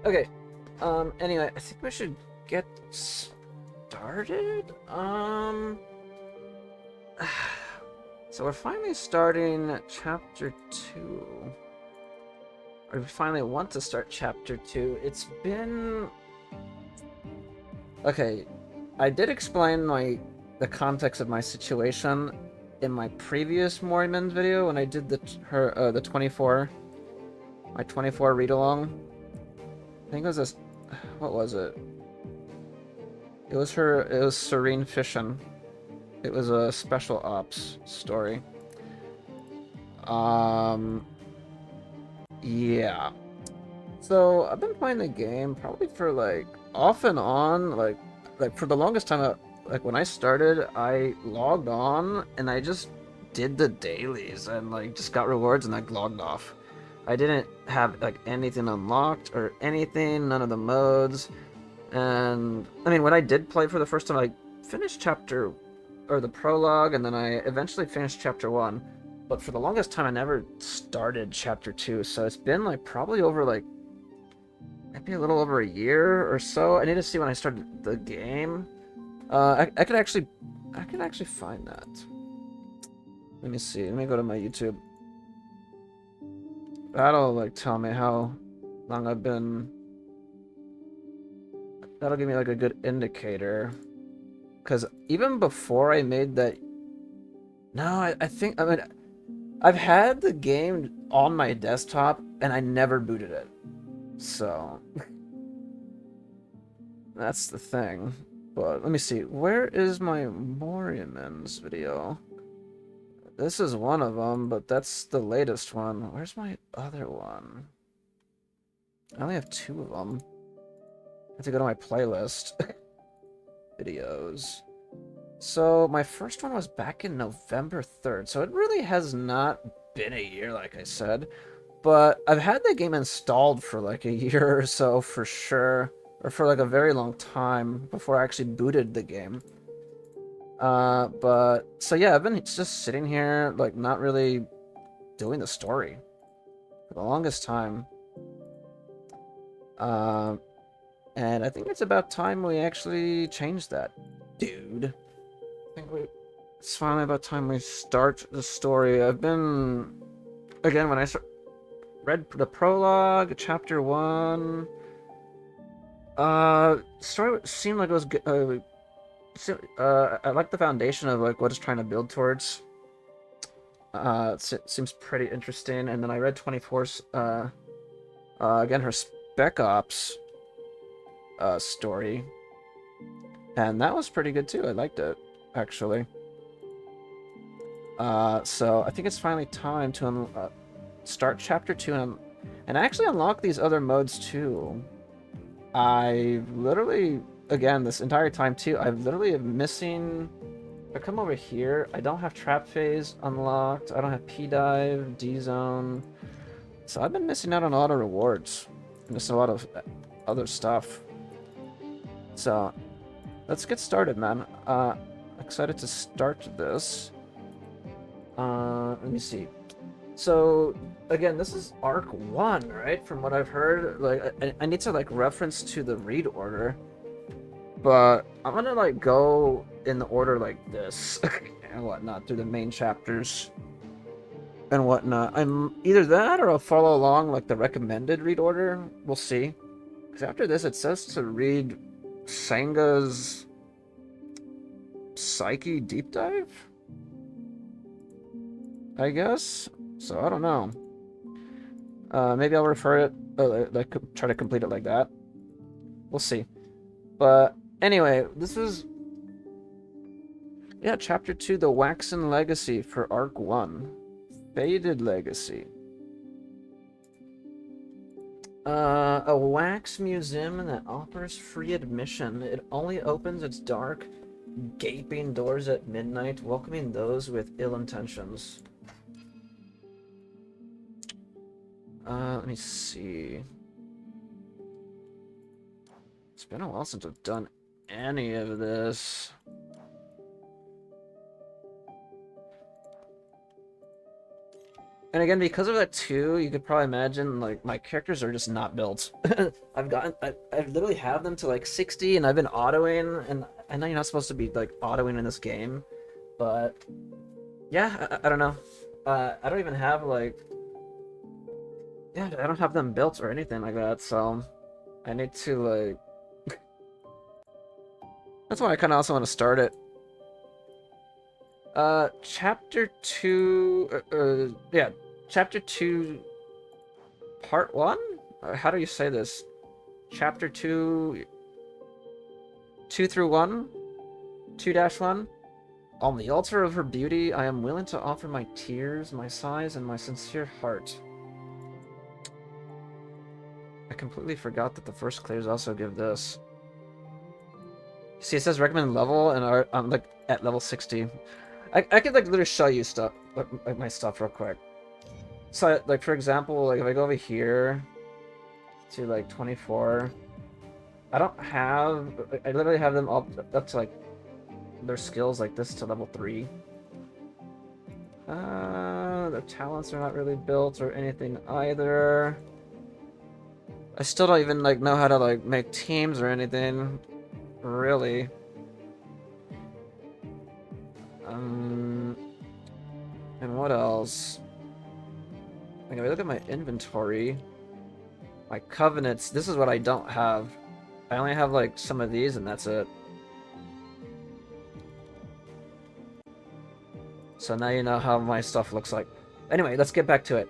Okay. Anyway, I think we should get started. So we're finally starting chapter 2. Or we finally want to start chapter 2. It's been... Okay, I did explain the context of my situation in my previous Morimens video when I did the 24, my 24 read-along. I think it was this... What was it? It was Serene Fission. It was a special ops story. Yeah. So I've been playing the game probably for like off and on, like for the longest time. Like when I started, I logged on and I just did the dailies and like just got rewards and I logged off. I didn't have like anything unlocked or anything, none of the modes. And I mean, when I did play for the first time, I finished the prologue, and then I eventually finished chapter 1. But for the longest time, I never started chapter 2. So it's been like probably over like maybe a little over a year or so. I need to see when I started the game. I could actually find that. Let me see. Let me go to my YouTube. That'll like tell me how long I've been. That'll give me like a good indicator. Because even before I made that... No, I think... I mean, I've had the game on my desktop, and I never booted it. So... That's the thing. But let me see. Where is my Morimens video? This is one of them, but that's the latest one. Where's my other one? I only have 2 of them. I have to go to my playlist. Videos. So my first one was back in November 3rd, so it really has not been a year, like I said. But I've had the game installed for like a year or so for sure, or for like a very long time before I actually booted the game. But so yeah, I've been just sitting here like not really doing the story for the longest time. And I think it's about time we actually change that, dude. I think it's finally about time we start the story. I've been... Again, when I read the prologue, chapter 1... story seemed like it was good. I like the foundation of like what it's trying to build towards. It seems pretty interesting. And then I read 24's, again, her Spec Ops story, and that was pretty good too. I liked it, actually. So I think it's finally time to start chapter 2 and actually unlock these other modes too. I literally, again, this entire time too, I've literally been missing... If I come over here, I don't have Trap Phase unlocked, I don't have P-Dive, D-Zone, so I've been missing out on a lot of rewards, and just a lot of other stuff. So, let's get started, man. Excited to start this. Let me see. So, again, this is Arc 1, right? From what I've heard. Like, I need to, like, reference to the read order. But I'm gonna, like, go in the order like this. And whatnot, through the main chapters. And whatnot. I'm either that or I'll follow along, like, the recommended read order. We'll see. Because after this, it says to read Sanga's Psyche Deep Dive? I guess? So, I don't know. Maybe I'll refer it, like, try to complete it like that. We'll see. But, anyway, this is... Yeah, Chapter 2, The Waxen Legacy for Arc 1. Faded Legacy. A wax museum that offers free admission. It only opens its dark, gaping doors at midnight, welcoming those with ill intentions. Let me see. It's been a while since I've done any of this. And again, because of that too, you could probably imagine like my characters are just not built. I literally have them to like 60, and I've been autoing, and I know you're not supposed to be like autoing in this game, but yeah, I don't know. I don't even have like, yeah, I don't have them built or anything like that, so I need to like. That's why I kind of also want to start it. Chapter 2, yeah, Chapter 2, Part 1? How do you say this? Chapter 2, 2 through 1? 2-1? On the altar of her beauty, I am willing to offer my tears, my sighs, and my sincere heart. I completely forgot that the first clears also give this. See, it says recommended level, and I'm like at level 60. I could like literally show you stuff, like my stuff real quick. So like for example, like if I go over here to like 24, I don't have. I literally have them up to like their skills like this to level 3. Their talents are not really built or anything either. I still don't even like know how to like make teams or anything, really. And what else? Like, if I look at my inventory, my covenants, this is what I don't have. I only have like some of these, and that's it. So now you know how my stuff looks like. Anyway, let's get back to it.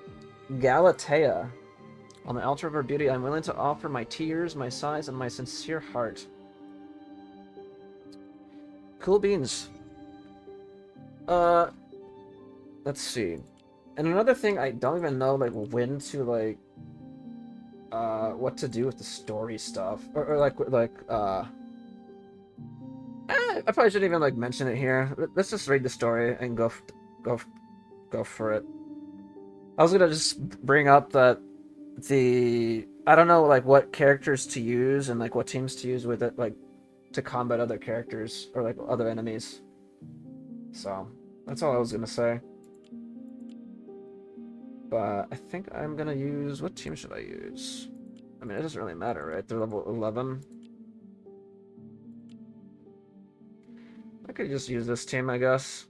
Galatea. On the altar of her beauty, I'm willing to offer my tears, my sighs, and my sincere heart. Cool beans. Let's see. And another thing, I don't even know like when to like what to do with the story stuff, or like I probably shouldn't even like mention it here. Let's just read the story and go for it. I was gonna just bring up that I don't know like what characters to use and like what teams to use with it, like to combat other characters or like other enemies. So that's all I was gonna say. But I think I'm gonna use, what team should I use? I mean, it doesn't really matter, right? They're level 11. I could just use this team, I guess.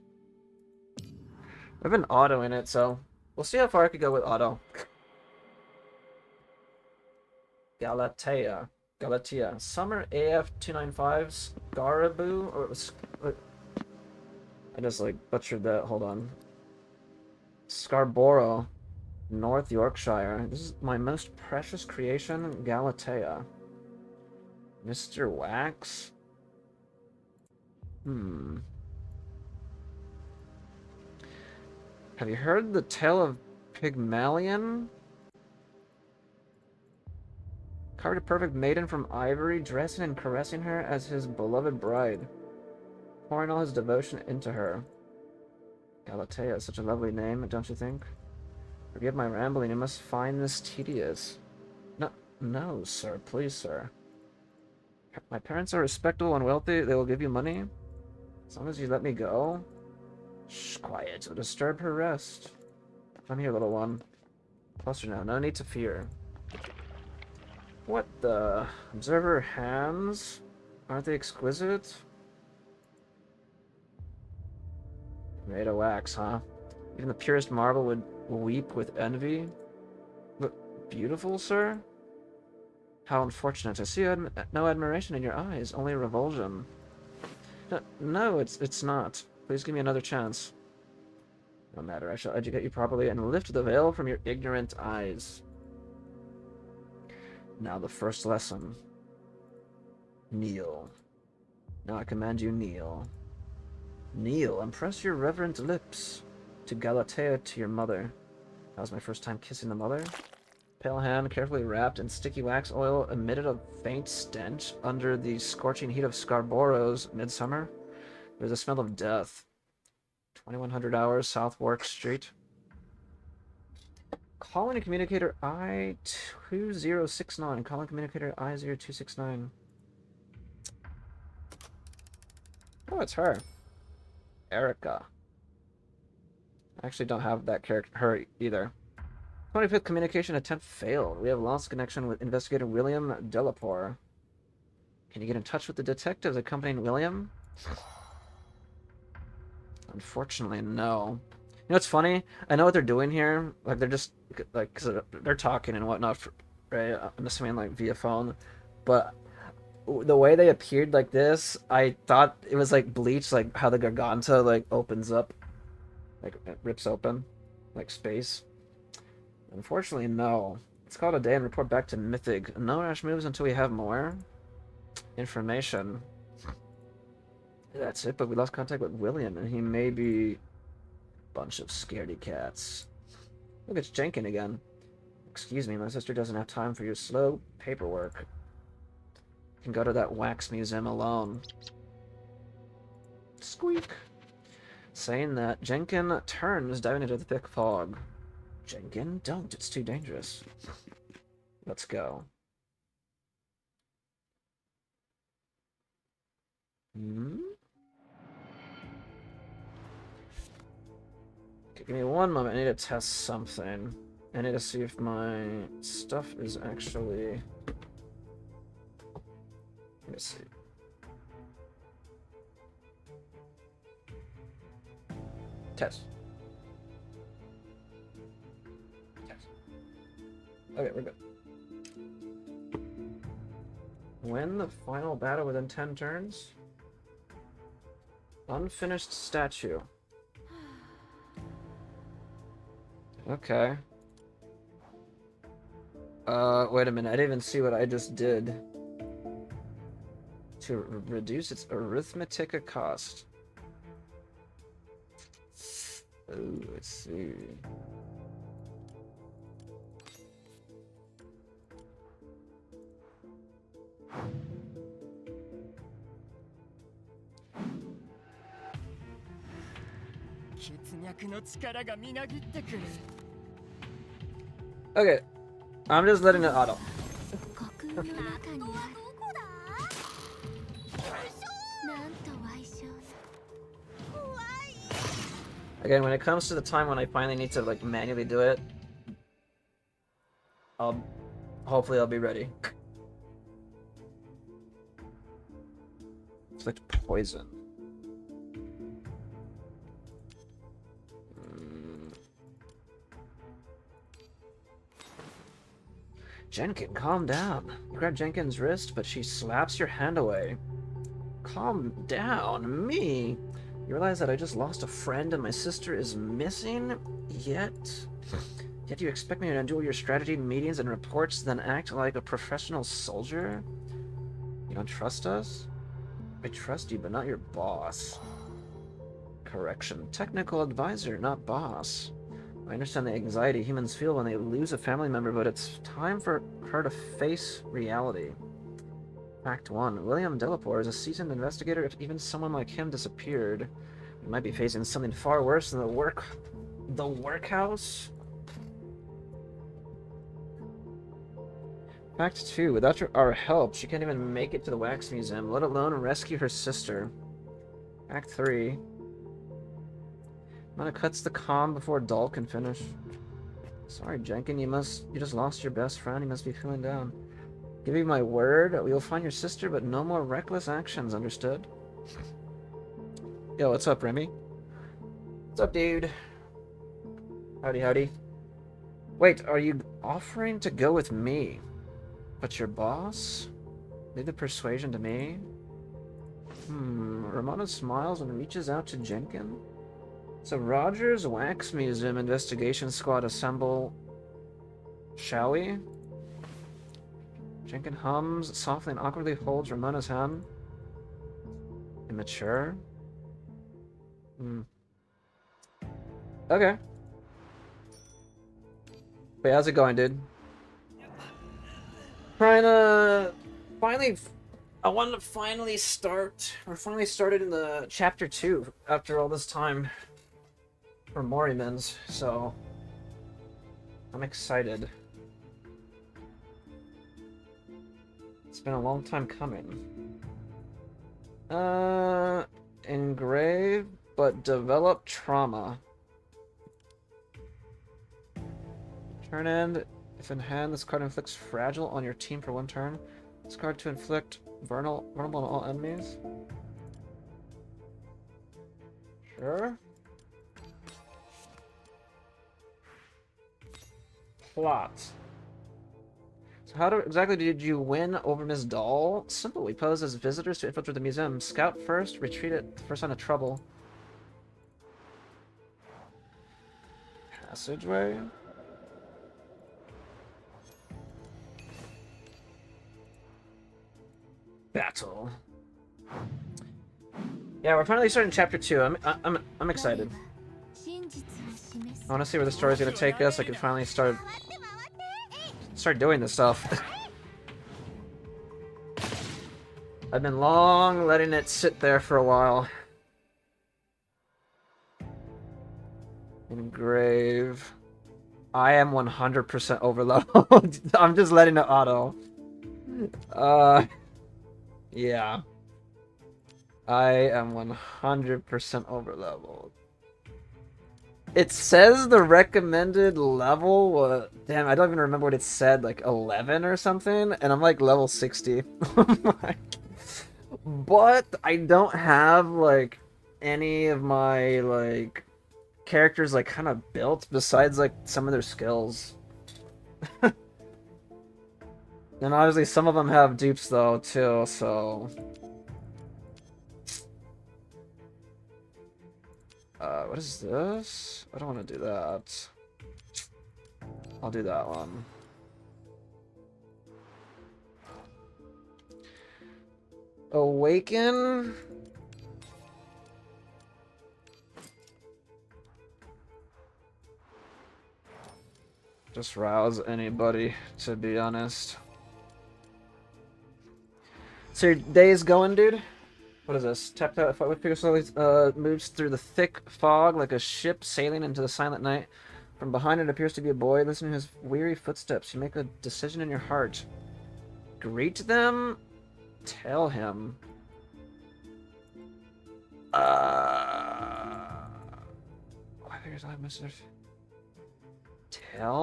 I've been auto in it, so we'll see how far I could go with auto. Galatea. Summer AF295's Scarborough, or it was... I just, like, butchered that. Hold on. Scarborough, North Yorkshire. This is my most precious creation, Galatea. Mr. Wax? Have you heard the tale of Pygmalion? Carved a perfect maiden from ivory, dressing and caressing her as his beloved bride, pouring all his devotion into her. Galatea is such a lovely name, don't you think? Forgive my rambling, you must find this tedious. No, sir, please, sir. My parents are respectable and wealthy, they will give you money. As long as you let me go. Shh, quiet, it'll disturb her rest. Come here, little one. Closer now, no need to fear. What the? Observe her hands? Aren't they exquisite? Made of wax, huh? Even the purest marble would weep with envy. But beautiful, sir? How unfortunate. I see no admiration in your eyes, only revulsion. No, it's not. Please give me another chance. No matter, I shall educate you properly and lift the veil from your ignorant eyes. Now the first lesson. Kneel. Now I command you, kneel. Kneel and press your reverent lips to Galatea, to your mother. That was my first time kissing the mother. Pale hand, carefully wrapped in sticky wax oil, emitted a faint stench under the scorching heat of Scarborough's midsummer. There's a smell of death. 2100 hours, South Wark Street. Calling communicator I-2069. Calling communicator I-0269. Oh, it's her. Erica. I actually don't have that character, her either. 25th communication attempt failed. We have lost connection with investigator William Delapore. Can you get in touch with the detectives accompanying William? Unfortunately, no. You know what's funny? I know what they're doing here. Like, they're just, like, cause they're talking and whatnot, right? I'm assuming, like, via phone. But the way they appeared like this, I thought it was, like, Bleach, like, how the Garganta, like, opens up. Like, it rips open. Like, space. Unfortunately, no. Let's call it a day and report back to Mythic. No rash moves until we have more information. That's it, but we lost contact with William, and he may be a bunch of scaredy cats. Look, it's Jenkins again. Excuse me, my sister doesn't have time for your slow paperwork. You can go to that wax museum alone. Squeak. Saying that, Jenkins turns, diving into the thick fog. Jenkins, don't. It's too dangerous. Let's go. Hmm? Okay, give me one moment. I need to test something. I need to see if my stuff is actually... Let me see. Test. Test. Okay, we're good. Win the final battle within 10 turns? Unfinished statue. Okay. Wait a minute. I didn't even see what I just did. To reduce its arithmetic cost. Oh, let's see. Okay, I'm just letting it auto. Again, when it comes to the time when I finally need to like manually do it, hopefully I'll be ready. Inflict poison. Jenkins, calm down. You grab Jenkins' wrist, but she slaps your hand away. Calm down, me? You realize that I just lost a friend and my sister is missing? Yet you expect me to do your strategy meetings and reports, then act like a professional soldier? You don't trust us? I trust you, but not your boss. Correction. Technical advisor, not boss. I understand the anxiety humans feel when they lose a family member, but it's time for her to face reality. Fact 1. William Delapore is a seasoned investigator. If even someone like him disappeared, we might be facing something far worse than the workhouse. Fact 2. Without our help, she can't even make it to the Wax Museum, let alone rescue her sister. Fact 3. Mana cuts the calm before Doll can finish. Sorry, Jenkins, you just lost your best friend. You must be feeling down. Give you my word, we will find your sister, but no more reckless actions, understood? Yo, what's up, Remy? What's up, dude? Howdy, howdy. Wait, are you offering to go with me? But your boss? Leave the persuasion to me? Ramona smiles and reaches out to Jenkins. So Roger's Wax Museum investigation squad assemble. Shall we? Jenkins hums softly and awkwardly holds Ramona's hand. Immature? Okay. Wait, how's it going, dude? Trying to finally... I wanted to finally start... We're finally started in the chapter 2 after all this time. For Morimens, so... I'm excited. It's been a long time coming. Engrave, but develop trauma. Turn end. If in hand, this card inflicts fragile on your team for 1 turn. This card to inflict vulnerable on all enemies. Sure. Plot. So how exactly did you win over Ms. Doll? Simple. We pose as visitors to infiltrate the museum. Scout first, retreat at the first sign of trouble. Passageway. Battle. Yeah, we're finally starting chapter 2. I'm excited. I want to see where the story's gonna take us. I can finally start doing this stuff. I've been long letting it sit there for a while. Engrave. I am 100% overloaded. I'm just letting it auto. Yeah. I am 100% overleveled. It says the recommended level, damn, I don't even remember what it said, like 11 or something, and I'm like level 60. But I don't have like any of my like characters like kind of built besides like some of their skills. And obviously some of them have dupes though too, so what is this? I don't want to do that. I'll do that one. Awaken. Just rouse anybody, to be honest. So your day is going, dude? What is this? Tapped out, with figure slowly moves through the thick fog like a ship sailing into the silent night. From behind it appears to be a boy. Listening to his weary footsteps, you make a decision in your heart. Greet them. Tell him. Tell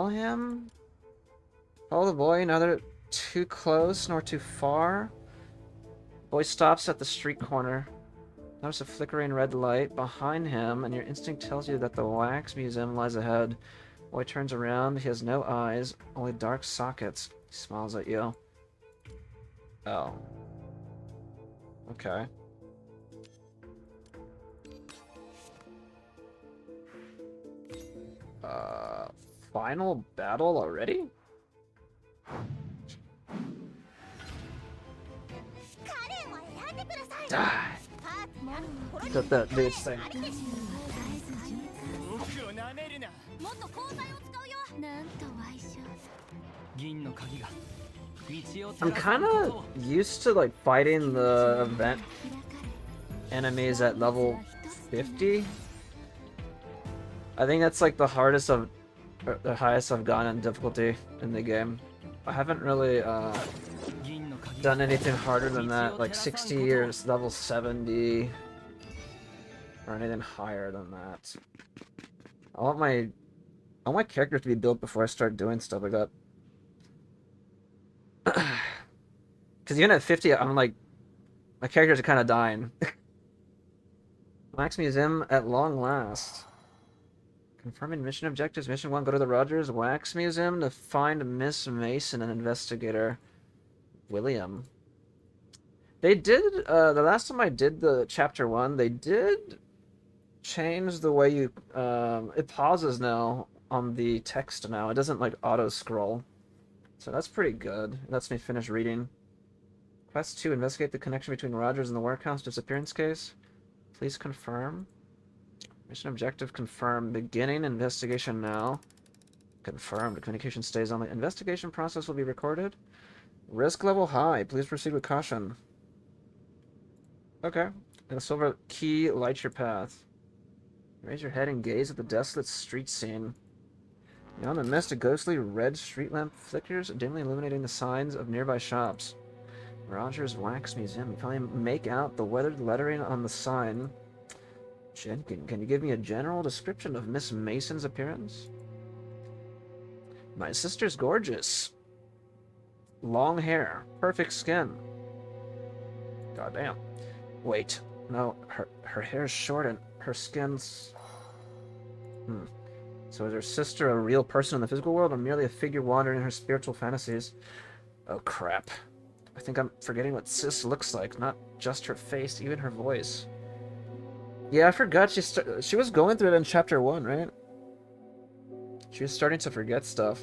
him? Follow the boy, neither too close nor too far. Boy stops at the street corner. Notice a flickering red light behind him, and your instinct tells you that the Wax Museum lies ahead. Boy turns around. He has no eyes, only dark sockets. He smiles at you. Oh. Okay. Final battle already? Die! Got that dude's thing. I'm kind of used to like fighting the event enemies at level 50. I think that's like the hardest of, or the highest I've gone in difficulty in the game. I haven't really done anything harder than that, like 60 or level 70, or anything higher than that. I want my characters to be built before I start doing stuff like that. Because even at 50, I'm like, my characters are kind of dying. Wax Museum at long last. Confirming mission objectives. Mission 1, go to the Rogers Wax Museum to find Miss Mason, an investigator. William. They did, the last time I did the chapter 1, they did change the way you, it pauses now on the text now. It doesn't like auto-scroll. So that's pretty good. It lets me finish reading. Quest 2, investigate the connection between Rogers and the workhouse disappearance case. Please confirm. Mission objective confirmed. Beginning investigation now. Confirmed. The communication stays on. The investigation process will be recorded. Risk level high. Please proceed with caution. Okay. And a silver key lights your path. Raise your head and gaze at the desolate street scene. Beyond the mist, a ghostly red street lamp flickers, dimly illuminating the signs of nearby shops. Rogers Wax Museum. You finally make out the weathered lettering on the sign. Jenkins, can you give me a general description of Miss Mason's appearance? My sister's gorgeous. Long hair, perfect skin. Goddamn. Wait, no, her hair's short and her skin's... So is her sister a real person in the physical world or merely a figure wandering in her spiritual fantasies? Oh crap. I think I'm forgetting what Sis looks like, not just her face, even her voice. Yeah, I forgot she was going through it in chapter 1, right? She was starting to forget stuff.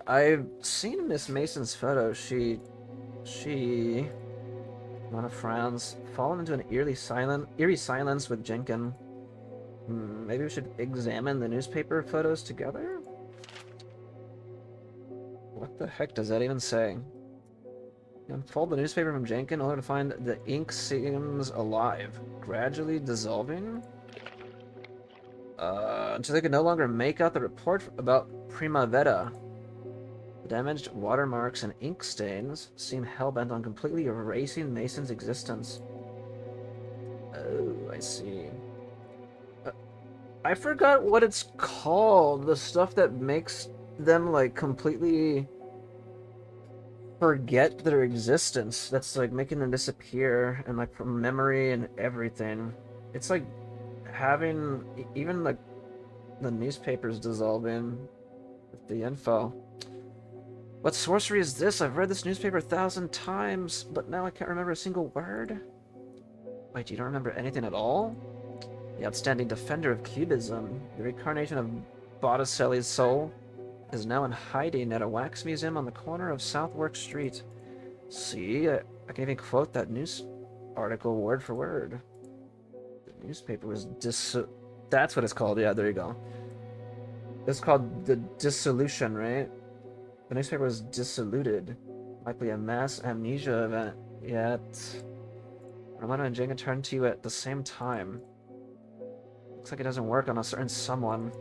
I've seen Miss Mason's photo. She, one of Franz, fallen into an eerie silence with Jenkin. Maybe we should examine the newspaper photos together? What the heck does that even say? Unfold the newspaper from Jenkin in order to find the ink seems alive, gradually dissolving. Until they could no longer make out the report about Primavera. The damaged watermarks and ink stains seem hell-bent on completely erasing Mason's existence. Oh, I see. I forgot what it's called. The stuff that makes them, like, completely forget their existence. That's, like, making them disappear, and, like, from memory and everything. It's like having even, like, the newspapers dissolving with the info. What sorcery is this? I've read this newspaper 1,000 times, but now I can't remember a single word. Wait, you don't remember anything at all? The outstanding defender of cubism, the reincarnation of Botticelli's soul, is now in hiding at a wax museum on the corner of Southwark Street. See, I can even quote that news article word for word. The newspaper was that's what it's called. Yeah, there you go. It's called the dissolution, right? The newspaper was dissoluted. Likely a mass amnesia event. Yet Romano and Jenga turned to you at the same time. Looks like it doesn't work on a certain someone.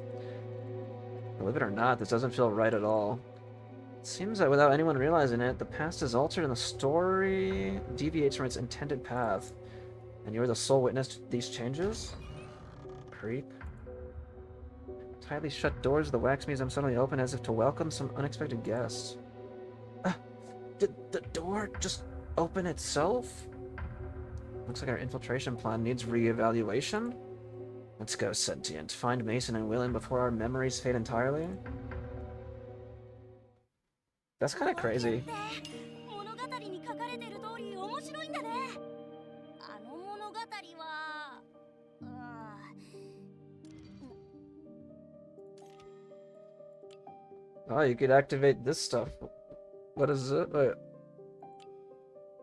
Believe it or not, this doesn't feel right at all. It seems that without anyone realizing it, the past is altered and the story deviates from its intended path. And you're the sole witness to these changes? Creep. Tightly shut doors of the wax museum suddenly open as if to welcome some unexpected guests. Did the door just open itself? Looks like our infiltration plan needs re-evaluation. Let's go, Sentient. Find Mason and Willen before our memories fade entirely. That's kind of crazy. Oh, you could activate this stuff. What is it? Wait.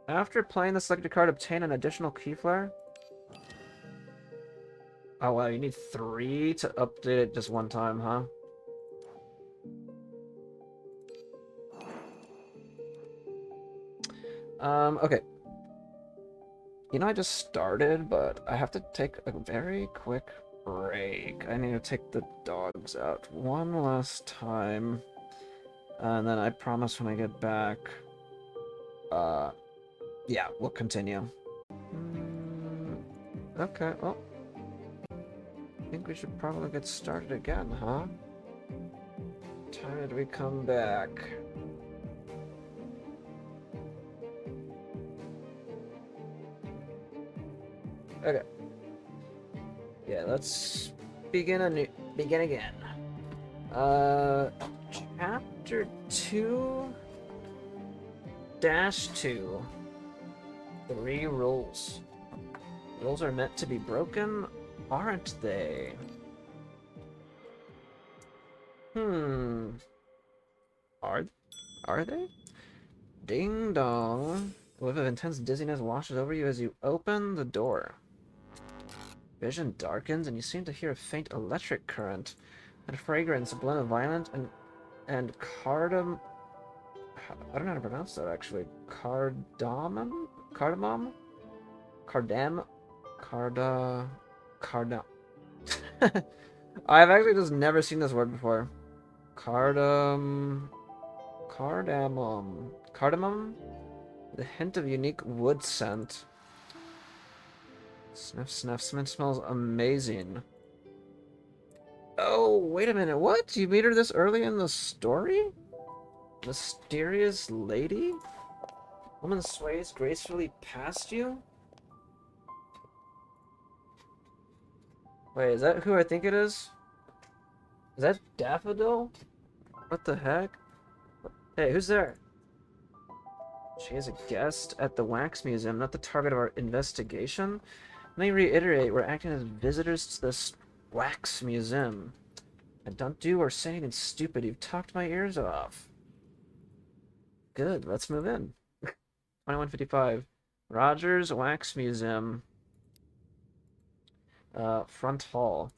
After playing the selected card, obtain an additional key flare. Oh wow, you need 3 to update it just one time, huh? Okay. You know, I just started, but I have to take a very quick break. I need to take the dogs out one last time. And then I promise when I get back, yeah, we'll continue. Okay, well, I think we should probably get started again, huh? What time did we come back? Okay. Yeah, let's begin again. Chapter 2-2. 3 rules. Rules are meant to be broken, aren't they? Are they? Ding dong. A wave of intense dizziness washes over you as you open the door. Vision darkens and you seem to hear a faint electric current and fragrance, a blend of violet and cardamom. I don't know how to pronounce that actually. Cardamom? I've actually just never seen this word before. Cardamom. The hint of unique wood scent. Sniff, sniff. Smell smells amazing. Oh, wait a minute. What? You meet her this early in the story? Mysterious lady? Woman sways gracefully past you? Wait, is that who I think it is? Is that Daffodil? What the heck? Hey, who's there? She is a guest at the Wax Museum, not the target of our investigation. Let me reiterate, we're acting as visitors to this Wax Museum. And don't do or say anything stupid, you've talked my ears off. Good, let's move in. 2155. Rogers Wax Museum. Front hall.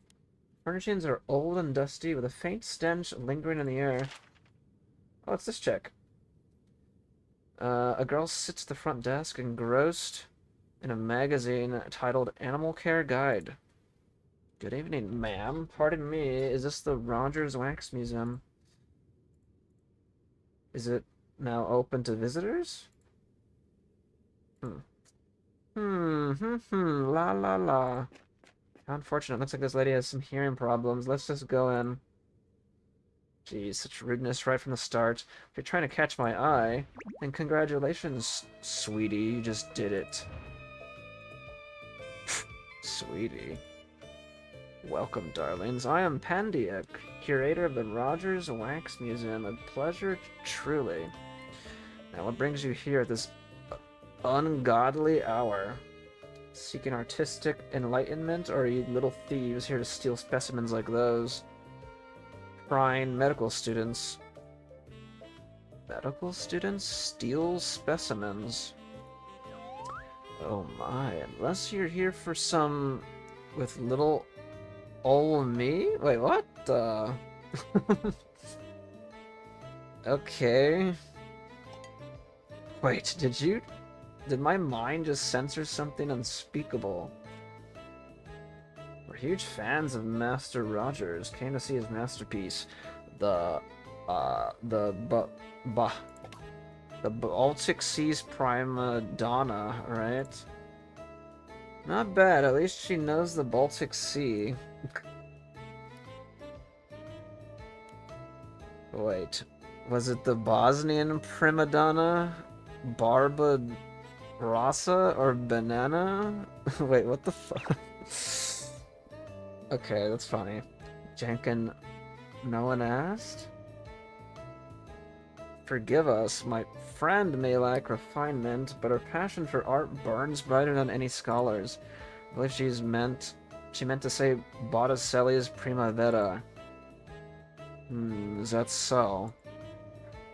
Furnishings are old and dusty, with a faint stench lingering in the air. Oh, it's this chick. A girl sits at the front desk, engrossed in a magazine titled Animal Care Guide. Good evening, ma'am. Pardon me, is this the Rogers Wax Museum? Is it now open to visitors? La la la. How unfortunate. Looks like this lady has some hearing problems. Let's just go in. Geez, such rudeness right from the start. If you're trying to catch my eye, then congratulations, sweetie. You just did it. Sweetie. Welcome, darlings. I am Pandia, curator of the Rogers Wax Museum. A pleasure, truly. Now, what brings you here at this ungodly hour? Seeking artistic enlightenment, or are you little thieves here to steal specimens like those? Prying medical students. Medical students steal specimens. Oh my, unless you're here for some with little ol' me? Wait, what? Okay. Wait, did my mind just censor something unspeakable? We're huge fans of Master Rogers. Came to see his masterpiece, the Baltic Sea's Prima Donna, right? Not bad. At least she knows the Baltic Sea. Wait, was it the Bosnian prima donna, Barba Rasa or Banana? Wait, what the fuck? Okay, that's funny. Jenkin, no one asked? Forgive us, my friend may lack refinement, but her passion for art burns brighter than any scholar's. I believe she meant to say Botticelli's Primavera. Is that so?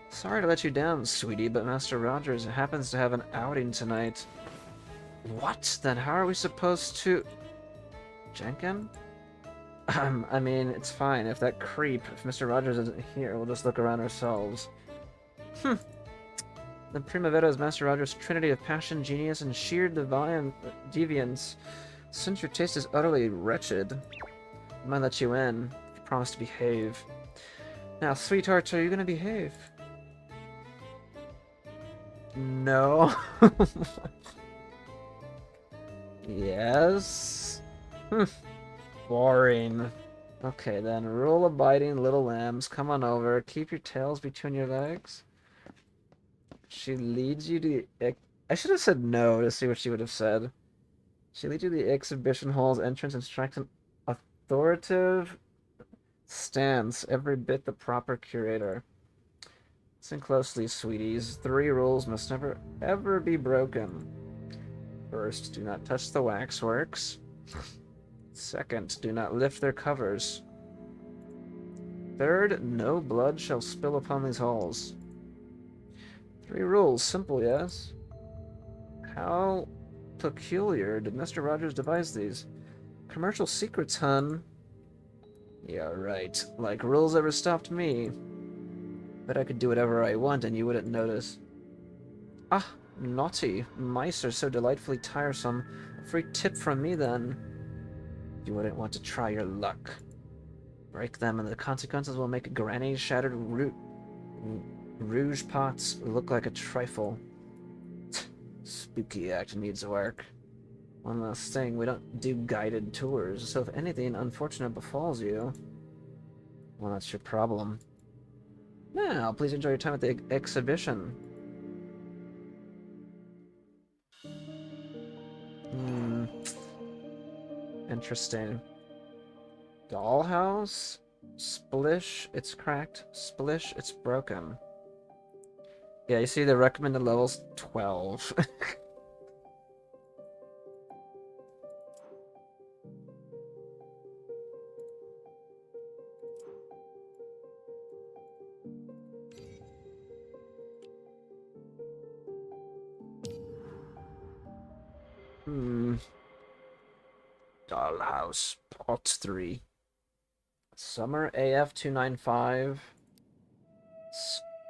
Sorry to let you down, sweetie, but Master Rogers happens to have an outing tonight. What? Then how are we supposed to... Jenkin? I mean, it's fine. If that creep, if Mr. Rogers isn't here, we'll just look around ourselves. The Primavera is Master Rogers' trinity of passion, genius, and sheer deviance. Since your taste is utterly wretched, I might let you in, if you promise to behave. Now, sweetheart, are you gonna behave? No. Yes? Boring. Okay then, rule-abiding little lambs, come on over. Keep your tails between your legs. She leads you to the... I should have said no to see what she would have said. She leads you to the exhibition hall's entrance and strikes an authoritative stance, every bit the proper curator. Listen closely, sweeties. 3 rules must never, ever be broken. First, do not touch the waxworks. Second, do not lift their covers. Third, no blood shall spill upon these halls. 3 rules, simple, yes? How peculiar did Mr. Rogers devise these? Commercial secrets, hun. Yeah, right. Like rules ever stopped me. Bet I could do whatever I want and you wouldn't notice. Ah, naughty. Mice are so delightfully tiresome. A free tip from me, then. You wouldn't want to try your luck. Break them and the consequences will make Granny's shattered rouge pots look like a trifle. Spooky act needs work. One last thing, we don't do guided tours, so if anything unfortunate befalls you... Well, that's your problem. Now, please enjoy your time at the exhibition. Hmm. Interesting. Dollhouse? Splish, it's cracked. Splish, it's broken. Yeah, you see the recommended level's 12. Dollhouse, Part 3. Summer AF 295.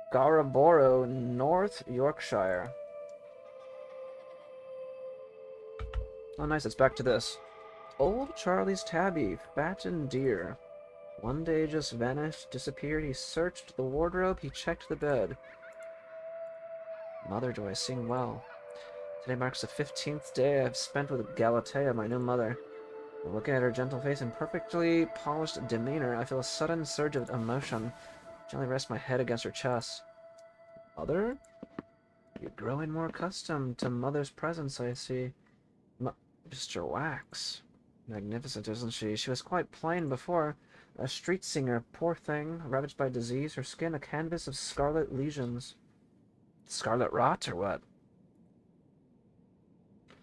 Scarborough, North Yorkshire. Oh, nice, it's back to this. Old Charlie's tabby, fat and dear. One day just vanished, disappeared. He searched the wardrobe, he checked the bed. Mother, do I sing well? Today marks the 15th day I've spent with Galatea, my new mother. Looking at her gentle face and perfectly polished demeanor, I feel a sudden surge of emotion. Gently rest my head against her chest. Mother? You're growing more accustomed to Mother's presence, I see. Mr. Wax. Magnificent, isn't she? She was quite plain before. A street singer, poor thing, ravaged by disease, her skin a canvas of scarlet lesions. Scarlet rot, or what?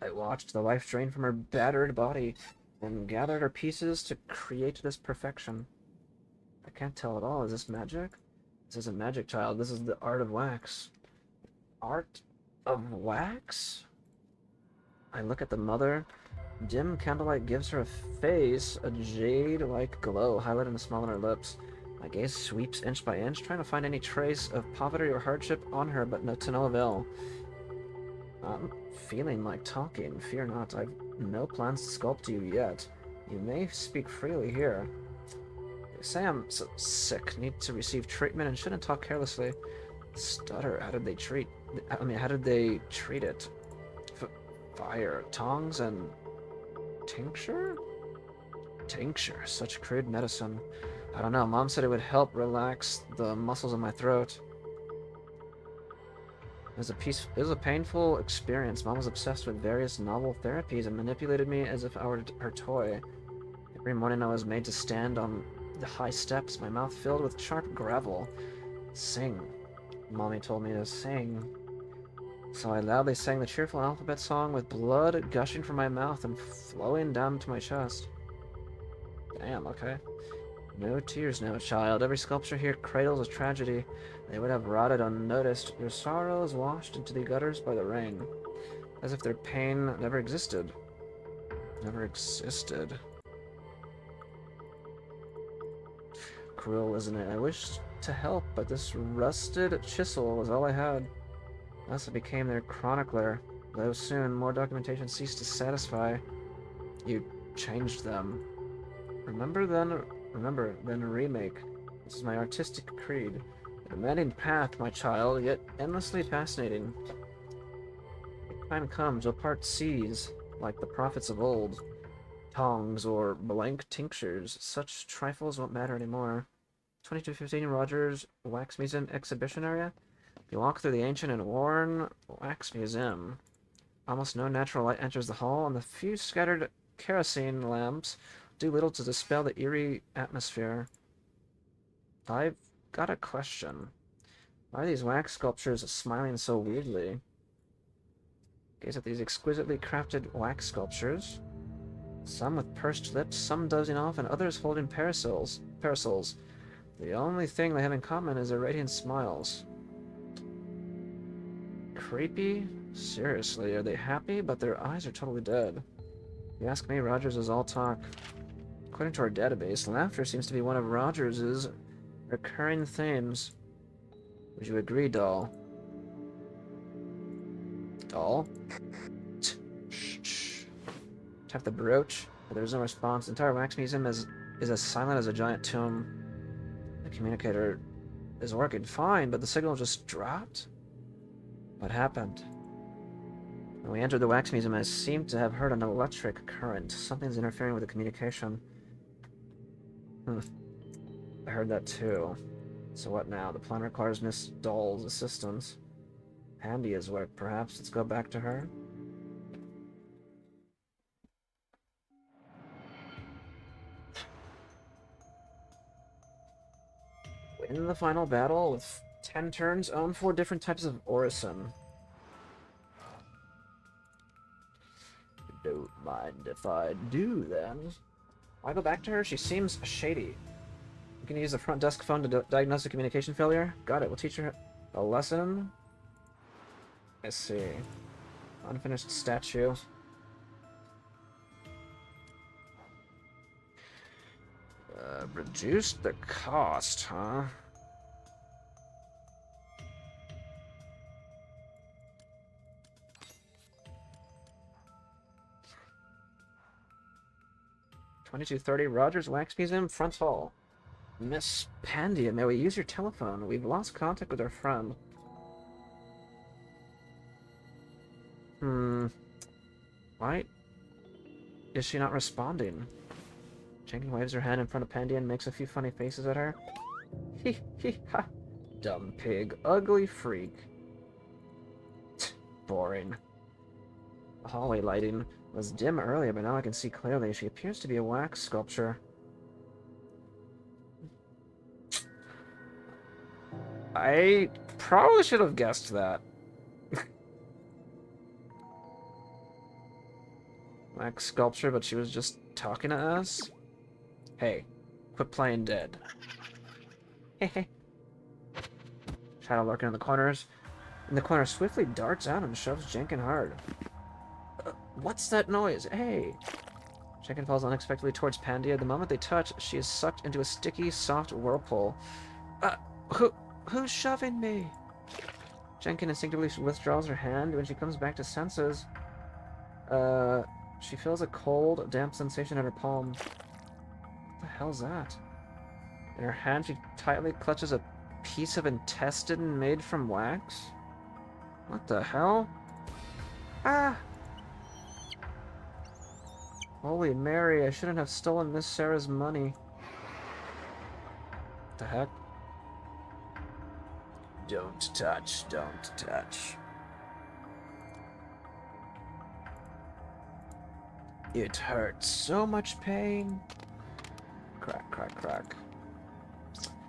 I watched the life drain from her battered body, and gathered her pieces to create this perfection. I can't tell at all. Is this magic? This isn't magic, child. This is the art of wax. Art of wax? I look at the mother. Dim candlelight gives her a face, a jade-like glow highlighting the smile on her lips. My gaze sweeps inch by inch, trying to find any trace of poverty or hardship on her, but to no avail. I'm feeling like talking. Fear not, I've no plans to sculpt you yet. You may speak freely here. They say I'm so sick, need to receive treatment, and shouldn't talk carelessly. Stutter, how did they treat it? Fire, tongs, and tincture? Tincture, such crude medicine. I don't know, Mom said it would help relax the muscles in my throat. It was a painful experience. Mom was obsessed with various novel therapies and manipulated me as if I were her toy. Every morning I was made to stand on the high steps, my mouth filled with sharp gravel. Sing. Mommy told me to sing. So I loudly sang the cheerful alphabet song with blood gushing from my mouth and flowing down to my chest. Damn, okay. No tears, no child. Every sculpture here cradles a tragedy. They would have rotted unnoticed. Your sorrows washed into the gutters by the rain. As if their pain never existed. Never existed. Cruel, isn't it? I wished to help, but this rusted chisel was all I had. Thus I became their chronicler, though soon more documentation ceased to satisfy. You changed them. Remember, then remake. This is my artistic creed. A demanding path, my child, yet endlessly fascinating. If time comes, you'll part seas, like the prophets of old. Tongs or blank tinctures, such trifles won't matter anymore. 2215 Rogers Wax Museum Exhibition Area. You walk through the ancient and worn Wax Museum. Almost no natural light enters the hall, and the few scattered kerosene lamps do little to dispel the eerie atmosphere. I've got a question. Why are these wax sculptures smiling so weirdly? Gaze at these exquisitely crafted wax sculptures. Some with pursed lips, some dozing off, and others holding parasols. The only thing they have in common is their radiant smiles. Creepy? Seriously, are they happy? But their eyes are totally dead. If you ask me, Rogers is all talk. According to our database, laughter seems to be one of Rogers's recurring themes. Would you agree, Doll? Doll? Shh. Tap the brooch, but there's no response. The entire wax museum is as silent as a giant tomb. The communicator is working fine, but the signal just dropped? What happened? When we entered the wax museum, I seemed to have heard an electric current. Something's interfering with the communication. I heard that too. So what now? The plan requires Miss Doll's assistance. Handy is where perhaps let's go back to her. Win the final battle with 10 turns, own 4 different types of orison. Don't mind if I do, then. Why go back to her? She seems shady. You can use the front desk phone to diagnose a communication failure. Got it. We'll teach her a lesson. I see. Unfinished statue. Reduced the cost, huh? $22.30 Rogers Wax Museum, front hall. Miss Pandia, may we use your telephone? We've lost contact with our friend. Why is she not responding? Jenkins waves her hand in front of Pandia and makes a few funny faces at her. Hee hee ha. Dumb pig. Ugly freak. Boring. The hallway lighting was dim earlier, but now I can see clearly. She appears to be a wax sculpture. I probably should have guessed that. Wax sculpture, but she was just talking to us? Hey, quit playing dead. Hehe. Shadow lurking in the corners. In the corner, swiftly darts out and shoves Jenkins hard. What's that noise? Hey! Jenkins falls unexpectedly towards Pandia. The moment they touch, she is sucked into a sticky, soft whirlpool. Who's shoving me? Jenkins instinctively withdraws her hand. When she comes back to senses, she feels a cold, damp sensation in her palm. What the hell's that? In her hand, she tightly clutches a piece of intestine made from wax. What the hell? Ah! Holy Mary, I shouldn't have stolen Miss Sarah's money. What the heck? Don't touch, don't touch. It hurts. So much pain. Crack, crack, crack.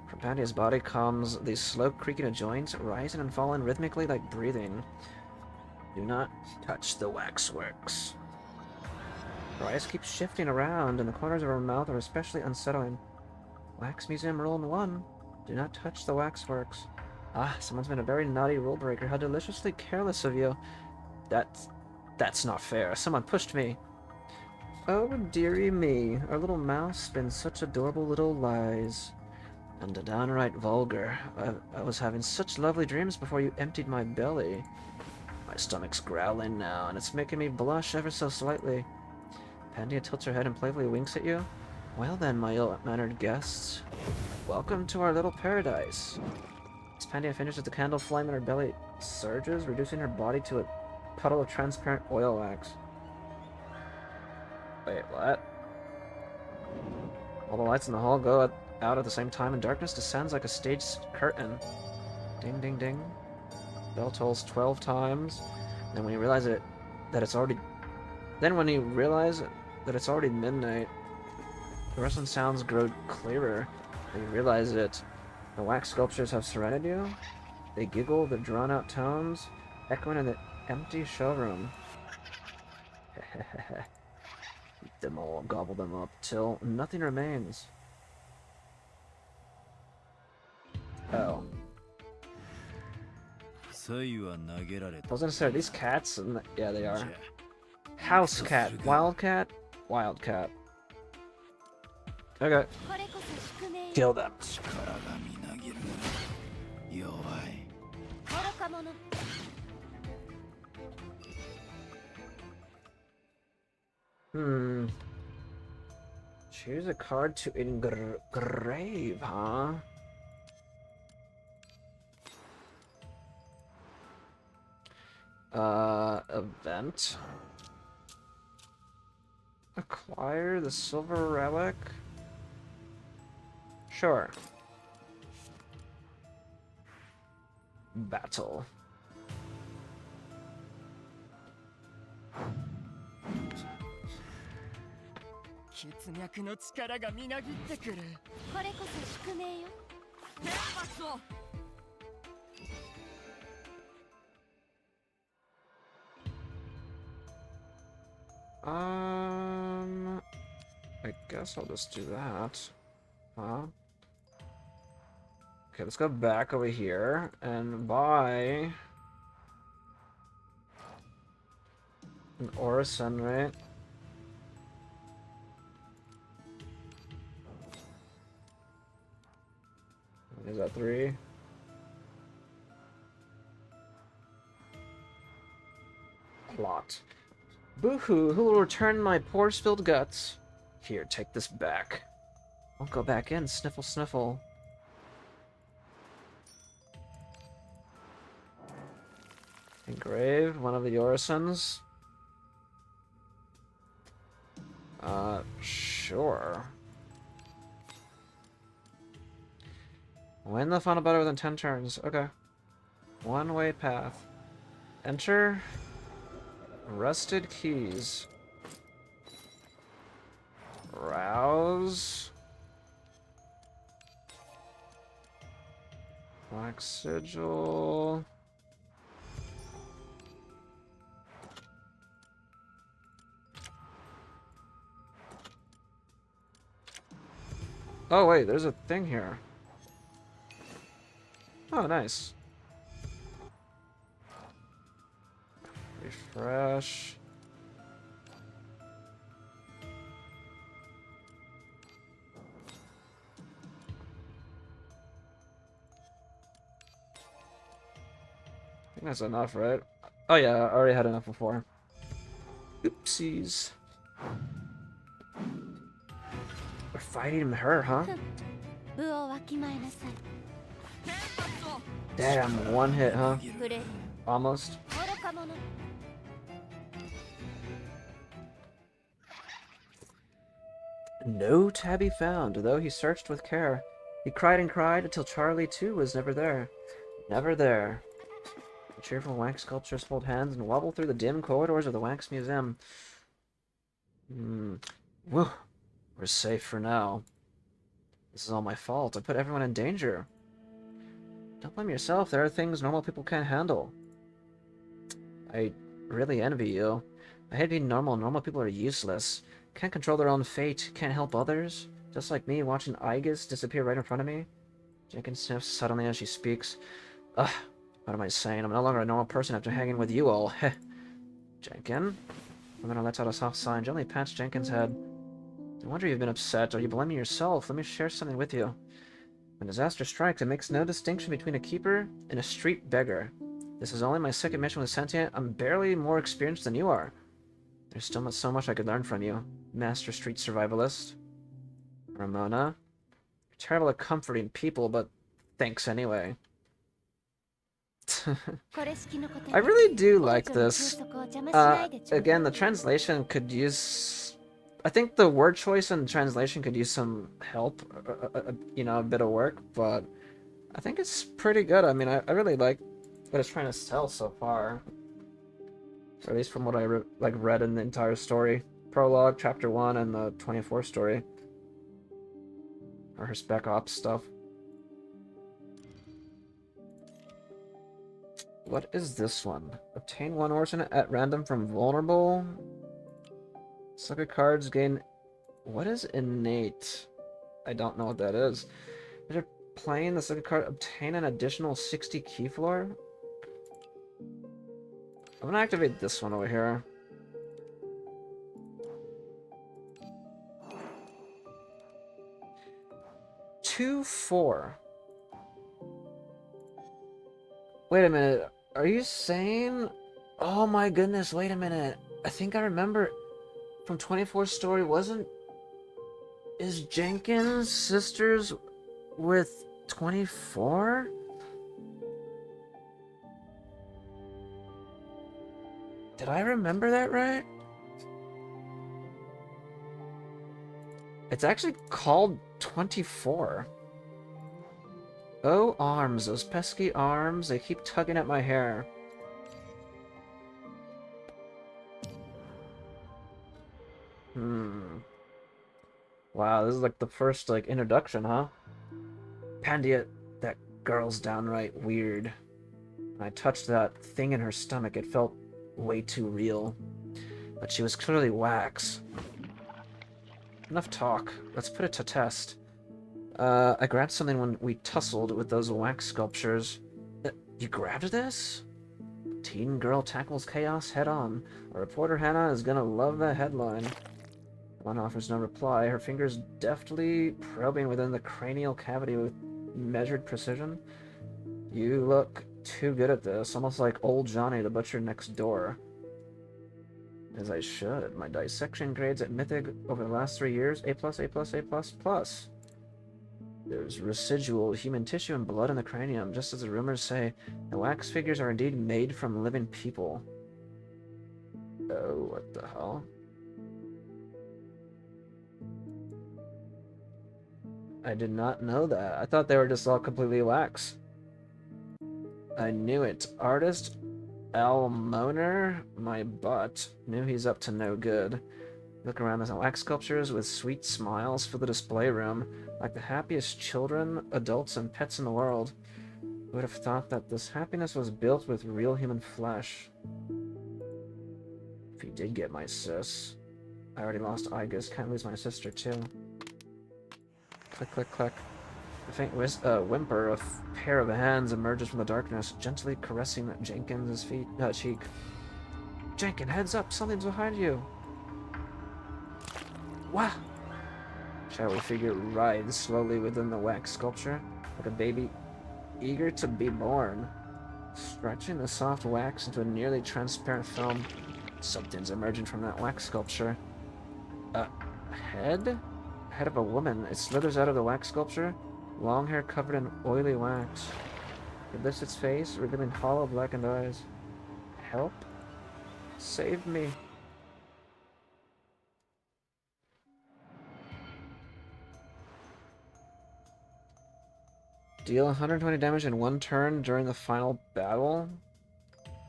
From Pandia's body comes the slow creaking of joints, rising and falling rhythmically like breathing. Do not touch the waxworks. Her eyes keep shifting around, and the corners of her mouth are especially unsettling. Wax Museum Rule 1. Do not touch the waxworks. Ah, someone's been a very naughty rule breaker. How deliciously careless of you. That's not fair. Someone pushed me. Oh, dearie me. Our little mouse spins such adorable little lies. And downright vulgar. I was having such lovely dreams before you emptied my belly. My stomach's growling now, and it's making me blush ever so slightly. Pandia tilts her head and playfully winks at you. Well then, my ill-mannered guests. Welcome to our little paradise. As Pandia finishes, the candle flame in her belly surges, reducing her body to a puddle of transparent oil wax. Wait, what? All the lights in the hall go out at the same time, and darkness descends like a staged curtain. Ding, ding, ding. Bell tolls 12 times. And when you realize that it's already... Then when you realize that it's already midnight, the rustling sounds grow clearer. And you realize that the wax sculptures have surrounded you. They giggle their drawn-out tones, echoing in the empty showroom. Eat them all, gobble them up, till nothing remains. Oh. I was gonna say, are these cats? Yeah, they are. House cat. Wildcat? Wildcat. Okay. Kill them. Choose a card to engrave, huh? Event. Acquire the silver relic. Sure. Battle. I guess I'll just do that. Huh? Okay, let's go back over here and buy an Orison, right? Is that 3? Plot. Boo-hoo, who will return my poor spilled guts? Here, take this back. Won't go back in, sniffle sniffle. Engrave, one of the Orisons. Sure. Win the final battle within 10 turns. Okay. One-way path. Enter. Rusted keys. Rouse. Black sigil. Oh wait, there's a thing here. Oh, nice. Refresh. I think that's enough, right? Oh yeah, I already had enough before. Oopsies. We're fighting her, huh? Damn, one hit, huh? Almost. No tabby found, though he searched with care. He cried and cried until Charlie, too, was never there. Never there. The cheerful wax sculptures hold hands and wobble through the dim corridors of the Wax Museum. Whew. We're safe for now. This is all my fault. I put everyone in danger. Don't blame yourself. There are things normal people can't handle. I really envy you. I hate being normal. Normal people are useless. Can't control their own fate. Can't help others. Just like me, watching Aegis disappear right in front of me. Jenkins sniffs suddenly as she speaks. Ugh. What am I saying? I'm no longer a normal person after hanging with you all. Heh. Jenkin? Ramona lets out a soft sigh and gently pats Jenkins' head. No wonder you've been upset. Are you blaming yourself? Let me share something with you. When disaster strikes, it makes no distinction between a keeper and a street beggar. This is only my second mission with Sentient. I'm barely more experienced than you are. There's still so much I could learn from you, Master Street Survivalist. Ramona, you're terrible at comforting people, but thanks anyway. I really do like this. Again, the translation could use... I think the word choice and translation could use some help, you know, a bit of work, but I think it's pretty good. I mean, I really like what it's trying to tell so far. Or at least from what I read in the entire story. Prologue, Chapter 1, and the 24 story. Or her Spec Ops stuff. What is this one? Obtain one origin at random from vulnerable. Sucker cards gain... What is innate? I don't know what that is. After playing the sucker card, obtain an additional 60 key floor? I'm gonna activate this one over here. Two, 4. Wait a minute. Are you saying... Oh my goodness, wait a minute. I think I remember from 24 story, is Jenkins sisters with 24? Did I remember that right? It's actually called 24. Oh, arms. Those pesky arms. They keep tugging at my hair. Wow, this is like the first, like, introduction, huh? Pandia, that girl's downright weird. When I touched that thing in her stomach, it felt way too real. But she was clearly wax. Enough talk. Let's put it to test. I grabbed something when we tussled with those wax sculptures. You grabbed this? Teen girl tackles chaos head on. Our reporter Hannah is gonna love the headline. One offers no reply, her fingers deftly probing within the cranial cavity with measured precision. You look too good at this, almost like old Johnny the butcher next door. As I should. My dissection grades at Mythic over the last 3 years, A+, A+, A++. There's residual human tissue and blood in the cranium, just as the rumors say. The wax figures are indeed made from living people. Oh, what the hell? I did not know that. I thought they were just all completely wax. I knew it. Artist Almoner, my butt, knew he's up to no good. Look around the wax sculptures with sweet smiles for the display room, like the happiest children, adults, and pets in the world. Who would have thought that this happiness was built with real human flesh? If he did get my sis. I already lost Igus, can't lose my sister too. Click, click, click. A faint whimper, a pair of hands emerges from the darkness, gently caressing Jenkins' cheek. Jenkins, heads up, something's behind you. Wah! Shadowy figure writhes slowly within the wax sculpture, like a baby eager to be born. Stretching the soft wax into a nearly transparent film, something's emerging from that wax sculpture. A head? Head of a woman. It slithers out of the wax sculpture, long hair covered in oily wax. It lifts its face, revealing hollow blackened eyes. Help? Save me. Deal 120 damage in 1 turn during the final battle.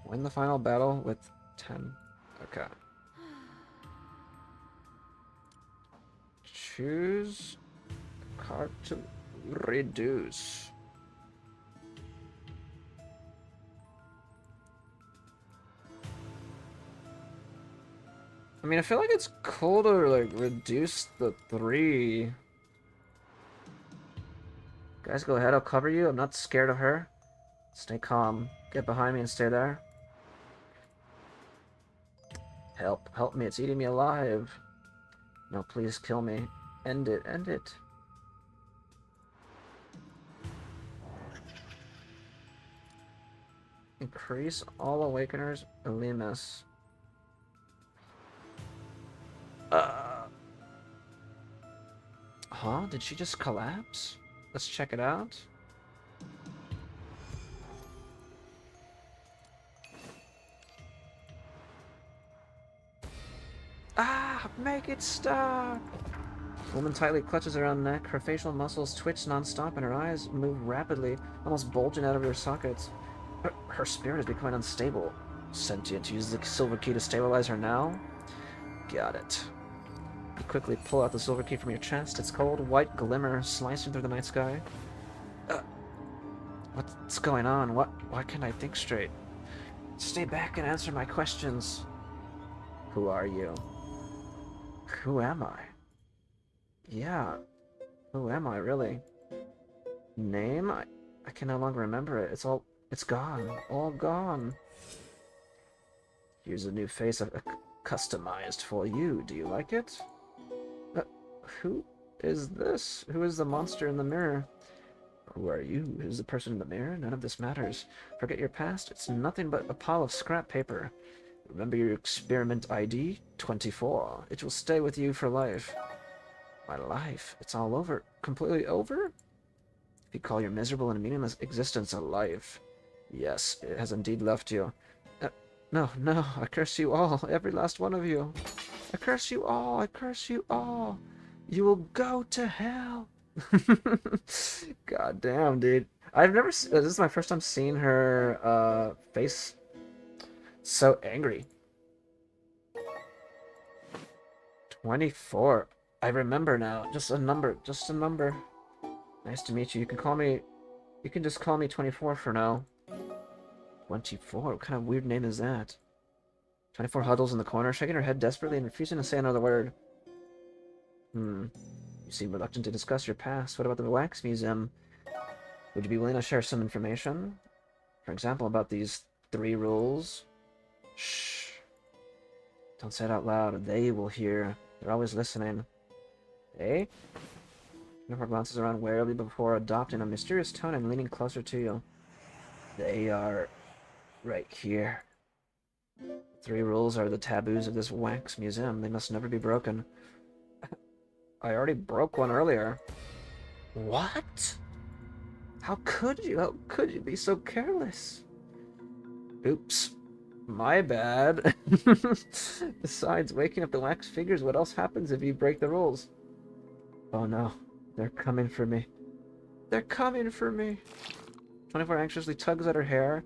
Win the final battle with 10. Okay. Choose card to reduce. I mean, I feel like it's cool to like reduce the 3. Guys, go ahead. I'll cover you. I'm not scared of her. Stay calm. Get behind me and stay there. Help. Help me. It's eating me alive. No, please kill me. End it. End it. Increase all awakeners. Elimus. Huh? Did she just collapse? Let's check it out. Ah! Make it stop! Woman tightly clutches around neck. Her facial muscles twitch non-stop and her eyes move rapidly, almost bulging out of her sockets. Her spirit is becoming unstable. Sentient. Use the silver key to stabilize her now? Got it. You quickly pull out the silver key from your chest. Its cold, white glimmer slicing through the night sky. What's going on? Why can't I think straight? Stay back and answer my questions. Who are you? Who am I? Yeah. Who am I, really? Name? I can no longer remember it. It's gone. All gone. Here's a new face customized for you. Do you like it? Who is this? Who is the monster in the mirror? Who are you? Who's the person in the mirror? None of this matters. Forget your past. It's nothing but a pile of scrap paper. Remember your experiment ID? 24. It will stay with you for life. My life? It's all over. Completely over? If you call your miserable and meaningless existence a life. Yes, it has indeed left you. No, I curse you all. Every last one of you. I curse you all. I curse you all. You will go to hell. God damn, dude. This is my first time seeing her face so angry. 24. I remember now. Just a number. Just a number. Nice to meet you. You can just call me 24 for now. 24? What kind of weird name is that? 24 huddles in the corner, shaking her head desperately and refusing to say another word. You seem reluctant to discuss your past. What about the Wax Museum? Would you be willing to share some information? For example, about these 3 rules? Shh. Don't say it out loud. They will hear. They're always listening. Eh? Jennifer glances around warily before adopting a mysterious tone and leaning closer to you. They are right here. 3 rules are the taboos of this Wax Museum. They must never be broken. I already broke one earlier. What? How could you? How could you be so careless? Oops. My bad. Besides waking up the wax figures, what else happens if you break the rules? Oh no. They're coming for me. They're coming for me. 24 anxiously tugs at her hair,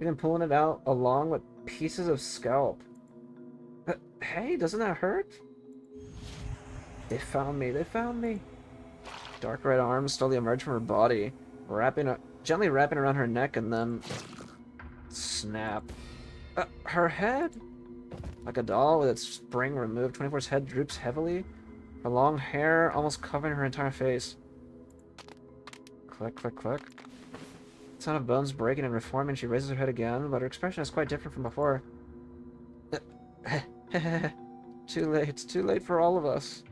even pulling it out along with pieces of scalp. Hey, doesn't that hurt? They found me. They found me. Dark red arms slowly emerge from her body, gently wrapping around her neck, and then snap. Her head? Like a doll with its spring removed, 24's head droops heavily, her long hair almost covering her entire face. Click, click, click. The sound of bones breaking and reforming, she raises her head again, but her expression is quite different from before. Too late. It's too late for all of us.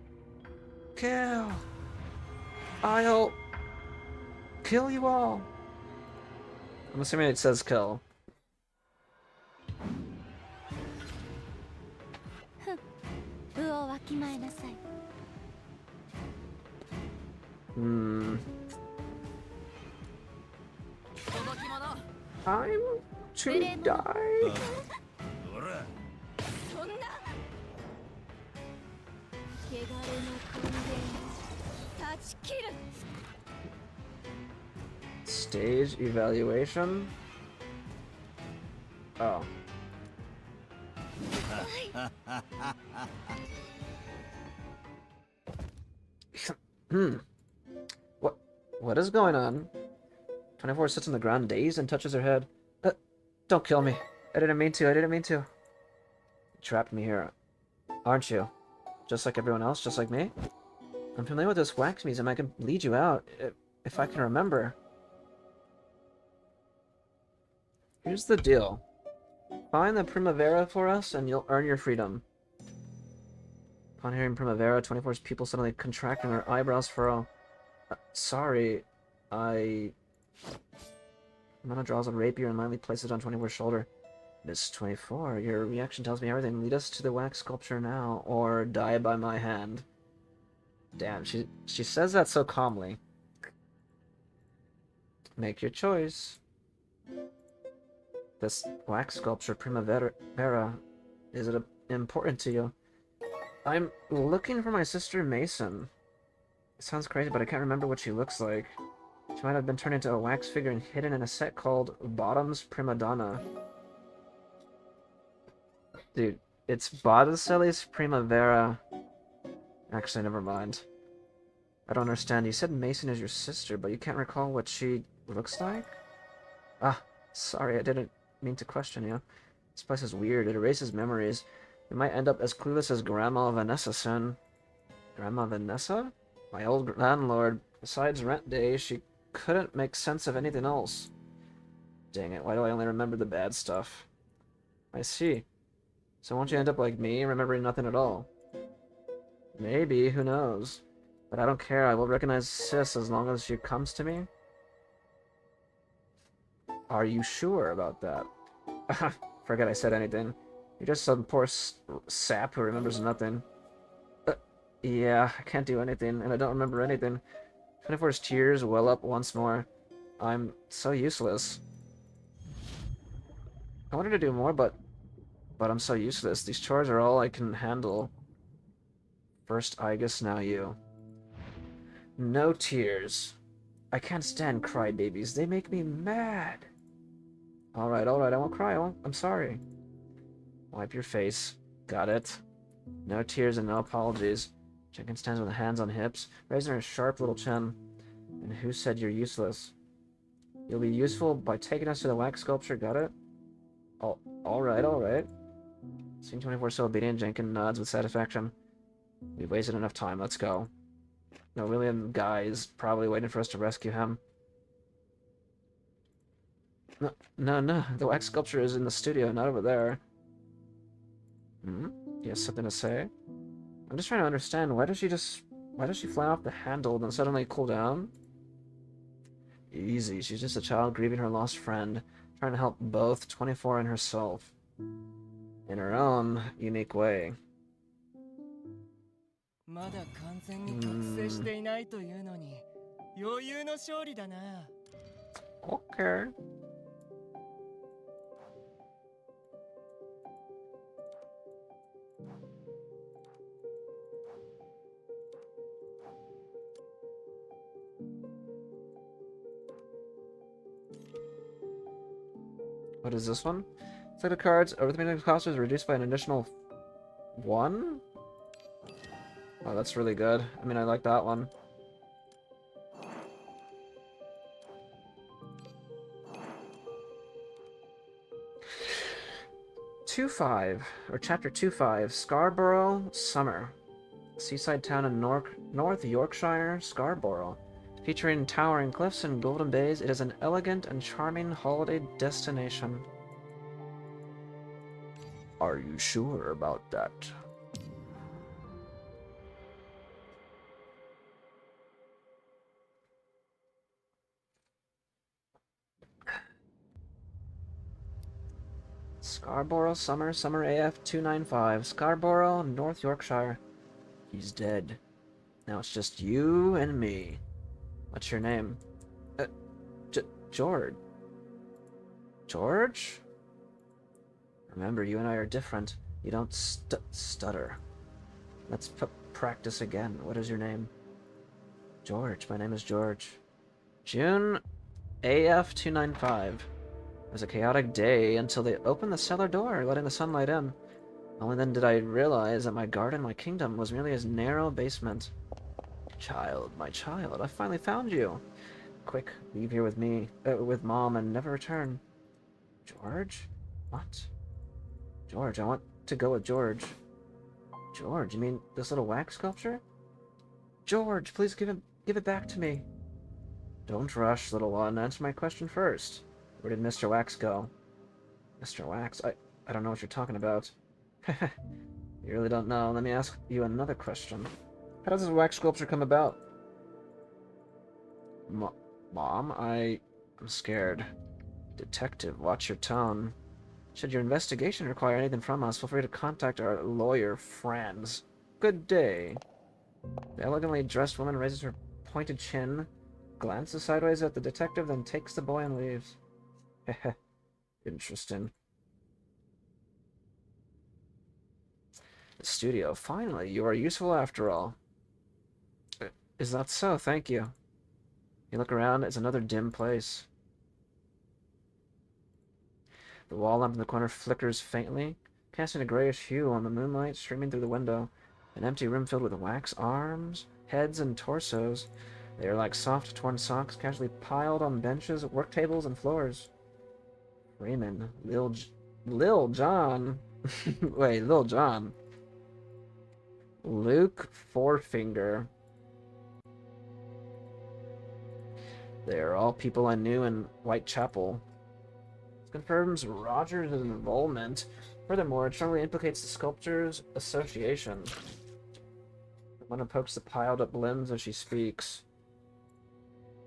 Kill! I'll kill you all. I'm assuming it says kill. Time to die. Stage evaluation? Oh. What is going on? 24 sits on the ground, dazed, and touches her head. Don't kill me. I didn't mean to. I didn't mean to. You trapped me here, aren't you? Just like everyone else, just like me? I'm familiar with this wax museum. I can lead you out, if I can remember. Here's the deal. Find the Primavera for us, and you'll earn your freedom. Upon hearing Primavera, 24's pupils suddenly contract and her eyebrows furrow. Sorry, Mana draws a rapier and lightly places it on 24's shoulder. Miss 24, your reaction tells me everything. Lead us to the wax sculpture now, or die by my hand. Damn, she says that so calmly. Make your choice. This wax sculpture, Primavera, is it important to you? I'm looking for my sister Mason. It sounds crazy, but I can't remember what she looks like. She might have been turned into a wax figure and hidden in a set called Bottom's Prima Donna. Dude, it's Botticelli's Primavera. Actually, never mind. I don't understand. You said Mason is your sister, but you can't recall what she looks like? Ah, sorry, I didn't mean to question you. This place is weird. It erases memories. You might end up as clueless as Grandma Vanessa soon. Grandma Vanessa? My old landlord. Besides rent day, she couldn't make sense of anything else. Dang it, why do I only remember the bad stuff? I see. So won't you end up like me, remembering nothing at all? Maybe, who knows? But I don't care, I will recognize Sis as long as she comes to me. Are you sure about that? Forget I said anything. You're just some poor sap who remembers nothing. Yeah, I can't do anything, and I don't remember anything. 24's tears well up once more. I'm so useless. I wanted to do more, but I'm so useless. These chores are all I can handle. First Igus, now you. No tears. I can't stand crybabies. They make me mad. Alright, I won't cry. I'm sorry. Wipe your face. Got it. No tears and no apologies. Jenkins stands with hands on hips, raising her sharp little chin. And who said you're useless? You'll be useful by taking us to the wax sculpture, got it? Alright. Scene 24 so obedient, Jenkins nods with satisfaction. We've wasted enough time, let's go. No, William Guy's probably waiting for us to rescue him. No, the wax sculpture is in the studio, not over there. Hmm? You have something to say? I'm just trying to understand, why does she fly off the handle and then suddenly cool down? Easy, she's just a child grieving her lost friend, trying to help both 24 and herself. In her own unique way. Okay. What is this one? Select the cards. Arithmetic cost is reduced by an additional 1? Oh, that's really good. I mean, I like that one. Chapter 2-5, Scarborough Summer. Seaside town in North Yorkshire, Scarborough. Featuring towering cliffs and golden bays, it is an elegant and charming holiday destination. Are you sure about that? Scarborough Summer, Summer AF 295, Scarborough, North Yorkshire. He's dead. Now it's just you and me. What's your name? George. George? Remember, you and I are different. You don't stutter. Let's practice again. What is your name? George. My name is George. June AF 295. It was a chaotic day until they opened the cellar door, letting the sunlight in. Only then did I realize that my garden, my kingdom, was merely a narrow basement. Child, my child, I finally found you. Quick, leave here with me, with Mom, and never return. George? What? George, I want to go with George. George, you mean this little wax sculpture? George, please give it back to me. Don't rush, little one. Answer my question first. Where did Mr. Wax go? Mr. Wax? I don't know what you're talking about. You really don't know. Let me ask you another question. How does this wax sculpture come about? Mom, I'm scared. Detective, watch your tone. Should your investigation require anything from us, feel free to contact our lawyer friends. Good day. The elegantly dressed woman raises her pointed chin, glances sideways at the detective, then takes the boy and leaves. Heh. Interesting. The studio. Finally, you are useful after all. Is that so? Thank you. You look around, it's another dim place. The wall lamp in the corner flickers faintly, casting a grayish hue on the moonlight streaming through the window. An empty room filled with wax arms, heads, and torsos. They are like soft, torn socks casually piled on benches, work tables, and floors. Freeman. Lil John. Wait, Lil John. Luke Fourfinger. They are all people I knew in Whitechapel. This confirms Rogers' involvement. Furthermore, it strongly implicates the Sculptors Association. The woman pokes the piled up limbs as she speaks.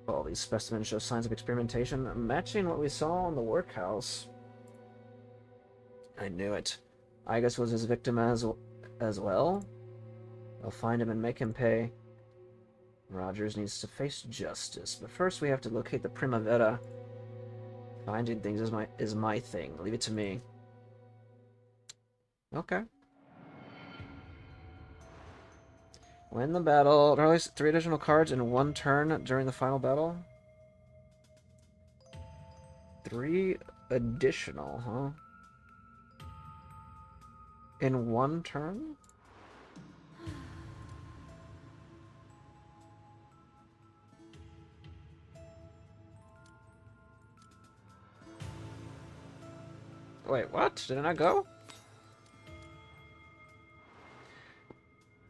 All these specimens show signs of experimentation, matching what we saw in the workhouse. I knew it. Igus was his victim as well. I'll find him and make him pay. Rogers needs to face justice, but first we have to locate the Primavera. Finding things is my thing. Leave it to me. Okay. Win the battle. Release 3 additional cards in 1 turn during the final battle. 3 additional, huh? In 1 turn? Wait, what? Didn't I go?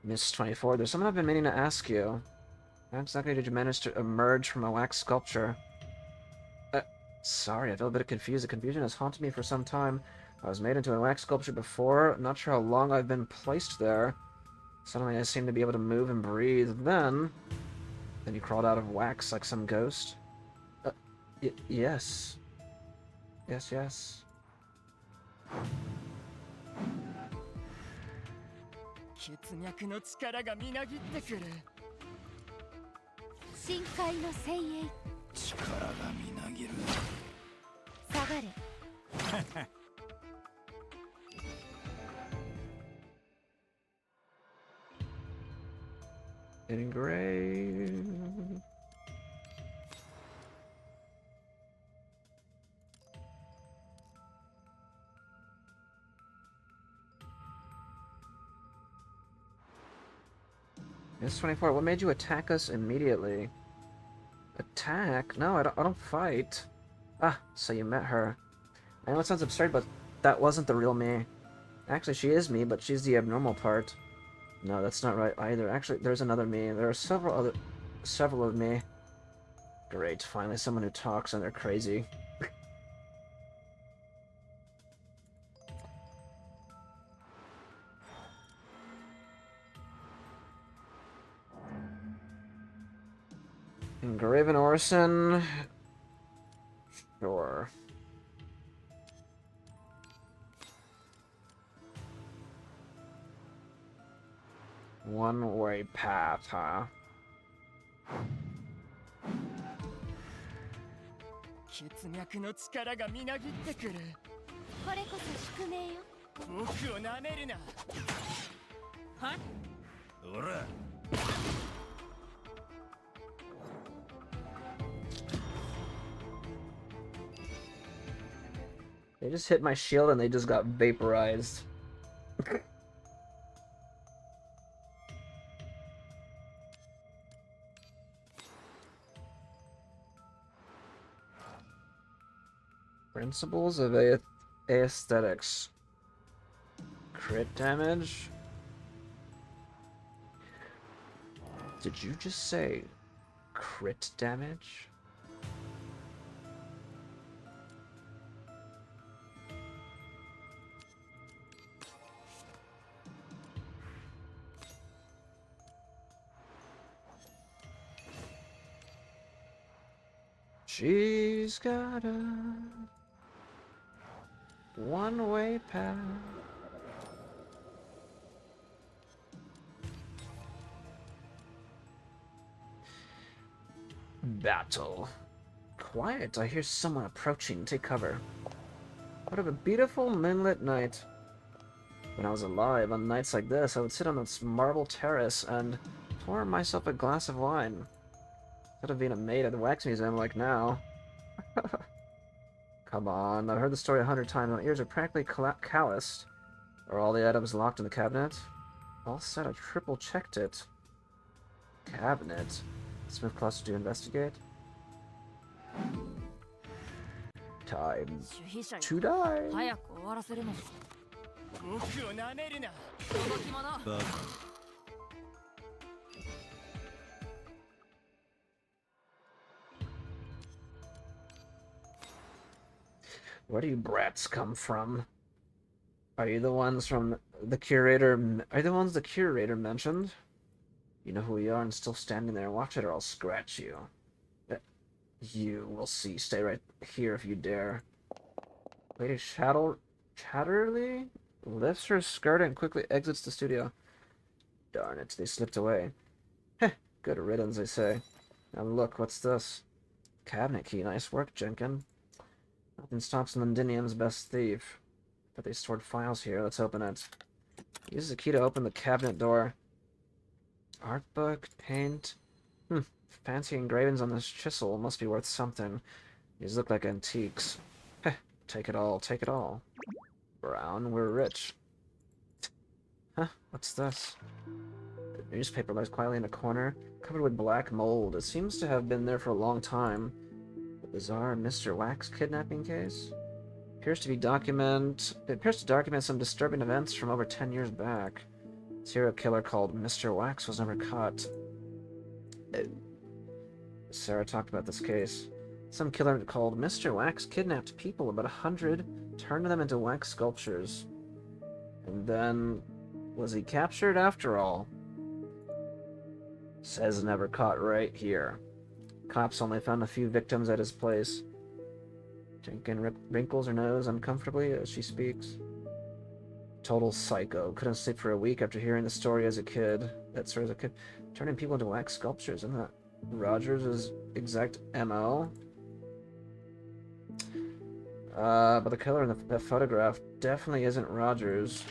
Miss 24, there's something I've been meaning to ask you. How exactly did you manage to emerge from a wax sculpture? Sorry, I feel a bit confused. The confusion has haunted me for some time. I was made into a wax sculpture before. Not sure how long I've been placed there. Suddenly I seem to be able to move and breathe. Then you crawled out of wax like some ghost. Yes. Yes, yes. 血脈の力がみなぎってくる。深海の精鋭。力がみなぎる。下がれ。Engrave. Miss 24, what made you attack us immediately? Attack? No, I don't fight. Ah, so you met her. I know it sounds absurd, but that wasn't the real me. Actually, she is me, but she's the abnormal part. No, that's not right either. Actually, there's another me. There are several of me. Great, finally someone who talks and they're crazy. Engraven Orison. Sure. One-way path, huh? 血脈の力がみなぎってくる。これこそ宿命よ。僕をなめるな。は？おら。They just hit my shield and they just got vaporized. Principles of aesthetics. Crit damage? Did you just say crit damage? She's got a one-way path. Battle. Quiet, I hear someone approaching. Take cover. What a beautiful moonlit night. When I was alive, on nights like this, I would sit on this marble terrace and pour myself a glass of wine. Instead of being a maid at the wax museum like now. Come on, I've heard the story 100 times. My ears are practically calloused. Are all the items locked in the cabinet? All set, I triple checked it. Cabinet? Smith cluster to investigate. Time to die. 早く終わらせるの。僕をなめるな。動き者。Where do you brats come from? Are you the ones from the curator? Are you the ones the curator mentioned? You know who we are and still standing there. Watch it or I'll scratch you. You will see. Stay right here if you dare. Lady Chatterley lifts her skirt and quickly exits the studio. Darn it, they slipped away. Heh, good riddance, I say. Now look, what's this? Cabinet key. Nice work, Jenkin. Nothing stops Londinium's best thief. But they stored files here. Let's open it. Use the key to open the cabinet door. Art book, paint. Fancy engravings on this chisel must be worth something. These look like antiques. Heh, take it all, take it all. Brown, we're rich. Huh, what's this? The newspaper lies quietly in a corner, covered with black mold. It seems to have been there for a long time. The bizarre Mr. Wax kidnapping case? It appears to document some disturbing events from over 10 years back. A serial killer called Mr. Wax was never caught. Sarah talked about this case. Some killer called Mr. Wax kidnapped people, about 100, turned them into wax sculptures. And then, was he captured after all? Says never caught right here. Cops only found a few victims at his place. Jenkins wrinkles her nose uncomfortably as she speaks. Total psycho. Couldn't sleep for a week after hearing the story as a kid. Turning people into wax sculptures. Isn't that Rogers' exact MO? But the killer in the photograph definitely isn't Rogers.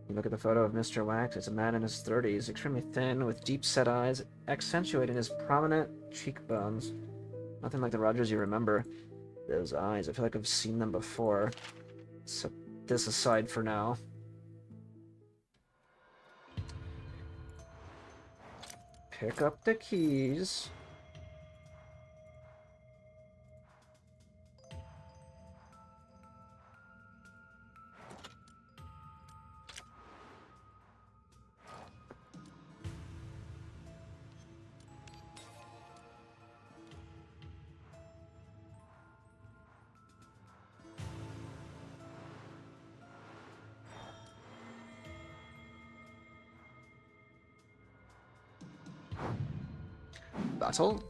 You look at the photo of Mr. Wax, it's a man in his 30s, extremely thin, with deep-set eyes, accentuating his prominent cheekbones. Nothing like the Rogers you remember. Those eyes, I feel like I've seen them before. So, this aside for now. Pick up the keys. Battle?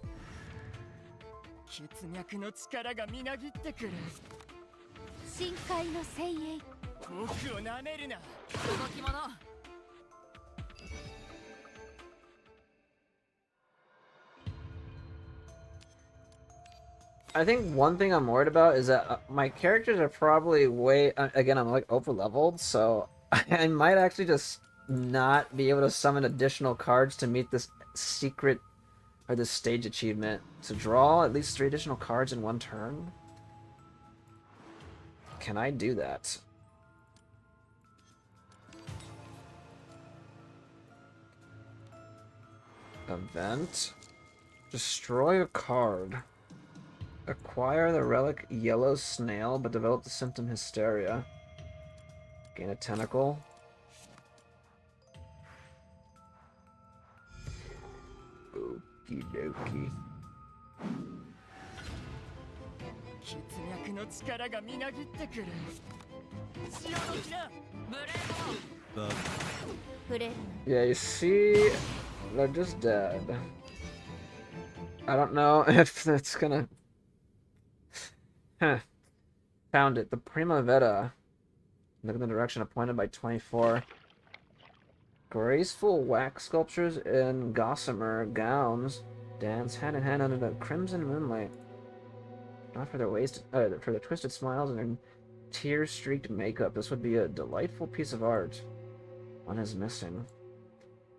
血脈の力がみなぎってくる。深海の精鋭。僕をなめるな。動き者。I think one thing I'm worried about is that my characters are probably again, I'm like over leveled, so I might actually just not be able to summon additional cards to meet this secret or this stage achievement. To draw at least 3 additional cards in one turn? Can I do that? Event. Destroy a card. Acquire the relic Yellow Snail, but develop the symptom Hysteria. Gain a tentacle. Okie dokie. 血脈の力がみなぎってくる。潮時だ。ブレード。触れる。 Yeah, you see, they're just dead. I don't know if that's gonna... Huh. Found it. The Primavera. Look in the direction appointed by 24. Graceful wax sculptures in gossamer gowns dance hand in hand under the crimson moonlight. Not for their for their twisted smiles and their tear-streaked makeup. This would be a delightful piece of art. One is missing.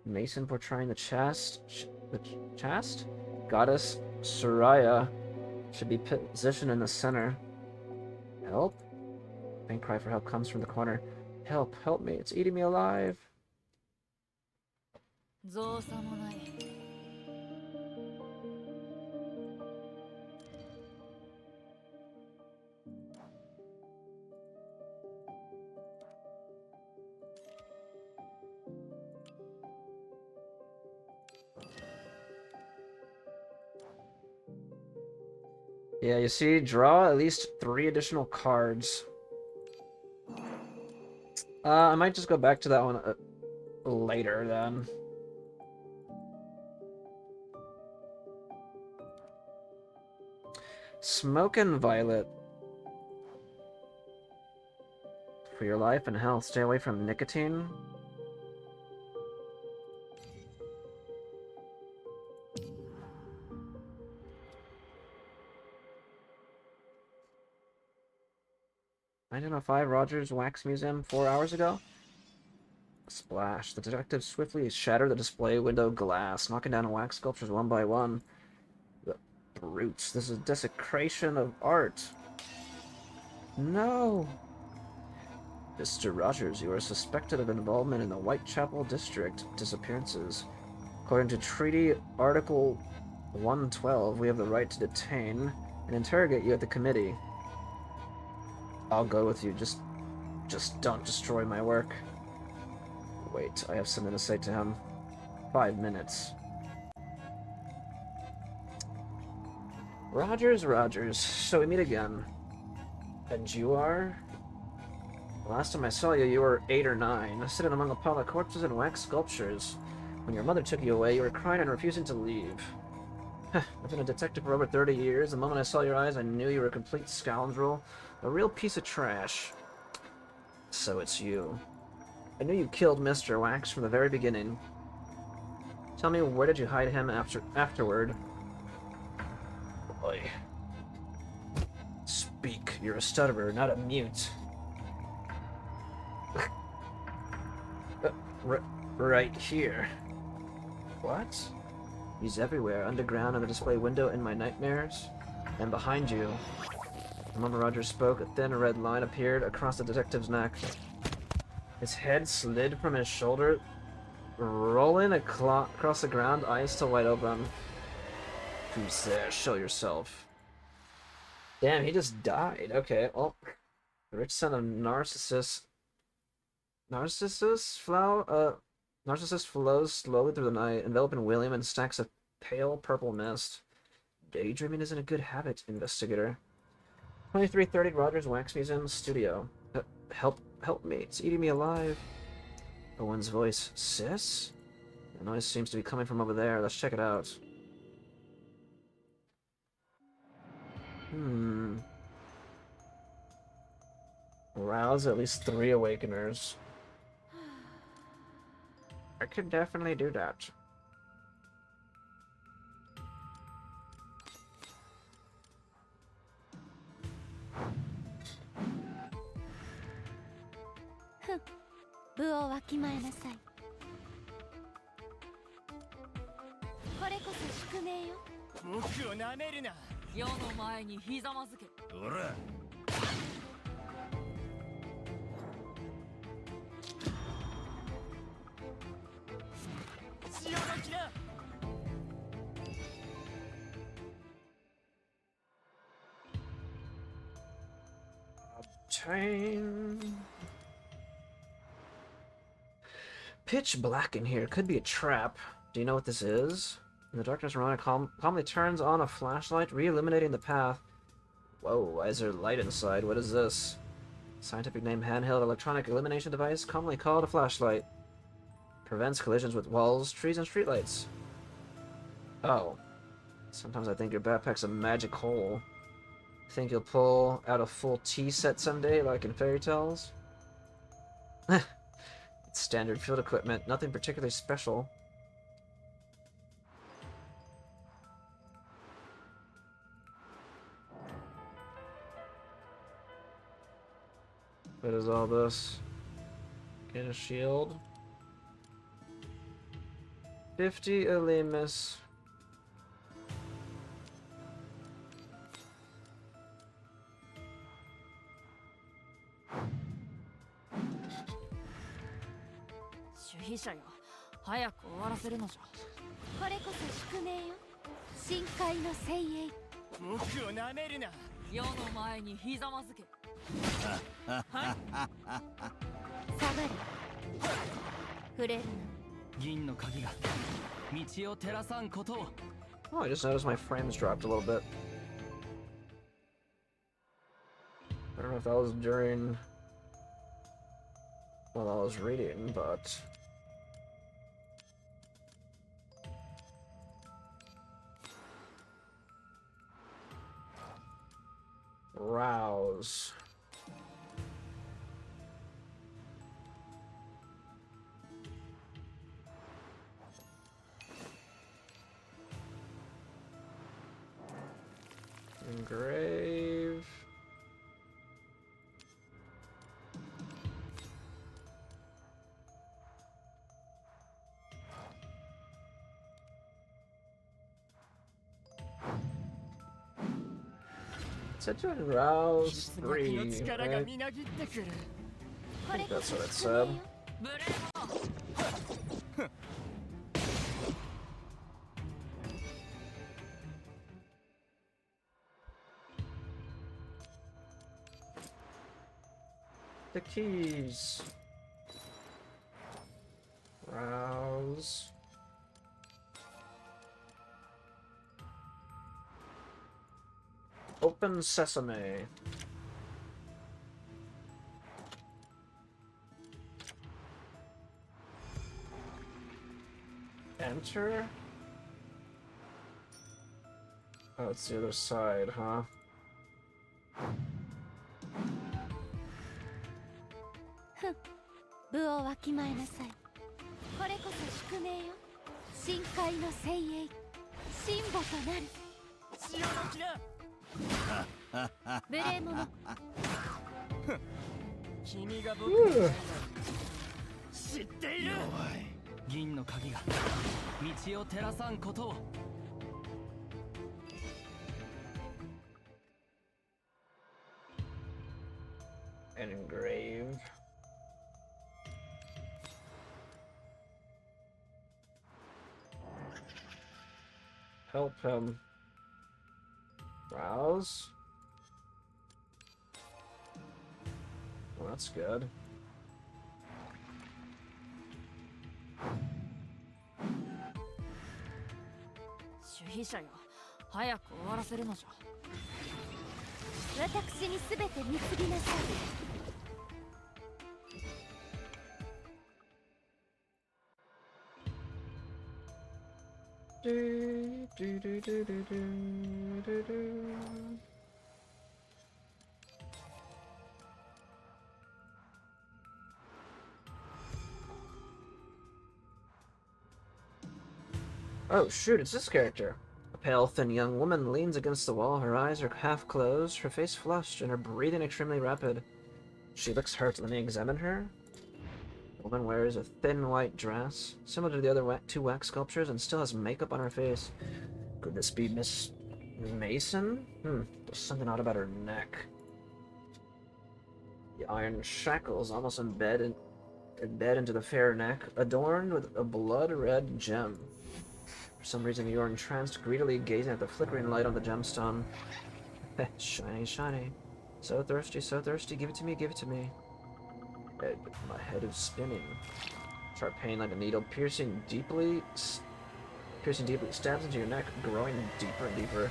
Mason portraying the chast. The chast? Goddess Soraya should be positioned in the center. Help? Faint cry for help comes from the corner. Help, help me, it's eating me alive. 造作もない。Yeah, you see, draw at least 3 additional cards. I might just go back to that one later then. Smoke and Violet. For your life and health, stay away from nicotine. $1905 Rogers Wax Museum 4 hours ago. Splash. The detective swiftly shattered the display window glass, knocking down wax sculptures one by one. Brutes, this is desecration of art. No! Mr. Rogers, you are suspected of involvement in the Whitechapel District disappearances. According to Treaty Article 112, we have the right to detain and interrogate you at the committee. I'll go with you, just don't destroy my work. Wait, I have something to say to him. 5 minutes. Rogers, so we meet again. And you are? The last time I saw you, you were 8 or 9, sitting among a pile of corpses and wax sculptures. When your mother took you away, you were crying and refusing to leave. I've been a detective for over 30 years. The moment I saw your eyes, I knew you were a complete scoundrel. A real piece of trash. So it's you. I knew you killed Mr. Wax from the very beginning. Tell me, where did you hide him afterward? Boy. Speak. You're a stutterer, not a mute. Right here. What? He's everywhere, underground, on the display window, in my nightmares. And behind you. The moment Rogers spoke, a thin red line appeared across the detective's neck. His head slid from his shoulder, rolling across the ground, eyes still wide open. Who's there? Show yourself. Damn, he just died. Okay, well, the rich son of Narcissus flows slowly through the night, enveloping William in stacks of pale purple mist. Daydreaming isn't a good habit, investigator. 2330 Rogers Wax Museum Studio. Help me, it's eating me alive. Owen's voice. Sis? The noise seems to be coming from over there. Let's check it out. Rouse at least 3 awakeners. I could definitely do that. Pitch black in here. Could be a trap. Do you know what this is? In the darkness, Rona calmly turns on a flashlight, re-illuminating the path. Whoa, why is there light inside? What is this? Scientific name: handheld electronic illumination device, commonly called a flashlight. Prevents collisions with walls, trees, and streetlights. Oh. Sometimes I think your backpack's a magic hole. Think you'll pull out a full tea set someday, like in fairy tales? It's standard field equipment, nothing particularly special. What is all this? Get a shield. 50 Elemis. Oh, I just noticed my frames dropped a little bit. I don't know if that was during while I was reading, but rouse. Engrave. said to arouse 血巻きの 3, 力が right? みなぎってくる I think that's what it said. 無礼者 The keys. Rouse. Open sesame. Enter? Oh, it's the other side, huh? 部をわきまえなさい。これこそ宿命よ。深海の精鋭、神母となる。潮の気だ無礼者。君が僕の誰だ知っている銀の鍵が道を照らさんことを And engrave. Help him. Browse. Well, that's good. "私にすべて貢ぎなさい。Do, do, do, do, do, do, do. Oh shoot, it's this character. A pale, thin young woman leans against the wall, her eyes are half closed, her face flushed, and her breathing extremely rapid. She looks hurt. Let me examine her. The woman wears a thin white dress, similar to the other two wax sculptures, and still has makeup on her face. Could this be Miss Mason? There's something odd about her neck. The iron shackles almost embed into the fair neck, adorned with a blood-red gem. For some reason, you're entranced, greedily gazing at the flickering light on the gemstone. Shiny, shiny. So thirsty, give it to me, give it to me. My head is spinning. Sharp pain like a needle, piercing deeply, stabs into your neck, growing deeper and deeper.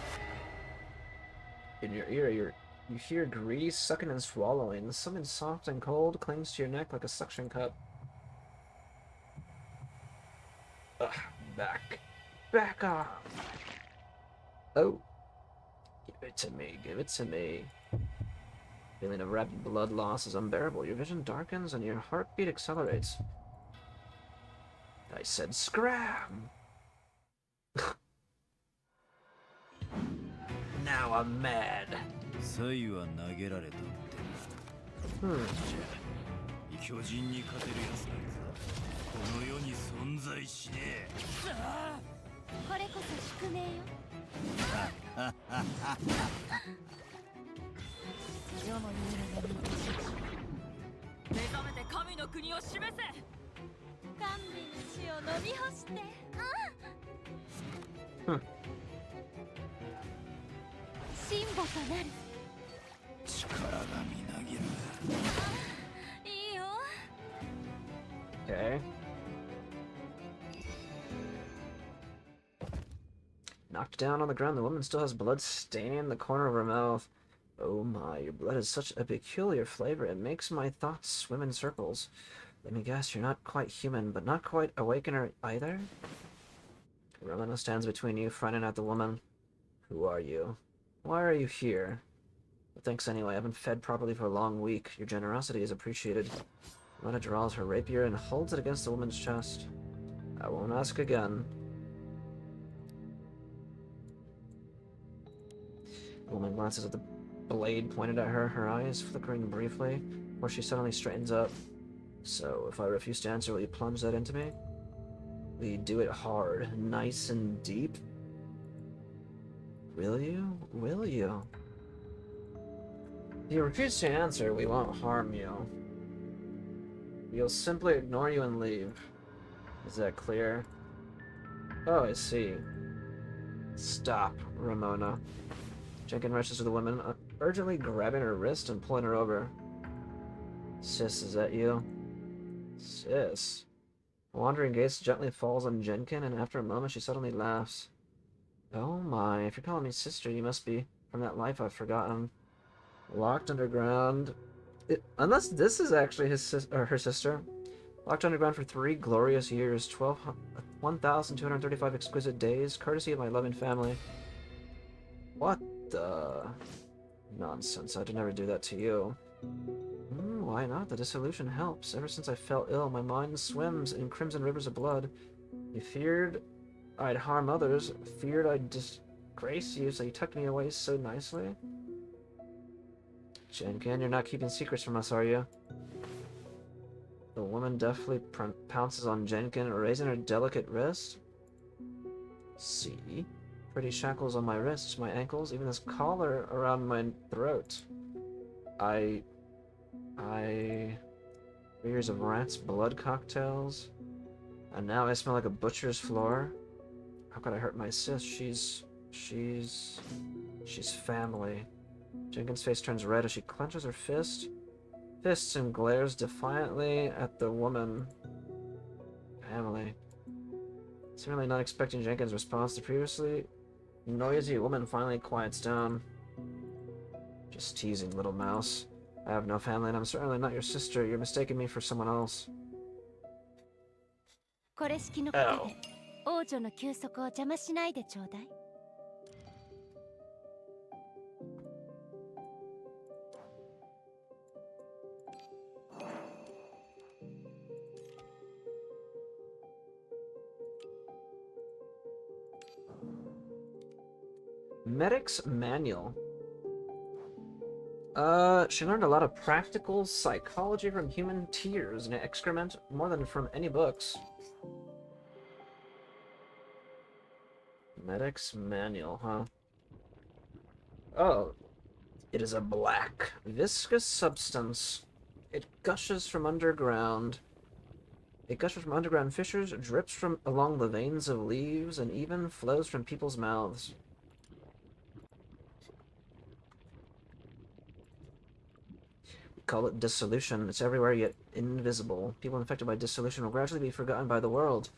In your ear, you hear greedy sucking and swallowing. Something soft and cold clings to your neck like a suction cup. Ugh, back off. Oh, give it to me, give it to me. Feeling of rapid blood loss is unbearable. Your vision darkens and your heartbeat accelerates. I said scram! Now I'm mad. Hmm. これこそ宿命よ。世の揺らぎに目覚めて神の国を示せ。甘美な血を飲み干して。神母となる。力がみなぎる。いいよ。Okay. Knocked down on the ground, the woman still has blood staining the corner of her mouth. Oh my, your blood has such a peculiar flavor, it makes my thoughts swim in circles. Let me guess, you're not quite human, but not quite awakener either? Romano stands between you, frowning at the woman. Who are you? Why are you here? Well, thanks anyway, I haven't fed properly for a long week. Your generosity is appreciated. Romano draws her rapier and holds it against the woman's chest. I won't ask again. The woman glances at the blade pointed at her, her eyes flickering briefly, before she suddenly straightens up. So, if I refuse to answer, will you plunge that into me? Will you do it hard, nice and deep? Will you? Will you? If you refuse to answer, we won't harm you. We'll simply ignore you and leave. Is that clear? Oh, I see. Stop, Ramona. Jenkins rushes to the woman, urgently grabbing her wrist and pulling her over. Sis, is that you? Sis? A wandering gaze gently falls on Jenkin, and after a moment she suddenly laughs. Oh my, if you're calling me sister, you must be from that life I've forgotten. Locked underground... unless this is actually her sister. Locked underground for 3 glorious years, 1,235 exquisite days, courtesy of my loving family. What the... Nonsense, I'd never do that to you. Why not? The dissolution helps. Ever since I fell ill, my mind swims in crimson rivers of blood. You feared I'd harm others, feared I'd disgrace you, so you tucked me away so nicely. Jenkin, you're not keeping secrets from us, are you? The woman deftly pounces on Jenkin, raising her delicate wrist. See? Pretty shackles on my wrists, my ankles, even this collar around my throat. Years of rats' blood cocktails. And now I smell like a butcher's floor. How could I hurt my sis? She's family. Jenkins' face turns red as she clenches her fists and glares defiantly at the woman. Family. Certainly not expecting Jenkins' response. The previously noisy woman finally quiets down. Just teasing, little mouse. I have no family, and I'm certainly not your sister. You're mistaking me for someone else. これ式のことで王女の休息を邪魔しないでちょうだい。Medic's Manual. She learned a lot of practical psychology from human tears and excrement, more than from any books. Medic's Manual, huh? Oh. It is a black, viscous substance. It gushes from underground. It gushes from underground fissures, drips from along the veins of leaves, and even flows from people's mouths. Call it dissolution. It's everywhere yet invisible. People infected by dissolution will gradually be forgotten by the world.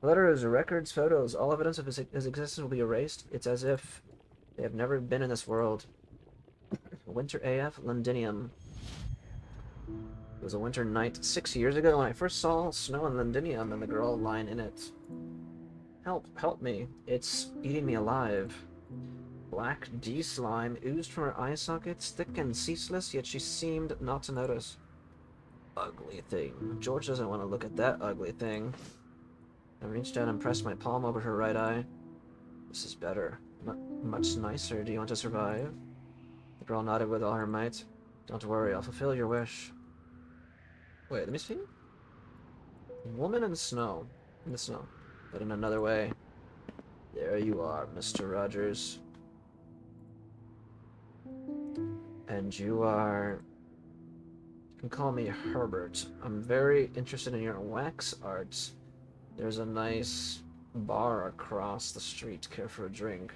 Letters, records, photos, all evidence of his existence will be erased. It's as if they have never been in this world. Winter AF Londinium. It was a winter night 6 years ago when I first saw snow in Londinium and the girl lying in it. Help me. It's eating me alive. Black D-slime oozed from her eye sockets, thick and ceaseless, yet she seemed not to notice. Ugly thing. George doesn't want to look at that ugly thing. I reached out and pressed my palm over her right eye. This is better. Much nicer. Do you want to survive? The girl nodded with all her might. Don't worry, I'll fulfill your wish. Wait, let me see. Woman in snow. In the snow. But in another way. There you are, Mr. Rogers. And you are... You can call me Herbert. I'm very interested in your wax arts. There's a nice bar across the street. Care for a drink?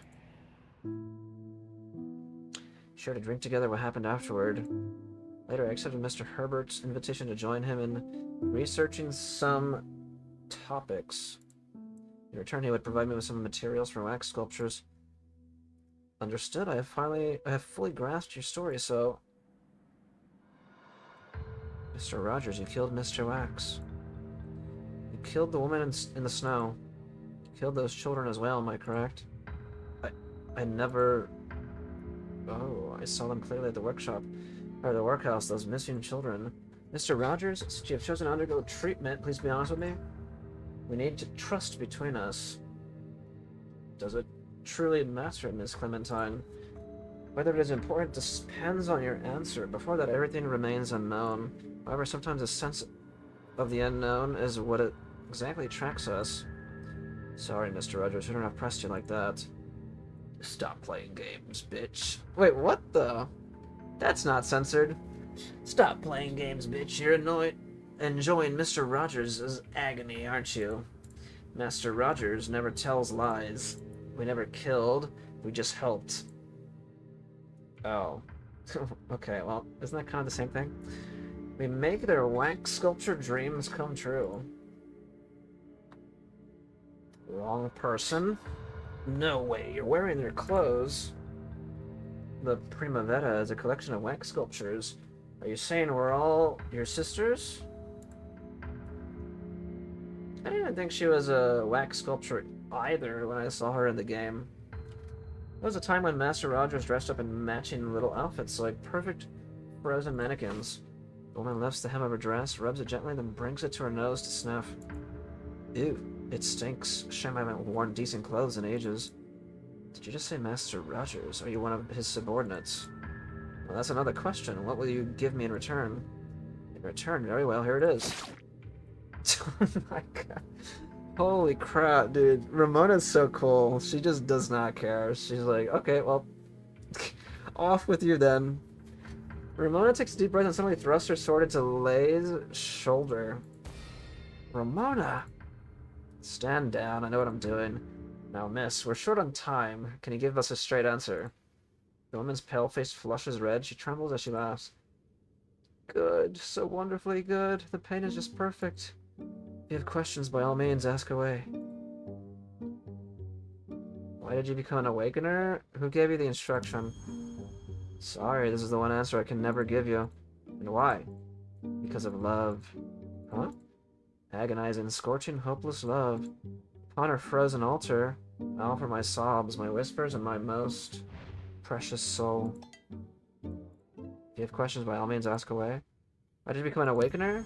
Shared a drink together. What happened afterward? Later, I accepted Mr. Herbert's invitation to join him in researching some topics. In return, he would provide me with some materials for wax sculptures. Understood. I have fully grasped your story, so... Mr. Rogers, you killed Mr. Wax. You killed the woman in the snow. You killed those children as well, am I correct? I never... Oh, I saw them clearly at the workshop. Or the workhouse, those missing children. Mr. Rogers, since you have chosen to undergo treatment, please be honest with me. We need to trust between us. Does it truly matter, Miss Clementine? Whether it is important depends on your answer. Before that, everything remains unknown. However, sometimes a sense of the unknown is what exactly attracts us. Sorry, Mr. Rogers, I shouldn't have pressed you like that. Stop playing games, bitch. Wait, what the? That's not censored. Stop playing games, bitch. You're enjoying Mr. Rogers' agony, aren't you? Master Rogers never tells lies. We never killed, we just helped. Oh. Okay, well, isn't that kind of the same thing? We make their wax sculpture dreams come true. Wrong person. No way, you're wearing their clothes. The Primavera is a collection of wax sculptures. Are you saying we're all your sisters? I didn't even think she was a wax sculpture either when I saw her in the game. There was a time when Master Rogers dressed up in matching little outfits like perfect frozen mannequins. The woman lifts the hem of her dress, rubs it gently, then brings it to her nose to sniff. Ew, it stinks. Shame I haven't worn decent clothes in ages. Did you just say Master Rogers? Are you one of his subordinates? Well, that's another question. What will you give me in return? In return? Very well, here it is. Oh my god. Holy crap, dude. Ramona's so cool. She just does not care. She's like, okay, well, off with you then. Ramona takes a deep breath and suddenly thrusts her sword into Lay's shoulder. Ramona! Stand down, I know what I'm doing. Now, miss, we're short on time. Can you give us a straight answer? The woman's pale face flushes red. She trembles as she laughs. Good. So wonderfully good. The pain is just perfect. If you have questions, by all means, ask away. Why did you become an awakener? Who gave you the instruction? Sorry, this is the one answer I can never give you. And why? Because of love. Huh? Agonizing, scorching, hopeless love. Upon her frozen altar, I offer my sobs, my whispers, and my most precious soul. If you have questions, by all means, ask away. Why did you become an awakener?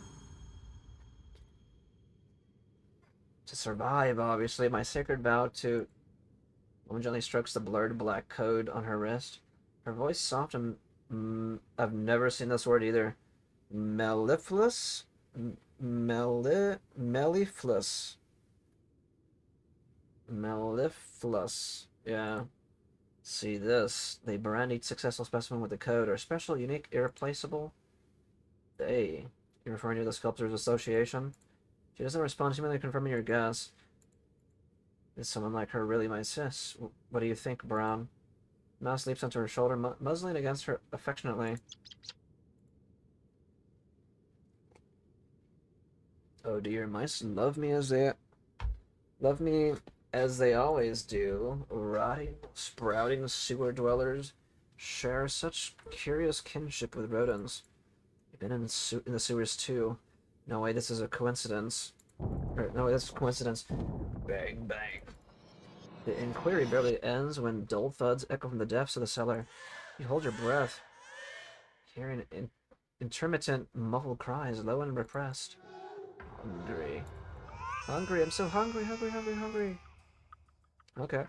To survive, obviously. My sacred vow to... Woman gently strokes the blurred black code on her wrist. Her voice soft and... I've never seen this word either. Mellifluous? Mellifluous. Mellifluous. Yeah. See this. They brand each successful specimen with the code are special, unique, irreplaceable. They. You're referring to the Sculptors Association? She doesn't respond to me, confirming your guess. Is someone like her really my sis? What do you think, Brown? Mouse leaps onto her shoulder, muzzling against her affectionately. Oh dear, mice love me as they always do. Rotting, sprouting sewer dwellers share such curious kinship with rodents. You've been in the sewers too. No way, this is a coincidence. No way, this is a coincidence. Bang, bang. The inquiry barely ends when dull thuds echo from the depths of the cellar. You hold your breath, hearing intermittent, muffled cries, low and repressed. Hungry. Hungry, I'm so hungry, hungry, hungry, hungry. Okay.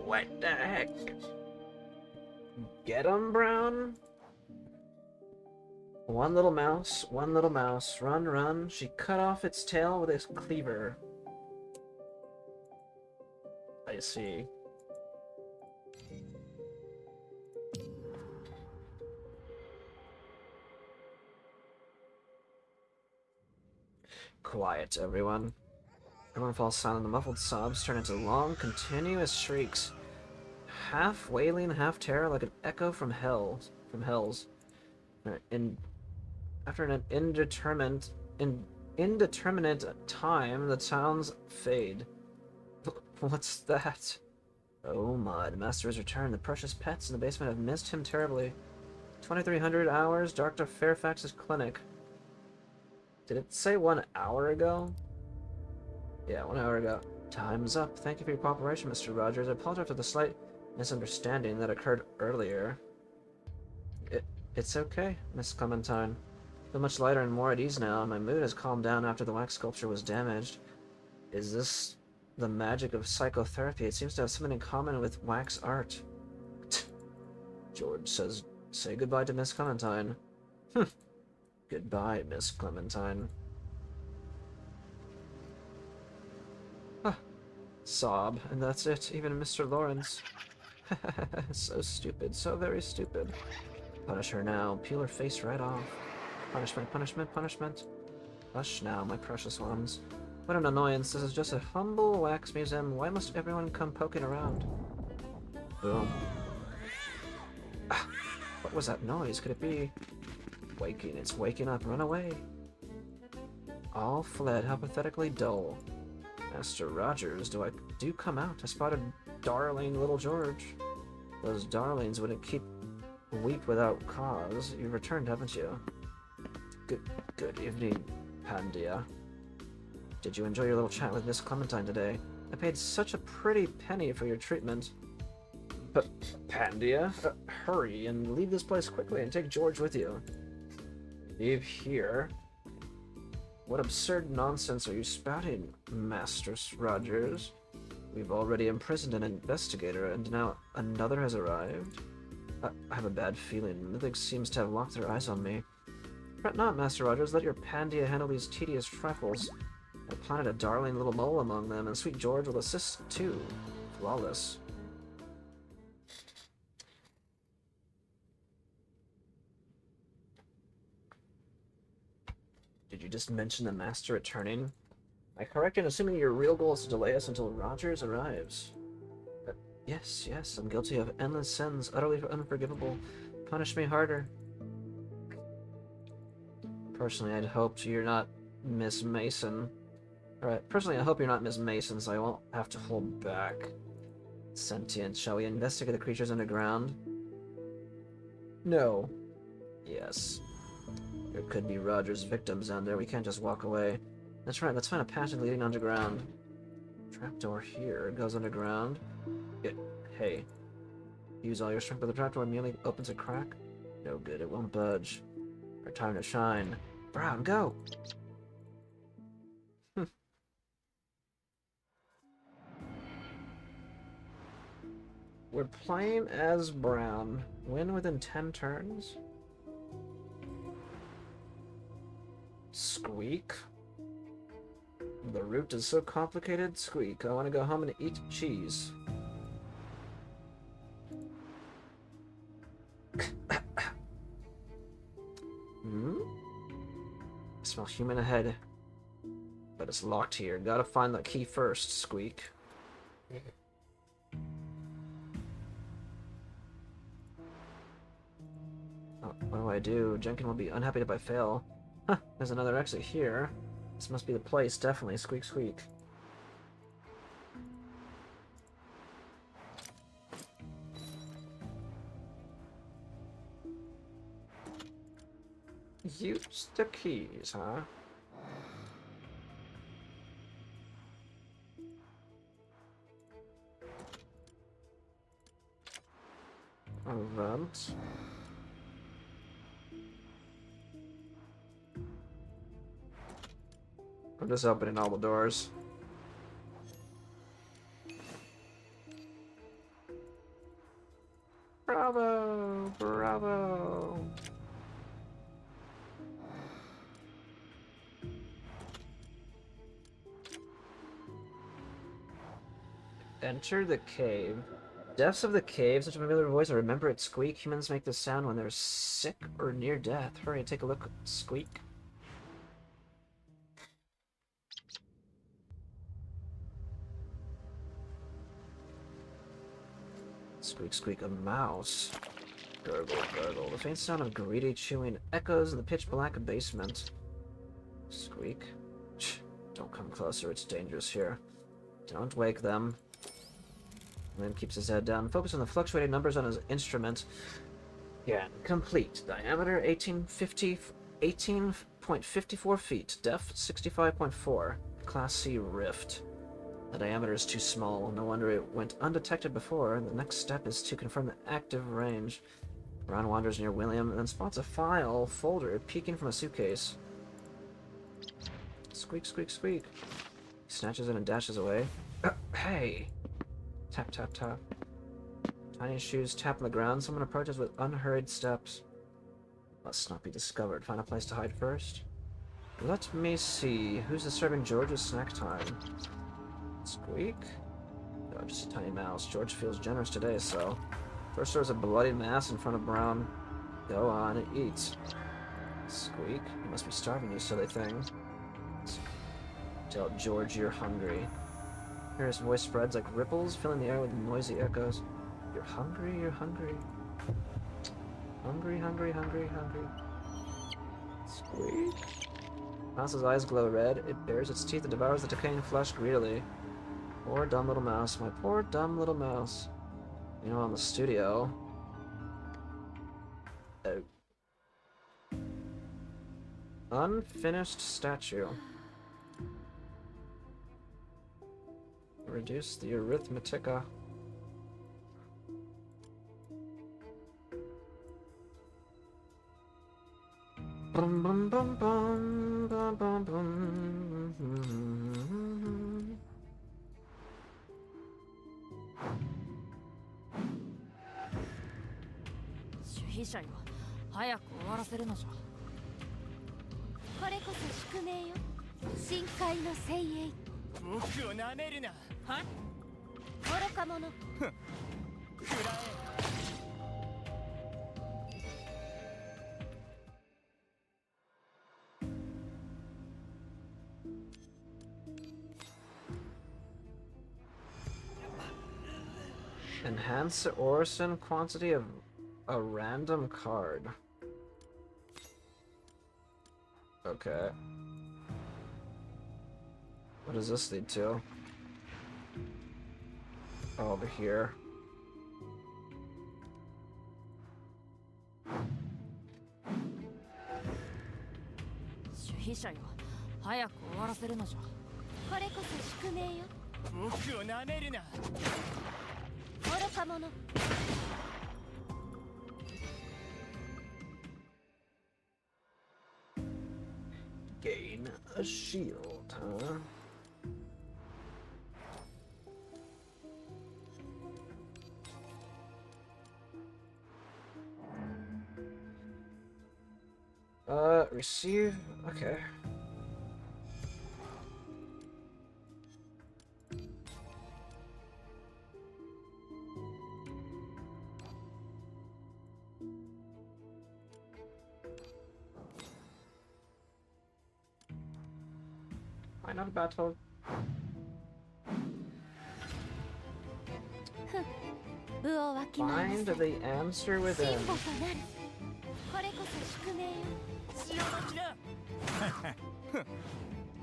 What the heck? Get 'em, Brown? One little mouse, run, run. She cut off its tail with its cleaver. I see. Quiet, everyone. Everyone falls silent. The muffled sobs turn into long, continuous shrieks. Half wailing, half terror, like an echo from hells. After an indeterminate time, the sounds fade. What's that? Oh my, the master has returned. The precious pets in the basement have missed him terribly. 2300 hours, Dr. Fairfax's clinic. Did it say 1 hour ago? Yeah, 1 hour ago. Time's up. Thank you for your cooperation, Mr. Rogers. I apologize for the slight misunderstanding that occurred earlier. It's okay, Miss Clementine. I feel much lighter and more at ease now, and my mood has calmed down after the wax sculpture was damaged. Is this the magic of psychotherapy? It seems to have something in common with wax art. George says, say goodbye to Miss Clementine. Goodbye, Miss Clementine. Sob, and that's it. Even Mr. Lawrence. So stupid, so very stupid. Punish her now. Peel her face right off. Punishment, punishment, punishment. Hush now, my precious ones. What an annoyance. This is just a humble wax museum. Why must everyone come poking around? Boom. Ah, what was that noise? Could it be... Waking. It's waking up. Run away. All fled. How pathetically dull. Master Rogers, do come out. I spotted darling little George. Those darlings wouldn't weep without cause. You've returned, haven't you? Good evening, Pandia. Did you enjoy your little chat with Miss Clementine today? I paid such a pretty penny for your treatment. But, Pandia, hurry and leave this place quickly and take George with you. Leave here? What absurd nonsense are you spouting, Master Rogers? We've already imprisoned an investigator, and now another has arrived. I have a bad feeling. Mythic seems to have locked their eyes on me. Fret not, Master Rogers. Let your Pandia handle these tedious trifles. I planted a darling little mole among them, and sweet George will assist too. Flawless. Did you just mention the Master returning? Am I correct in assuming your real goal is to delay us until Rogers arrives? Yes, I'm guilty of endless sins, utterly unforgivable. Punish me harder. Personally, I'd hoped you're not Miss Mason. Alright, personally, I hope you're not Miss Mason, so I won't have to hold back. Sentient, shall we investigate the creatures underground? No. Yes. There could be Rogers' victims down there. We can't just walk away. That's right, let's find a passage leading underground. Trapdoor here. It goes underground. Hey. Use all your strength, but the trapdoor merely opens a crack? No good, it won't budge. Our time to shine. Brown, go! We're playing as Brown. Win within 10 turns? Squeak? The route is so complicated. Squeak. I want to go home and eat cheese. I smell human ahead. But it's locked here. Gotta find the key first, Squeak. Oh, what do I do? Jenkin will be unhappy if I fail. Huh, there's another exit here. This must be the place, definitely. Squeak, squeak. Use the keys, huh? Event. I'm just opening all the doors. Bravo! Bravo! Enter the cave. Depths of the cave, such a familiar voice. I remember it. Squeak. Humans make this sound when they're sick or near death. Hurry, take a look. Squeak. Squeak, squeak, a mouse. Gurgle, gurgle. The faint sound of greedy chewing echoes in the pitch-black basement. Squeak. Shh, don't come closer, it's dangerous here. Don't wake them. And then keeps his head down. Focus on the fluctuating numbers on his instrument. Yeah, complete. Diameter 18.54 feet. Depth 65.4. Class C rift. The diameter is too small. No wonder it went undetected before. The next step is to confirm the active range. Ron wanders near William and then spots a file folder peeking from a suitcase. Squeak, squeak, squeak. He snatches it and dashes away. Hey! Tap, tap, tap. Tiny shoes tap on the ground. Someone approaches with unhurried steps. Must not be discovered. Find a place to hide first. Let me see. Who's disturbing George's snack time? Squeak? Oh, just a tiny mouse. George feels generous today, so... First there's a bloody mass in front of Brown. Go on and eat. Squeak. You must be starving, you silly thing. Tell George you're hungry. Here his voice spreads like ripples, filling the air with noisy echoes. You're hungry, you're hungry. Hungry, hungry, hungry, hungry. Squeak. Mouse's eyes glow red. It bares its teeth and devours the decaying flesh greedily. Poor dumb little mouse. My poor dumb little mouse. You know, in the studio. Unfinished statue. Reduce the arithmetica. Bum bum bum bum bum bum bum. 主被者よ、早く終わらせるのじゃ。これこそ宿命よ、深海の精鋭。僕をなめるな。は？愚か者。くらえ。Enhance the orison quantity of a random card. Okay. What does this lead to? Oh, over here. Gain a shield, huh? Receive. Okay. Why not a battle? Find the answer within.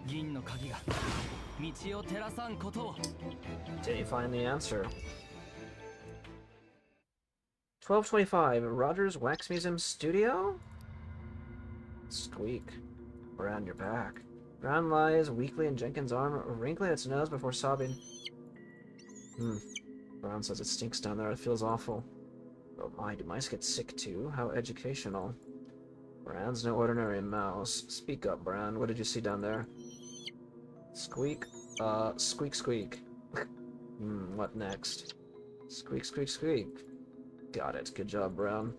銀の鍵が道を照らさんことを。 Did you find the answer? 1225 Rogers Wax Museum Studio? Squeak. Around your back. Brown lies weakly in Jenkins' arm, wrinkling its nose before sobbing. Brown says it stinks down there. It feels awful. Oh my, do mice get sick too? How educational. Brown's no ordinary mouse. Speak up, Brown. What did you see down there? Squeak. Squeak, squeak. What next? Squeak, squeak, squeak. Got it. Good job, Brown.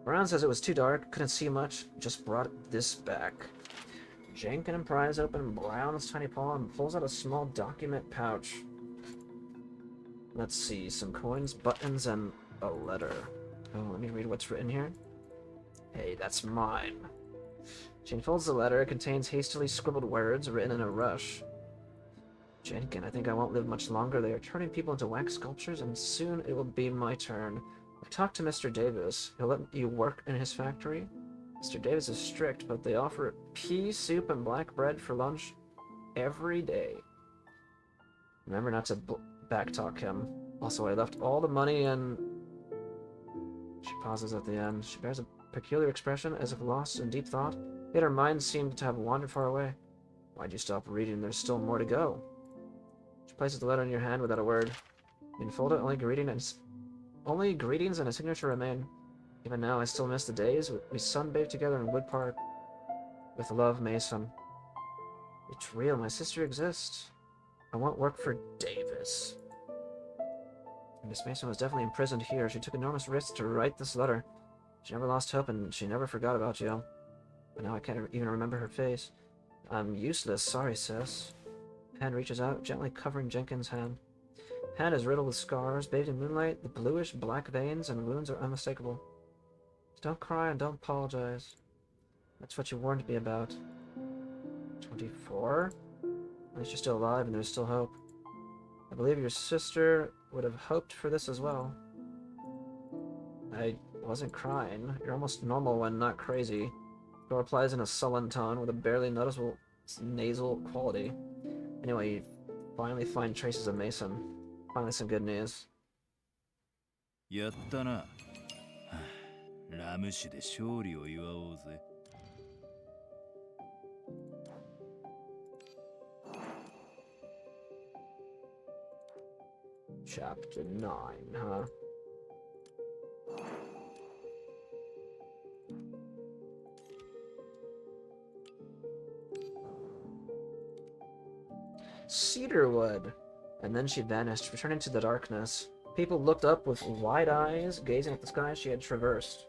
Brown says it was too dark, couldn't see much, just brought this back. Jenkins pries open Brown's tiny paw and pulls out a small document pouch. Let's see, some coins, buttons, and a letter. Oh, let me read what's written here. Hey, that's mine. She unfolds the letter. It contains hastily scribbled words written in a rush. Jenkins, I think I won't live much longer. They are turning people into wax sculptures, and soon it will be my turn. I've talked to Mr. Davis. He'll let you work in his factory. Mr. Davis is strict, but they offer pea soup and black bread for lunch every day. Remember not to backtalk him. Also, I left all the money and... She pauses at the end. She bears a peculiar expression, as if lost in deep thought. Yet her mind seemed to have wandered far away. Why'd you stop reading? There's still more to go. She places the letter in your hand without a word. You unfold it, only greetings and a signature remain. Even now, I still miss the days we sunbathed together in Wood Park. With love, Mason. It's real. My sister exists. I won't work for Davis. Miss Mason was definitely imprisoned here. She took enormous risks to write this letter. She never lost hope, and she never forgot about you. But now I can't even remember her face. I'm useless. Sorry, sis. Pen reaches out, gently covering Jenkins' hand. Hand is riddled with scars, bathed in moonlight. The bluish black veins and wounds are unmistakable. Don't cry and don't apologize. That's what you warned me about. 24? At least you're still alive and there's still hope. I believe your sister would have hoped for this as well. I wasn't crying. You're almost normal when not crazy. Girl replies in a sullen tone with a barely noticeable nasal quality. Anyway, you finally find traces of Mason. Finally some good news. やったな。ラム酒で勝利を祝おうぜ。Chapter 9, huh? Cedarwood! And then she vanished, returning to the darkness. People looked up with wide eyes, gazing at the sky she had traversed.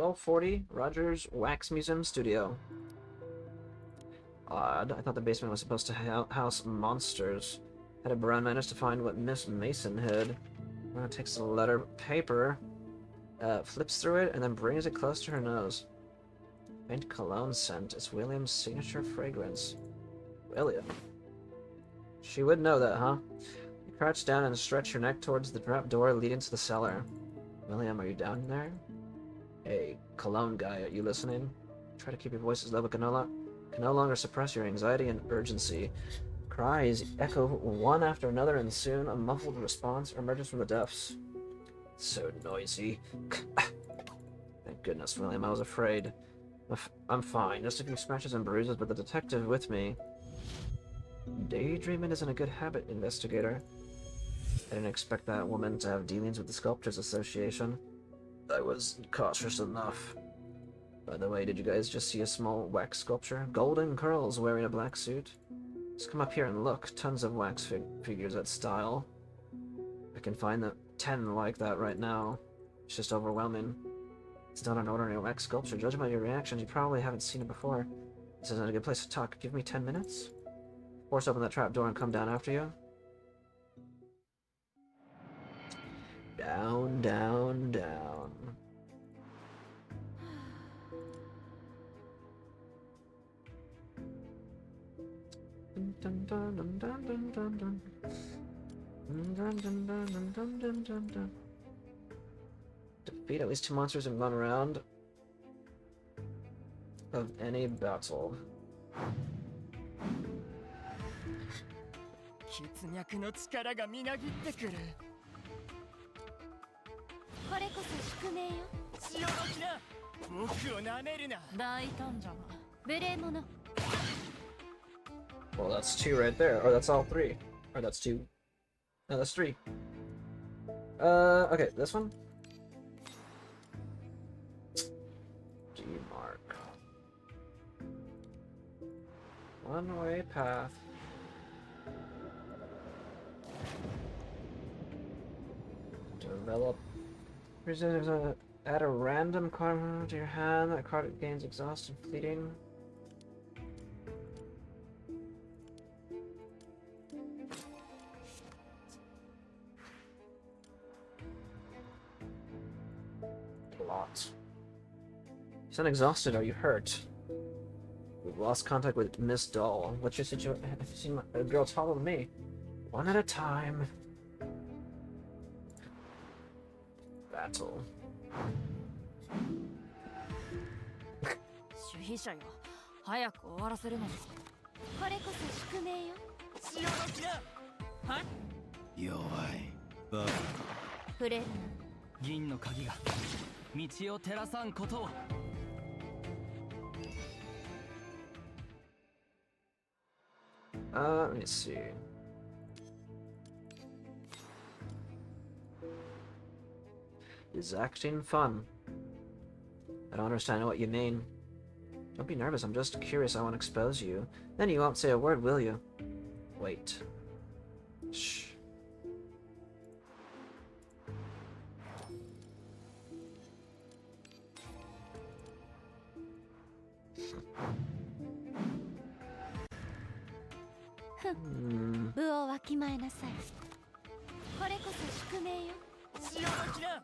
$12.40, Rogers Wax Museum Studio. Odd. I thought the basement was supposed to house monsters. Had a Brown managed to find what Miss Mason hid. Takes a letter of paper, flips through it, and then brings it close to her nose. Faint cologne scent. It's William's signature fragrance. William. She would know that, huh? You crouch down and stretch your neck towards the trap door leading to the cellar. William, are you down there? Hey, cologne guy, are you listening? Try to keep your voice as low, but can no longer suppress your anxiety and urgency. Cries echo one after another, and soon a muffled response emerges from the depths. So noisy. Thank goodness, William, I was afraid. I'm fine, just a few scratches and bruises, but the detective with me. Daydreaming isn't a good habit, investigator. I didn't expect that woman to have dealings with the Sculptors Association. I was cautious enough. By the way, did you guys just see a small wax sculpture? Golden curls wearing a black suit? Just come up here and look. Tons of wax figures that style. I can find 10 like that right now. It's just overwhelming. It's not an ordinary wax sculpture. Judging by your reactions, you probably haven't seen it before. This isn't a good place to talk. Give me 10 minutes? Force open that trap door and come down after you. Down, down, down. Dun, dun, dun, dun, dun, dun, dun. Dun, dun, dun, dun, dun, dun, dun, dun. Defeat at least 2 monsters in 1 round of any battle. 血脈の力がみなぎってくる。これこそ宿命よ。潮時な。僕をなめるな。大胆じゃな。無礼者。Well, that's 2 right there. Or that's all 3. Or that's 2. No, that's 3. Okay, this one? D mark. One-way path. Develop. Add a random card to your hand. That card gains exhaust and fleeting. Lot. You sound exhausted. Are you hurt? We've lost contact with Miss Doll. What's your situation? Have you seen a girl taller than me? One at a time. Battle. 主被者よ。早く終わらせるのじゃ。これこそ宿命よ。潮時な。は？弱い。バカ。触れるな。銀の鍵が道を照らさんことを。Let me see. Is acting fun? I don't understand what you mean. Don't be nervous, I'm just curious, I won't expose you. Then you won't say a word, will you? Wait. Shh. 部をわきまえなさい。これこそ宿命よ。潮時だ。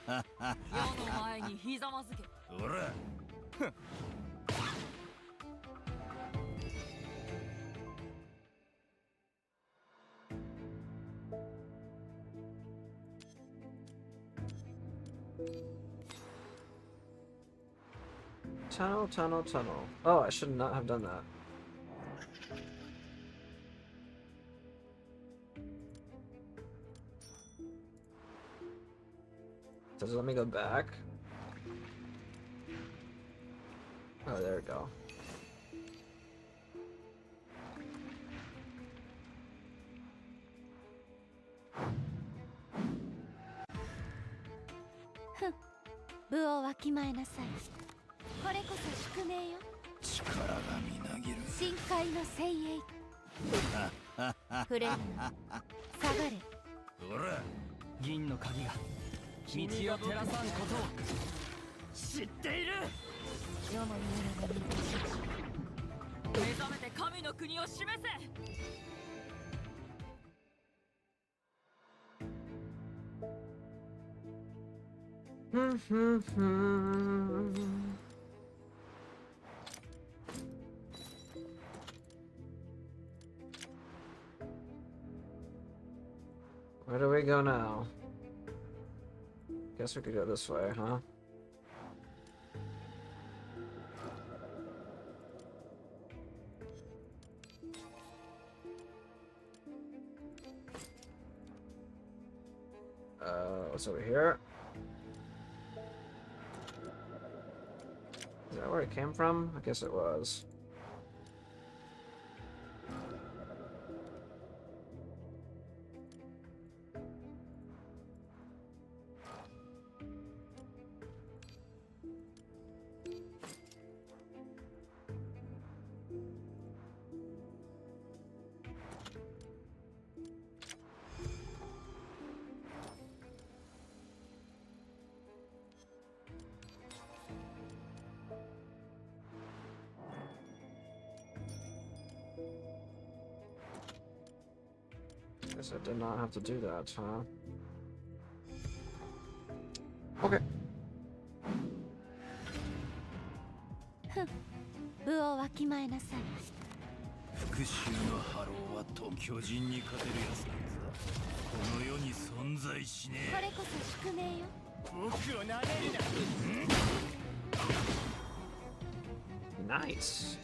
世の前にひざまずけ。おら Tunnel, tunnel, tunnel. Oh, I should not have done that. Does it let me go back? Oh, there we go.部をわきまえなさい。これこそ宿命よ。力がみなぎる深海の精鋭。触れるな。下がれ。おら銀の鍵が道を照らさんことを知っている。世の夢が見たし。目覚めて神の国を示せ。Where do we go now? Guess we could go this way, huh? What's over here? Is that where it came from? I guess it was. Guess I did not have to do that, huh? Okay. 部をわきまえなさい。復讐のハローはと巨人に勝てるやつなんざこの世に存在しねこれこそ宿命よ。僕をなめるな。 Nice.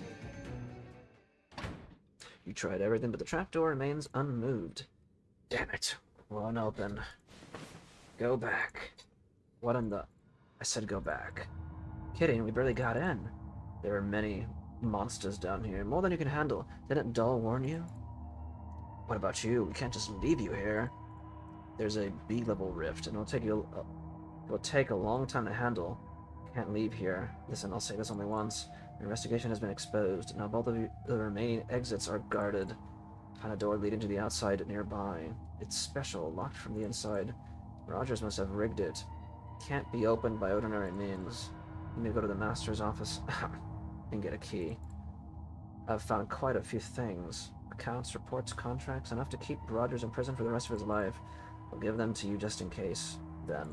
You tried everything, but the trapdoor remains unmoved. Damn it. Won't open. Go back. What in the... I said go back. Kidding, we barely got in. There are many monsters down here, more than you can handle. Didn't Dull warn you? What about you? We can't just leave you here. There's a B-level rift, and it'll take a long time to handle. Can't leave here. Listen, I'll say this only once. The investigation has been exposed. Now both of the remaining exits are guarded. Find a door leading to the outside nearby. It's special, locked from the inside. Rogers must have rigged it. Can't be opened by ordinary means. You need to go to the master's office and get a key. I've found quite a few things. Accounts, reports, contracts, enough to keep Rogers in prison for the rest of his life. I'll give them to you just in case. Then...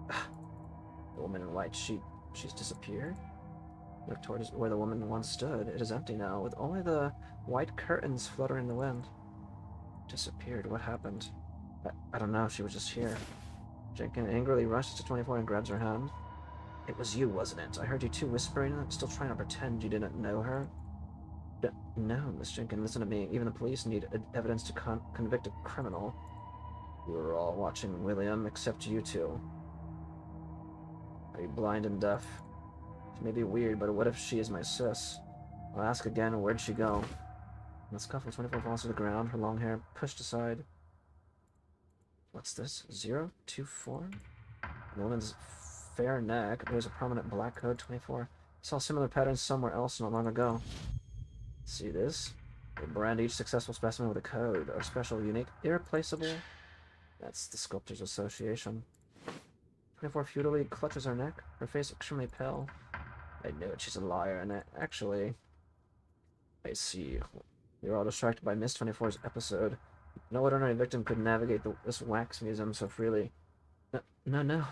the woman in white, she's disappeared? Look toward where the woman once stood. It is empty now, with only the white curtains fluttering in the wind. Disappeared. What happened? I don't know. She was just here. Jenkins angrily rushes to 24 and grabs her hand. It was you, wasn't it? I heard you two whispering, still trying to pretend you didn't know her. No, Miss Jenkins, listen to me. Even the police need evidence to convict a criminal. We were all watching William, except you two. Are you blind and deaf? She may be weird, but what if she is my sis? I'll ask again, where'd she go? The scuffle, 24 falls to the ground, her long hair pushed aside. What's this? 024? The woman's fair neck. There's a prominent black code, 24. Saw similar patterns somewhere else not long ago. See this? They brand each successful specimen with a code. Our special, unique, irreplaceable. That's the Sculptors Association. 24 futilely clutches her neck, her face extremely pale. I knew it, she's a liar, and actually... I see. They were all distracted by Miss 24's episode. No ordinary victim could navigate this wax museum so freely. No.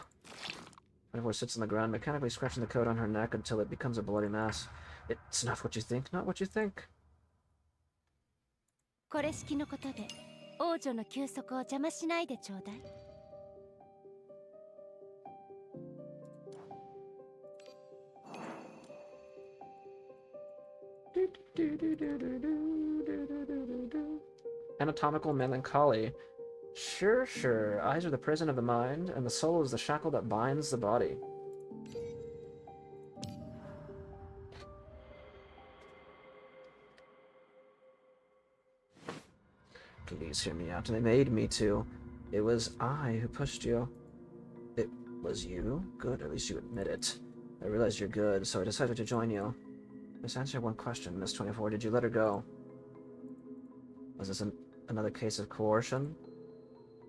24 sits on the ground, mechanically scratching the coat on her neck until it becomes a bloody mess. It's not what you think, not what you think. これ式のことで王女の休息を邪魔しないでちょうだい。Anatomical Melancholy. Sure. Eyes are the prison of the mind, and the soul is the shackle that binds the body. Please hear me out, and they made me to. It was I who pushed you. It was you? Good, at least you admit it. I realized you're good, so I decided to join you. Just answer one question, Miss 24. Did you let her go? Was this another case of coercion?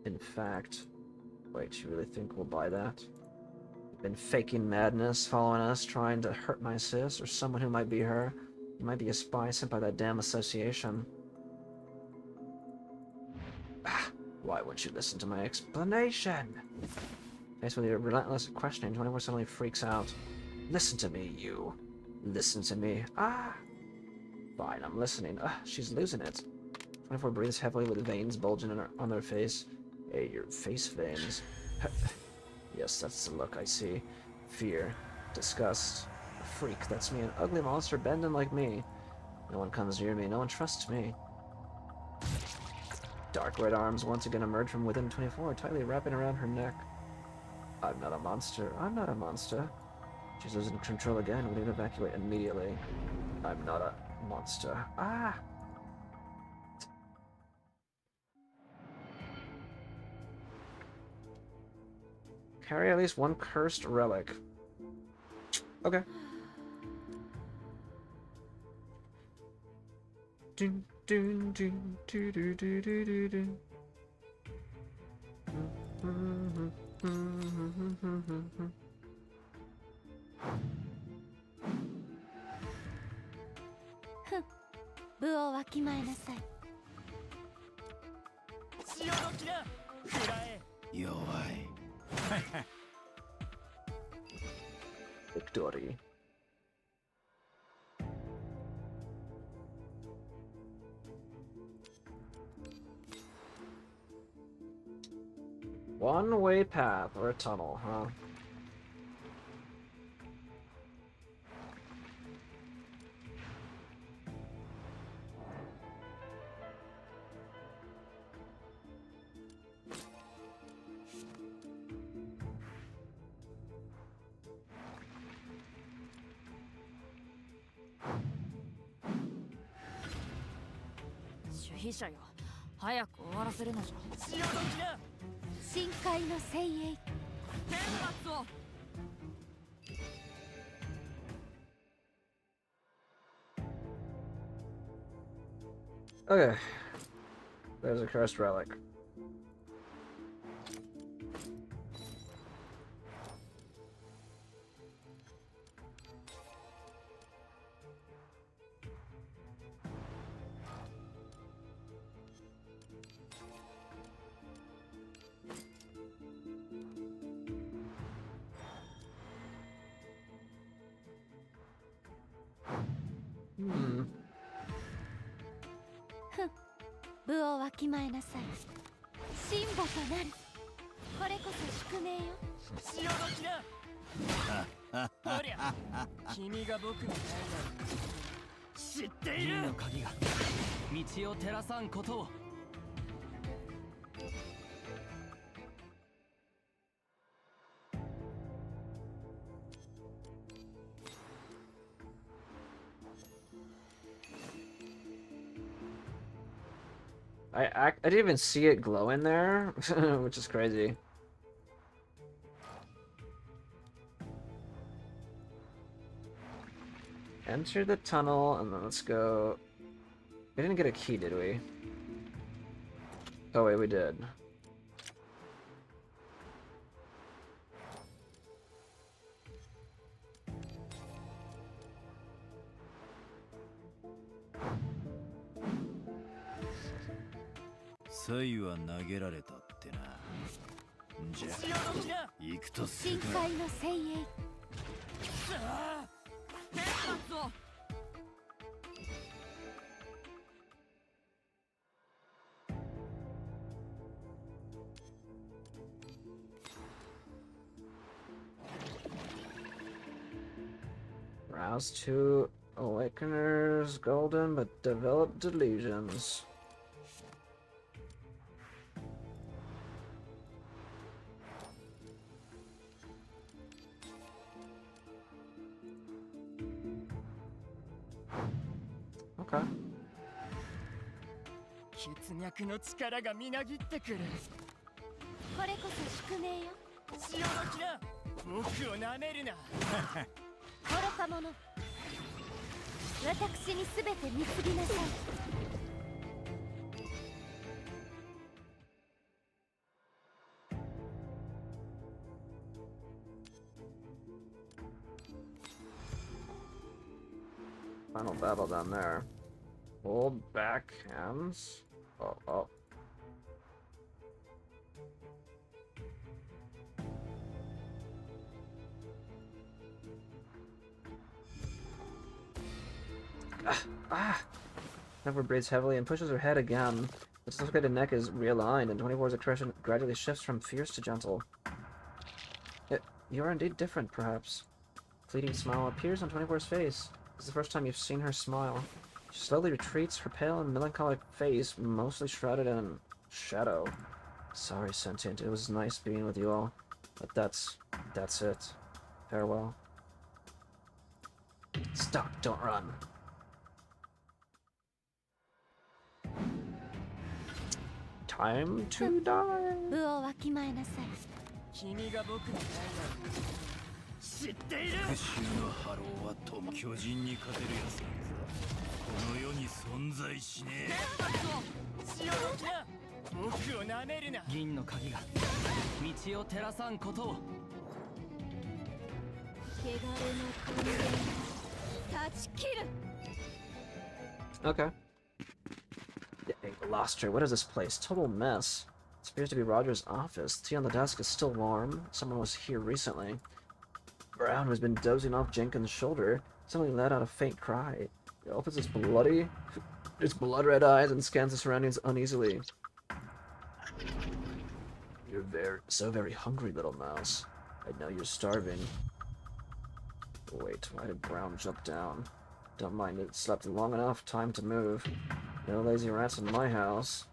In fact... Wait, you really think we'll buy that? You've been faking madness, following us, trying to hurt my sis, or someone who might be her. You might be a spy sent by that damn association. Why wouldn't you listen to my explanation? Faced with your relentless questioning, 24 suddenly freaks out. Listen to me, you. Listen to me. Fine, I'm listening. She's losing it. 24 breathes heavily with veins bulging on their face. Hey, your face veins. Yes, that's the look I see. Fear. Disgust. A freak, that's me. An ugly monster bending like me. No one comes near me. No one trusts me. Dark red arms once again emerge from within 24, tightly wrapping around her neck. I'm not a monster. I'm not a monster. She's losing control again. We need to evacuate immediately. I'm not a monster. Carry at least one cursed relic. Okay. Dun, dun, dun, dun, dun, dun, dun, dun.ふん、部をわきまえなさい。潮時だ。食らえ。弱い。Victory. One-way path or a tunnel, huh? Juhisha よ、早く終わらせるのじゃ。潮時だ。深海の精鋭。天罰を。Okay. There's a cursed relic. Hmm. 部をわきまえなさい。神母となる。これこそ宿命よ。潮時だ。ほりゃ、君が僕の知っている。銀の鍵が道を照らさんことを。I didn't even see it glow in there, which is crazy. Enter the tunnel, and then let's go... We didn't get a key, did we? Oh wait, we did. サイは投げられたってな。じゃ潮時だ。行くとするか。深海の精鋭。さあ天罰を。Rouse two awakeners, golden, but develop delusions. Okay. 血脈の力がみなぎってくる。これこそ宿命よ。潮時だ。僕をなめるな。愚か者。私にすべて貢ぎなさい。Final battle down there. Hold back hands. Oh, oh. Ah! Never breathes heavily and pushes her head again. The dislocated neck is realigned, and 24's expression gradually shifts from fierce to gentle. You are indeed different, perhaps. Fleeting smile appears on 24's face. It's the first time you've seen her smile. She slowly retreats, her pale and melancholic face mostly shrouded in shadow. Sorry, Sentient. It was nice being with you all. But that's it. Farewell. Stop, don't run. Time to die. 部をわきまえなさい。君が僕のライバル。知っている。復讐のハローはとも巨人に勝てるやつなんざこの世に存在しねえ。天罰を。潮時だ。僕をなめるな。銀の鍵が道を照らさんことを。汚れの根源断ち切る。 Okay. Dang, lost her. What is this place? Total mess. This appears to be Roger's office. The tea on the desk is still warm. Someone was here recently. Brown, who's been dozing off Jenkins' shoulder, suddenly let out a faint cry. He opens its blood-red eyes and scans the surroundings uneasily. You're very hungry, little mouse. I know you're starving. Wait, why did Brown jump down? Don't mind it. Slept long enough. Time to move. No lazy rats in my house.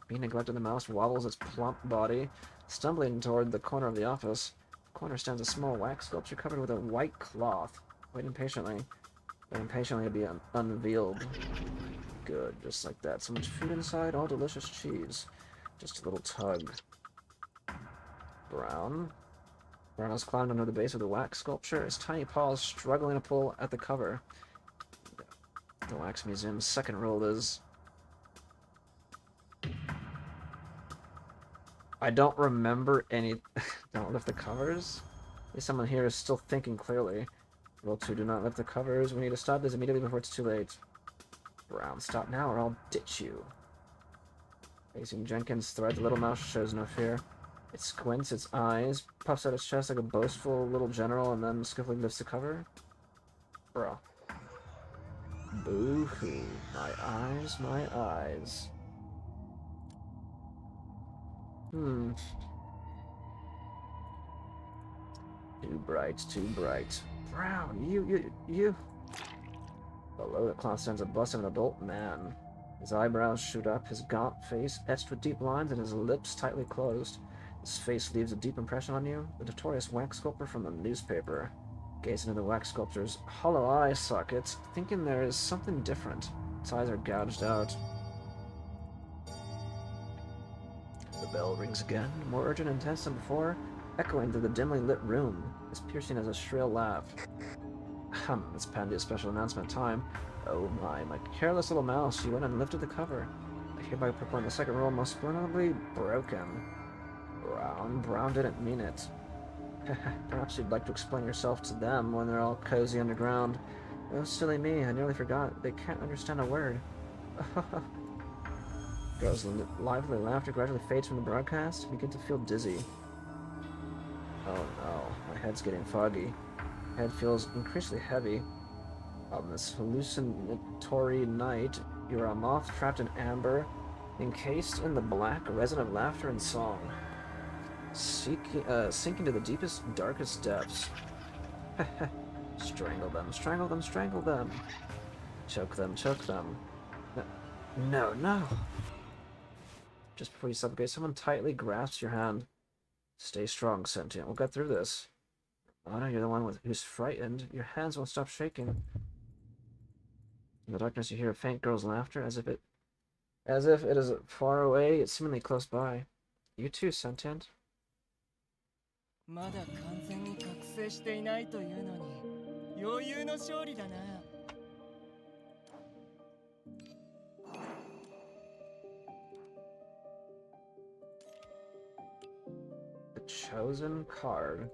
Being neglected, the mouse wobbles its plump body, stumbling toward the corner of the office. In the corner stands a small wax sculpture covered with a white cloth, waiting patiently. But impatiently to be unveiled. Good, just like that. So much food inside, all delicious cheese. Just a little tug. Brown has climbed under the base of the wax sculpture, his tiny paws struggling to pull at the cover. The Wax Museum's second rule is... I don't remember any... Don't lift the covers? At least someone here is still thinking clearly. Rule 2, do not lift the covers. We need to stop this immediately before it's too late. Brown, stop now or I'll ditch you. Facing Jenkins' threat, the little mouse shows no fear. It squints its eyes, puffs out its chest like a boastful little general, and then swiftly lifts the cover. Bro. Boo-hoo. My eyes, my eyes. Too bright, too bright. Brown, you... Below the cloth stands a bust of an adult man. His eyebrows shoot up, his gaunt face etched with deep lines, and his lips tightly closed. His face leaves a deep impression on you. The notorious wax sculptor from the newspaper. Gaze into the wax sculptor's hollow eye socket, thinking there is something different. Its eyes are gouged out. The bell rings again, more urgent and intense than before, echoing through the dimly lit room, as piercing as a shrill laugh. It's Pandy's special announcement time. Oh my careless little mouse, you went and lifted the cover. I hereby proclaim the second rule most splendidly broken. Brown didn't mean it. Perhaps you'd like to explain yourself to them when they're all cozy underground. Oh, silly me, I nearly forgot. They can't understand a word. Girls' lively laughter gradually fades from the broadcast. I begin to feel dizzy. Oh no, my head's getting foggy. My head feels increasingly heavy. On this hallucinatory night, you are a moth trapped in amber, encased in the black resin of laughter and song. Sinking to the deepest, darkest depths. Strangle them, strangle them, strangle them. Choke them, choke them. No, no. Just before you suffocate, someone tightly grasps your hand. Stay strong, Sentient. We'll get through this. Oh no, you're the one who's frightened. Your hands won't stop shaking. In the darkness, you hear a faint girl's laughter, as if it is far away, it's seemingly close by. You too, Sentient. まだ完全に覚醒していないというのに余裕の勝利だな。The chosen card.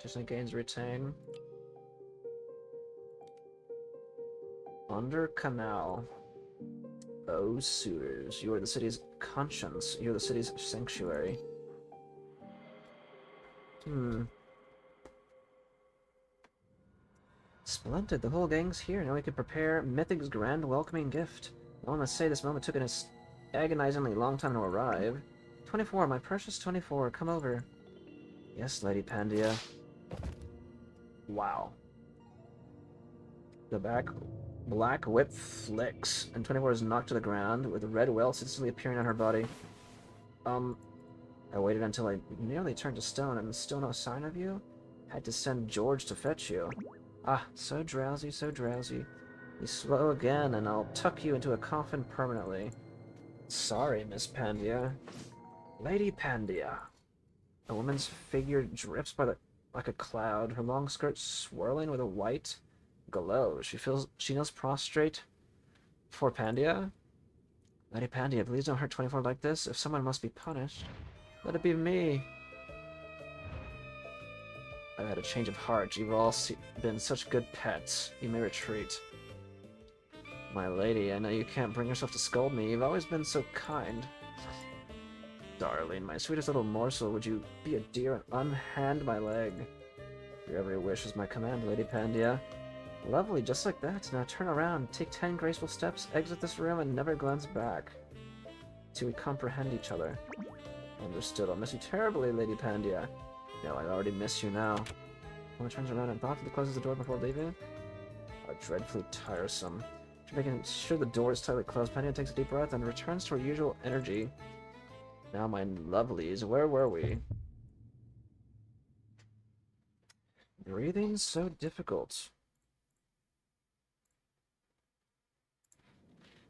Just gains retain. Undercanal. Oh, suitors, you are the city's conscience. You are the city's sanctuary. Splendid, the whole gang's here. Now we can prepare Mythic's grand welcoming gift. Well, I must say this moment took an agonizingly long time to arrive. 24, my precious 24, come over. Yes, Lady Pandia. Wow. The black whip flicks, and 24 is knocked to the ground, with a red welt instantly appearing on her body. I waited until I nearly turned to stone, and still no sign of you? Had to send George to fetch you. Ah, so drowsy, so drowsy. Be slow again, and I'll tuck you into a coffin permanently. Sorry, Miss Pandia. Lady Pandia. A woman's figure drifts like a cloud, her long skirt swirling with a white glow. She kneels prostrate before Pandia. Lady Pandia, please don't hurt 24 like this. If someone must be punished, let it be me. I've had a change of heart. You've all been such good pets. You may retreat. My lady, I know you can't bring yourself to scold me. You've always been so kind. Darling, my sweetest little morsel, would you be a dear and unhand my leg? Your every wish is my command, Lady Pandia. Lovely, just like that. Now turn around, take 10 graceful steps, exit this room, and never glance back. Till we comprehend each other. Understood. I'll miss you terribly, Lady Pandia. No, I already miss you now. Woman turns around and thoughtfully closes the door before leaving. How dreadfully tiresome. After making sure the door is tightly closed, Pandia takes a deep breath and returns to her usual energy. Now, my lovelies, where were we? Breathing's so difficult.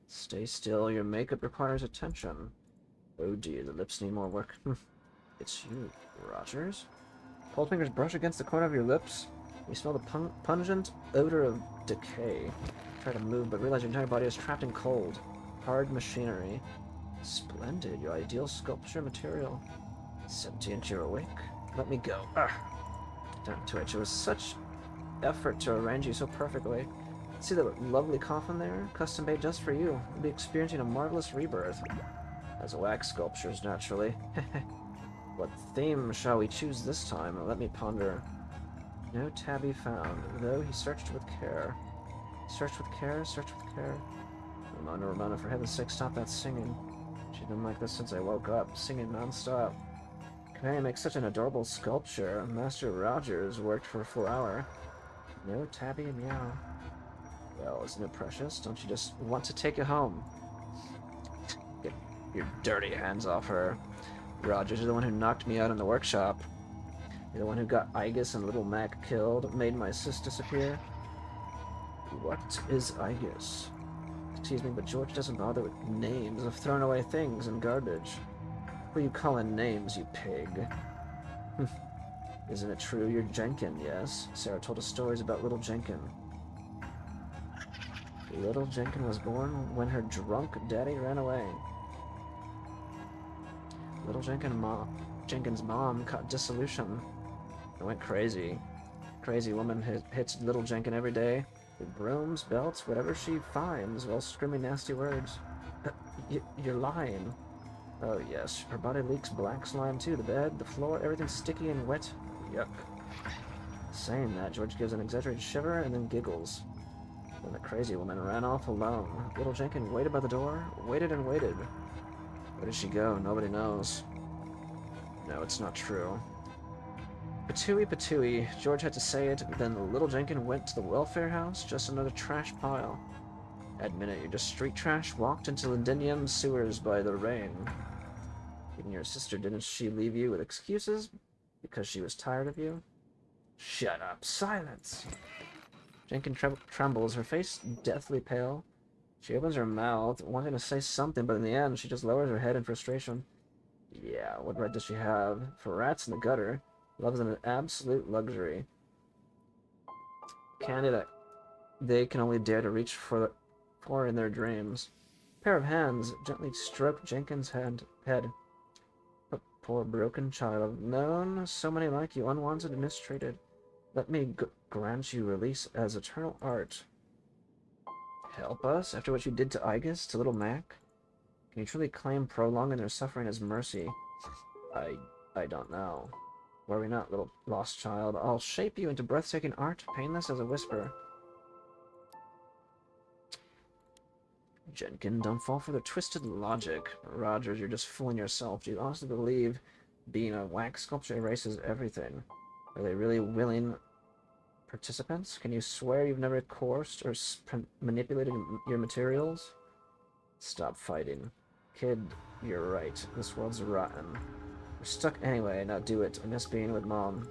Stay still, your makeup requires attention. Oh dear, the lips need more work. It's you, Rogers? Cold fingers brush against the corner of your lips. You smell the pungent odor of decay. Try to move, but realize your entire body is trapped in cold. Hard machinery. Splendid, your ideal sculpture material. Sentient, you're awake. Let me go. Don't twitch. It was such effort to arrange you so perfectly. See that lovely coffin there? Custom made just for you. You'll be experiencing a marvelous rebirth. As wax sculptures, naturally. What theme shall we choose this time? Let me ponder. No tabby found, though he searched with care. Search with care, search with care. Ramona, for heaven's sake, stop that singing. She's been like this since I woke up, singing non-stop. Can I make such an adorable sculpture? Master Rogers worked for a full hour. No tabby and meow. Well, isn't it precious? Don't you just want to take it home? Get your dirty hands off her. Rogers, you're the one who knocked me out in the workshop. You're the one who got Igus and Little Mac killed, made my sis disappear. What is Igus? Excuse me, but George doesn't bother with names of thrown away things and garbage. What are you calling names, you pig? Isn't it true you're Jenkin, yes? Sarah told us stories about little Jenkin. Little Jenkin was born when her drunk daddy ran away. Little Jenkin's mom caught dissolution. It went crazy. Crazy woman hits little Jenkin every day. Brooms, belts, whatever she finds, while screaming nasty words. You're lying. Oh yes, her body leaks black slime too. The bed, the floor, everything's sticky and wet. Yuck. Saying that, George gives an exaggerated shiver and then giggles. Then the crazy woman ran off alone. Little Jenkins waited by the door, waited and waited. Where did she go? Nobody knows. No, it's not true. Patooey, patooey. George had to say it, but then little Jenkins went to the welfare house, just another trash pile. Admit it, you're just street trash, walked into Londinium sewers by the rain. Even your sister, didn't she leave you with excuses? Because she was tired of you? Shut up. Silence! Jenkins trembles, her face deathly pale. She opens her mouth, wanting to say something, but in the end, she just lowers her head in frustration. Yeah, what right does she have? For rats in the gutter, love is an absolute luxury. Candidate, they can only dare to reach for in their dreams. A pair of hands gently stroke Jenkins' head. A poor broken child, known so many like you, unwanted and mistreated. Let me grant you release as eternal art. Help us after what you did to Igus, to little Mac? Can you truly claim prolonging their suffering as mercy? I don't know. Were we not, little lost child? I'll shape you into breathtaking art, painless as a whisper. Jenkins, don't fall for the twisted logic. Rogers, you're just fooling yourself. Do you honestly believe being a wax sculpture erases everything? Are they really willing participants? Can you swear you've never coerced or manipulated your materials? Stop fighting. Kid, you're right. This world's rotten. We're stuck anyway. Now do it. I miss being with Mom.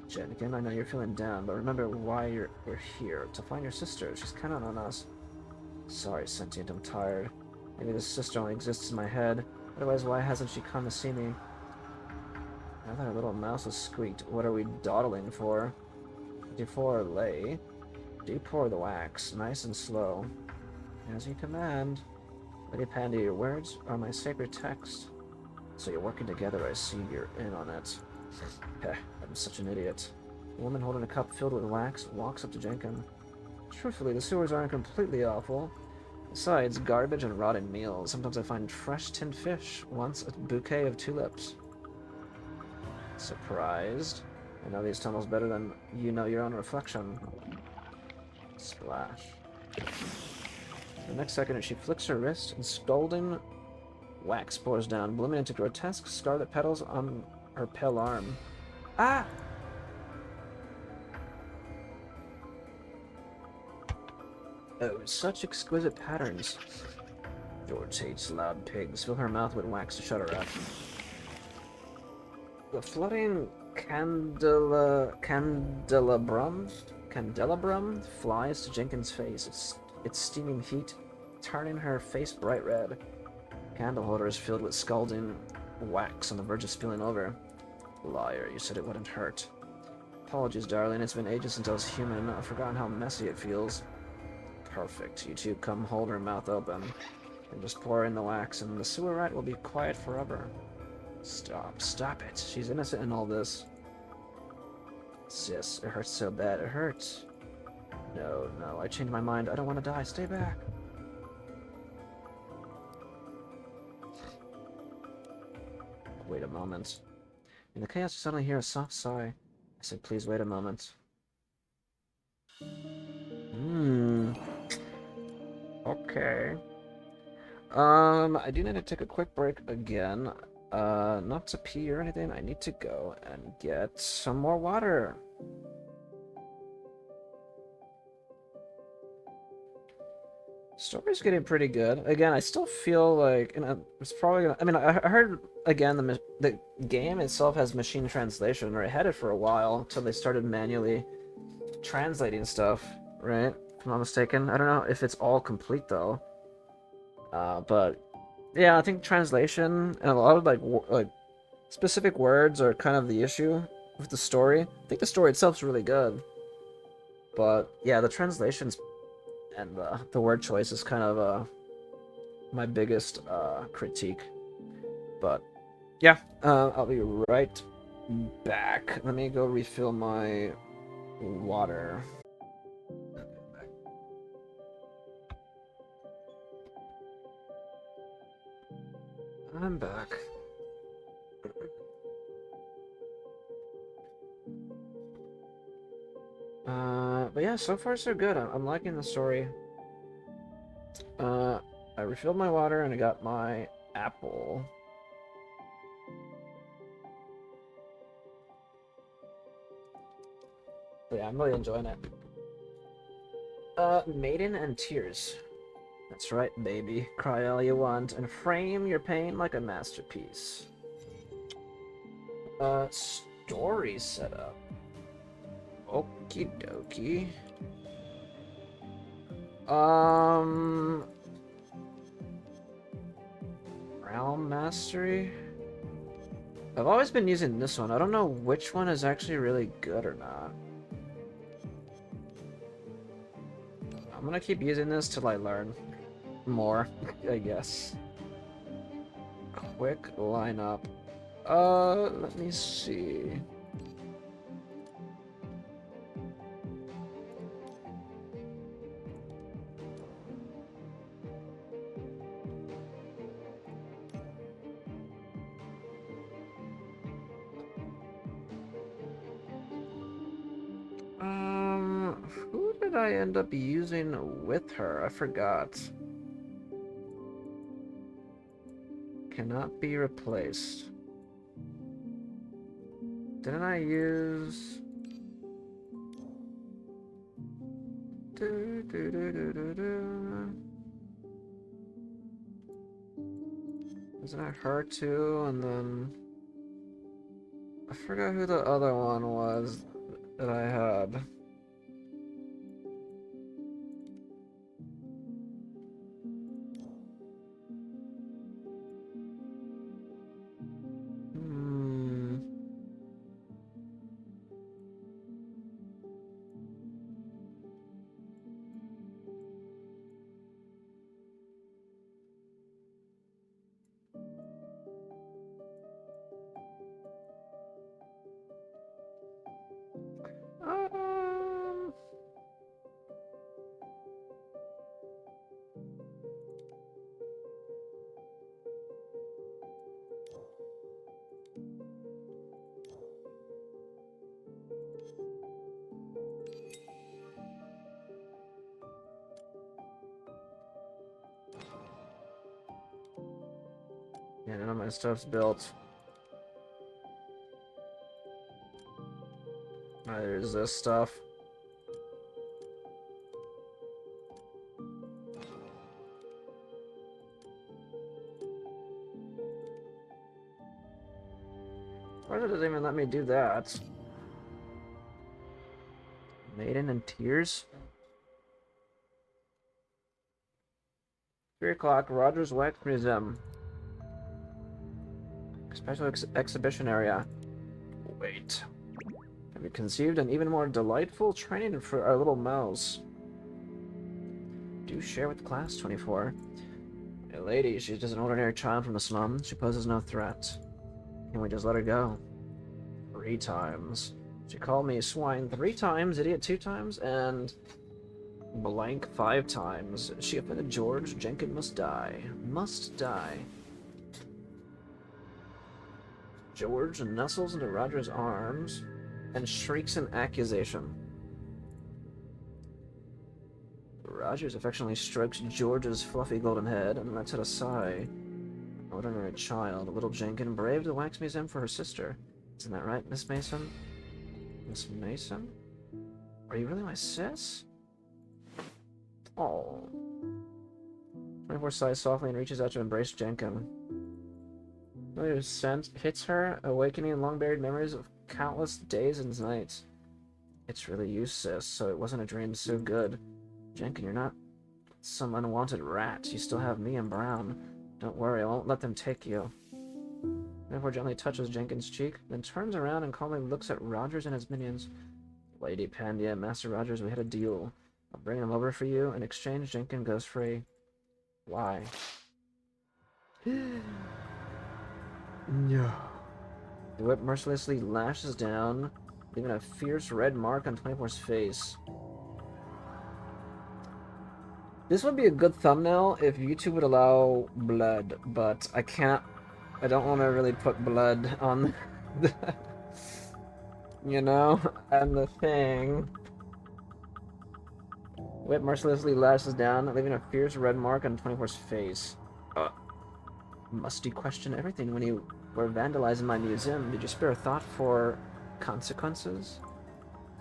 Jenkins, I know you're feeling down, but remember why we're here. To find your sister. She's counting on us. Sorry, Sentient, I'm tired. Maybe this sister only exists in my head. Otherwise, why hasn't she come to see me? Now that our little mouse has squeaked, what are we dawdling for? Before lay, do pour the wax, nice and slow. As you command. Lady Pandy, your words are my sacred text. So you're working together, I see you're in on it. Heh, I'm such an idiot. The woman holding a cup filled with wax walks up to Jenkins. Truthfully, the sewers aren't completely awful. Besides, garbage and rotting meals. Sometimes I find fresh tinned fish. Once, a bouquet of tulips. Surprised? I know these tunnels better than you know your own reflection. Splash. The next second, she flicks her wrist, and scalding wax pours down, blooming into grotesque scarlet petals on her pale arm. Ah! Oh, such exquisite patterns. George hates loud pigs. Fill her mouth with wax to shut her up. The flooding candelabrum flies to Jenkins' face. Its steaming heat turning her face bright red. Candle holder is filled with scalding wax on the verge of spilling over. Liar, you said it wouldn't hurt. Apologies, darling. It's been ages since I was human. I've forgotten how messy it feels. Perfect. You two come hold her mouth open and just pour in the wax, and the sewer rat will be quiet forever. Stop it. She's innocent in all this. Sis, it hurts so bad. It hurts. No, I changed my mind. I don't want to die. Stay back. Wait a moment. In the chaos, you suddenly hear a soft sigh. I said, please wait a moment. Okay. I do need to take a quick break again. Not to pee or anything. I need to go and get some more water. Story's getting pretty good. Again, I still feel like, and it's probably gonna. I mean, I heard again the game itself has machine translation, or it had it for a while until they started manually translating stuff, right? If I'm not mistaken. I don't know if it's all complete though. But yeah, I think translation and a lot of like specific words are kind of the issue with the story. I think the story itself's really good, but yeah, the translations and the word choice is kind of my biggest critique. But yeah, I'll be right back. Let me go refill my water. Okay, back I'm back. But yeah, so far so good. I'm liking the story. I refilled my water and I got my apple. But yeah, I'm really enjoying it. Maiden and Tears. That's right, baby. Cry all you want and frame your pain like a masterpiece. Story setup. Okie dokie. Realm Mastery? I've always been using this one. I don't know which one is actually really good or not. I'm gonna keep using this till I learn more, I guess. Quick lineup. Let me see. Who did I end up using with her? I forgot. Cannot be replaced. Didn't I use... Wasn't it her too? And then... I forgot who the other one was that I had. Yeah, none of my stuff's built. There's this stuff. Why does it even let me do that? Maiden and Tears? 3 o'clock, Rogers Wax Museum. Special exhibition area. Wait. Have you conceived an even more delightful training for our little mouse? Do share with class 24. A lady, she's just an ordinary child from the slum. She poses no threat. Can we just let her go? 3 times. She called me swine 3 times, idiot 2 times, and blank 5 times. She offended George. Jenkins must die. Must die. George nestles into Roger's arms and shrieks an accusation. Rogers affectionately strokes George's fluffy golden head and lets out a sigh. An ordinary child, little Jenkins braved the wax museum for her sister. Isn't that right, Miss Mason? Miss Mason? Are you really my sis? Oh. 24 sighs softly and reaches out to embrace Jenkins. Familiar scent hits her, awakening long-buried memories of countless days and nights. It's really you, sis, so it wasn't a dream so good. Jenkins, you're not some unwanted rat. You still have me and Brown. Don't worry, I won't let them take you. Therefore gently touches Jenkins' cheek, then turns around and calmly looks at Rogers and his minions. Lady Pandia, Master Rogers, we had a deal. I'll bring them over for you. In exchange, Jenkins goes free. Why? No. The whip mercilessly lashes down, leaving a fierce red mark on 24's face. This would be a good thumbnail if YouTube would allow blood, but I can't I don't want to really put blood on the, you know, and the thing. Whip mercilessly lashes down, leaving a fierce red mark on 24's face. Must you question everything when you were vandalizing my museum? Did you spare a thought for consequences?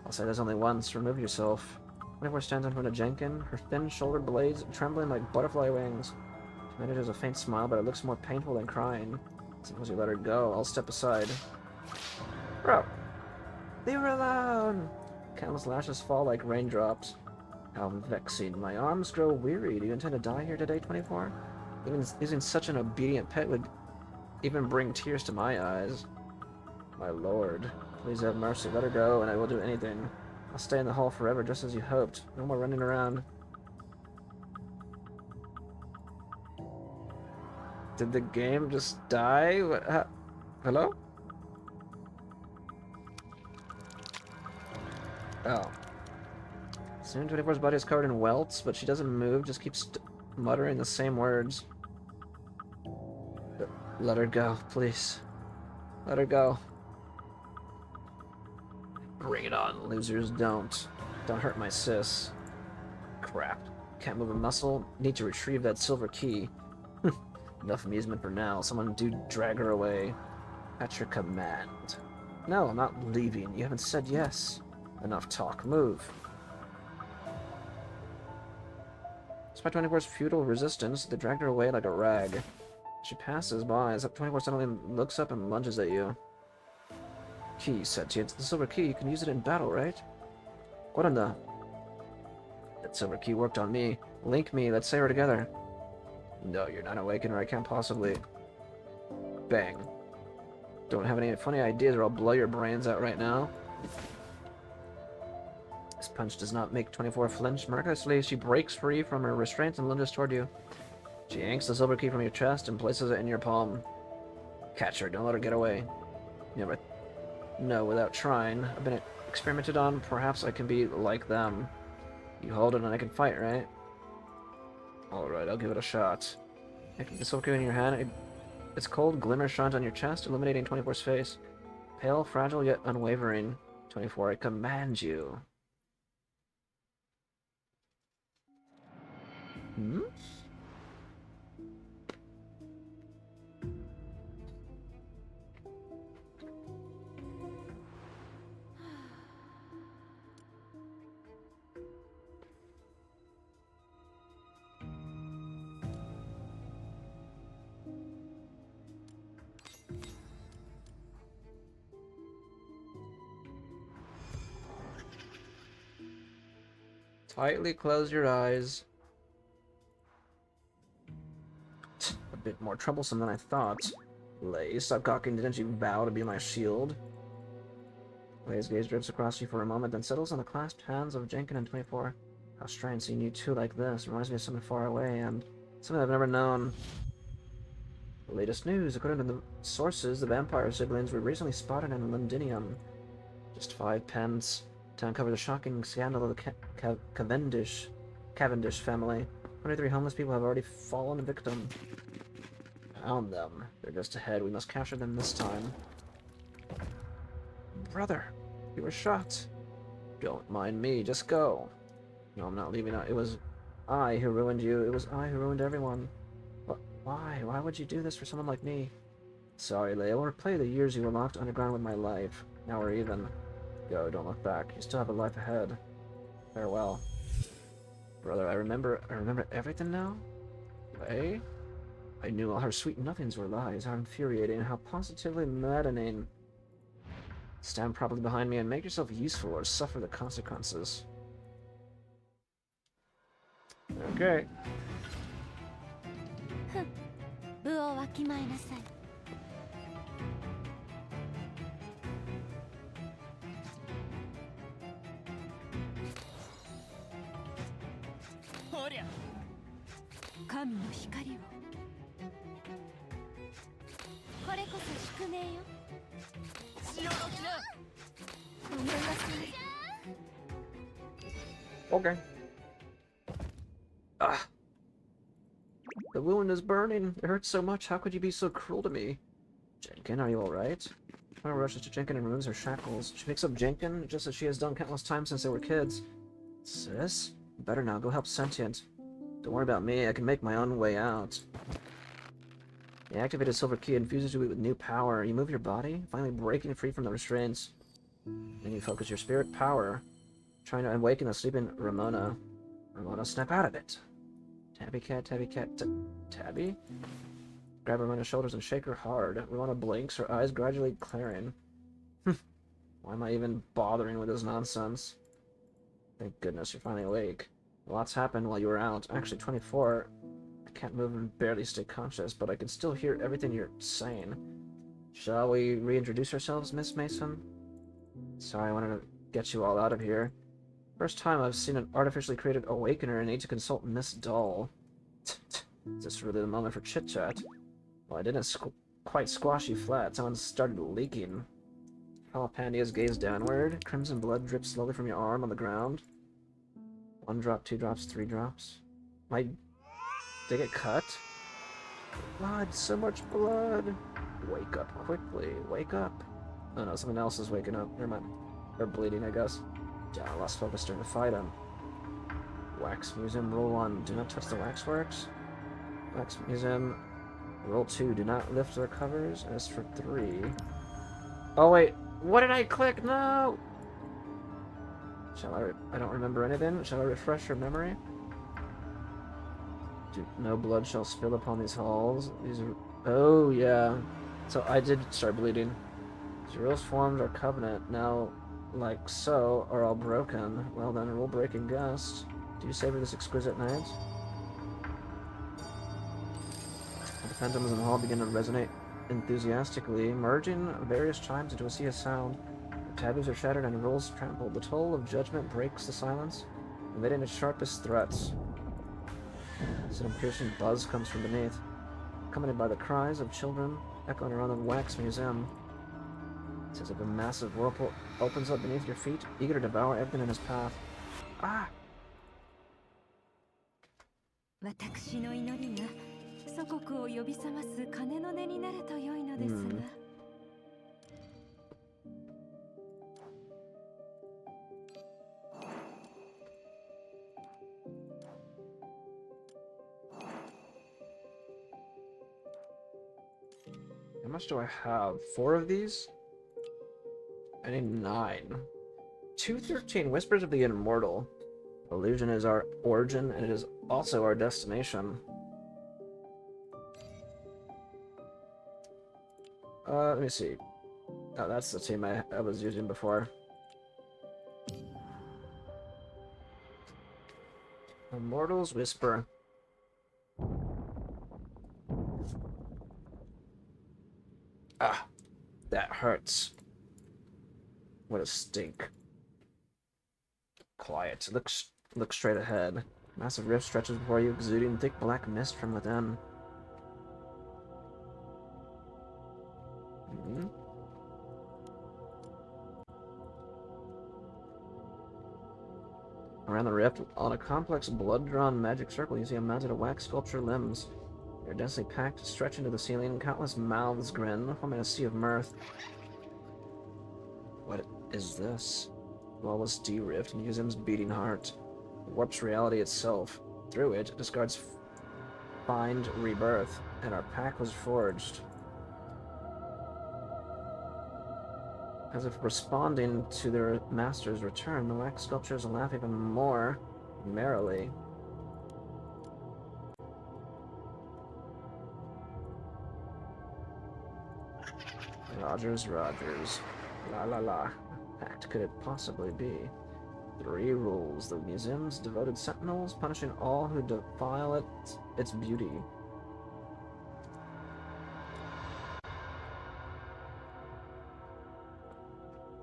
I'll say this only once. Remove yourself. 24 stands in front of Jenkin, her thin shoulder blades trembling like butterfly wings. She manages a faint smile, but it looks more painful than crying. Suppose you let her go. I'll step aside. Bro! Leave her alone! Countless lashes fall like raindrops. How vexing. My arms grow weary. Do you intend to die here today, 24? Even using such an obedient pet would even bring tears to my eyes. My lord, please have mercy. Let her go, and I will do anything. I'll stay in the hall forever, just as you hoped. No more running around. Did the game just die? What? Hello? Oh. Soon 24's body is covered in welts, but she doesn't move, just keeps muttering the same words. Let her go, please. Let her go. Bring it on, losers. Don't hurt my sis. Crap. Can't move a muscle. Need to retrieve that silver key. Enough amusement for now. Someone do drag her away. At your command. No, I'm not leaving. You haven't said yes. Enough talk. Move. Despite 24's futile resistance, they dragged her away like a rag. She passes by, as 24 suddenly looks up and lunges at you. Key, said she. It's the silver key. You can use it in battle, right? What in the... That silver key worked on me. Link me. Let's say we're together. No, you're not awakened, or I can't possibly... Bang. Don't have any funny ideas, or I'll blow your brains out right now. This punch does not make 24 flinch. Miraculously, she breaks free from her restraints and lunges toward you. She yanks the silver key from your chest and places it in your palm. Catch her. Don't let her get away. You never know without trying. I've been experimented on. Perhaps I can be like them. You hold it and I can fight, right? Alright, I'll give it a shot. The silver key in your hand. Its cold glimmer shines on your chest, illuminating 24's face. Pale, fragile, yet unwavering. 24, I command you. Hmm? Tightly close your eyes. A bit more troublesome than I thought. Lay, stop gawking. Didn't you vow to be my shield? Lay's gaze drifts across you for a moment, then settles on the clasped hands of Jenkin and 24. How strange seeing you two like this. Reminds me of something far away and something I've never known. The latest news. According to the sources, the vampire siblings were recently spotted in Londinium. Just 5 pence to uncover the shocking scandal of the Cavendish family. 23 homeless people have already fallen victim. Found them. They're just ahead. We must capture them this time. Brother, you were shot. Don't mind me. Just go. No, I'm not leaving. It was I who ruined you. It was I who ruined everyone. But why? Why would you do this for someone like me? Sorry, Leia. I will replay the years you were locked underground with my life. Now we're even. Go, don't look back. You still have a life ahead. Farewell. Brother, I remember everything now? Eh? I knew all her sweet nothings were lies. How infuriating, how positively maddening. Stand properly behind me and make yourself useful or suffer the consequences. Okay. 部をわきまえなさい。ほりゃ神の光を。これこそ宿命よ。潮時だ。ごめんなさい。Okay. Ah. The wound is burning. It hurts so much. How could you be so cruel to me? Jenkin, are you alright? Trying to rushes to Jenkin and removes her shackles. She picks up Jenkin, just as she has done countless times since they were kids. Sis? Better now, go help Sentient. Don't worry about me, I can make my own way out. The activated silver key infuses you with new power. You move your body, finally breaking free from the restraints. Then you focus your spirit power, trying to awaken the sleeping Ramona. Ramona, snap out of it. Tabby cat, Tabby? Grab Ramona's shoulders and shake her hard. Ramona blinks, her eyes gradually clearing. Why am I even bothering with this nonsense? Thank goodness you're finally awake. A lot's happened while you were out. Actually, 24. I can't move and barely stay conscious, but I can still hear everything you're saying. Shall we reintroduce ourselves, Miss Mason? Sorry, I wanted to get you all out of here. First time I've seen an artificially created awakener and need to consult Miss Doll. Is this really the moment for chit-chat? Well, I didn't quite squash you flat. Someone started leaking. Pandia's gaze downward. Crimson blood drips slowly from your arm on the ground. 1 drop, 2 drops, 3 drops. Did I get cut? Blood, so much blood. Wake up quickly. Wake up. Oh no, someone else is waking up. Never mind. Or bleeding, I guess. Yeah, I lost focus during the fight. Wax Museum, roll 1. Do not touch the waxworks. Wax Museum, roll 2. Do not lift their covers. As for 3. Oh wait, what did I click? No! I don't remember anything. Shall I refresh your memory? No blood shall spill upon these halls. These are... Oh, yeah. So I did start bleeding. The rules formed our covenant. Now, like so, are all broken. Well then, rule-breaking gust. Do you savor this exquisite night? The phantoms in the hall begin to resonate enthusiastically, merging various chimes into a sea of sound. The taboos are shattered and rules trampled. The toll of judgment breaks the silence, emitting its sharpest threats. Some piercing buzz comes from beneath, accompanied by the cries of children echoing around the Wax Museum. It's as if a massive whirlpool opens up beneath your feet, eager to devour everything in its path. Ah! 私の祈りが祖国を呼び覚ます鐘の音になると良いのですが。How much do I have? 4 of these? I need 9. 213 Whispers of the Immortal. Illusion is our origin, and it is also our destination. Let me see. Oh, that's the team I was using before. Immortal's Whisper. Ah, that hurts. What a stink. Quiet. Look straight ahead. Massive rift stretches before you, exuding thick black mist from within. Around the rift, on a complex blood-drawn magic circle, you see a mounted of wax sculpture limbs. They're densely packed, stretch into the ceiling, countless mouths grin, forming a sea of mirth. What is this? Lawless D-Rift, Museum's beating heart. It warps reality itself. Through it, discards find rebirth, and our pact was forged. As if responding to their master's return, the wax sculptures laugh even more merrily. Rogers. La la la. What pact could it possibly be? 3 rules. The museum's devoted sentinels, punishing all who defile its beauty.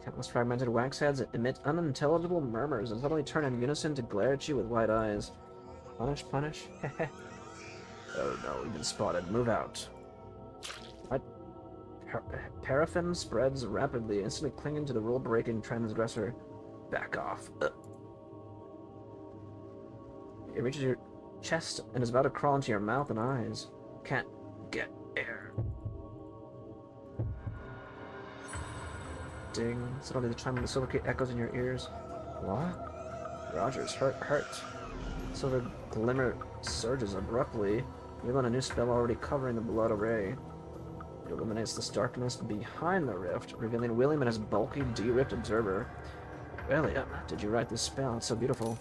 Countless fragmented wax heads emit unintelligible murmurs and suddenly turn in unison to glare at you with wide eyes. Punish, punish? Heh. Oh no, we've been spotted. Move out. What? Paraffin spreads rapidly, instantly clinging to the rule-breaking transgressor. Back off. It reaches your chest and is about to crawl into your mouth and eyes. Can't get air. ding. Suddenly the chime of the silver key echoes in your ears. What? Roger's hurt. Silver glimmer surges abruptly, revealing a new spell already covering the blood array. It illuminates this darkness behind the rift, revealing William and his bulky, de-ripped observer. William, did you write this spell? It's so beautiful.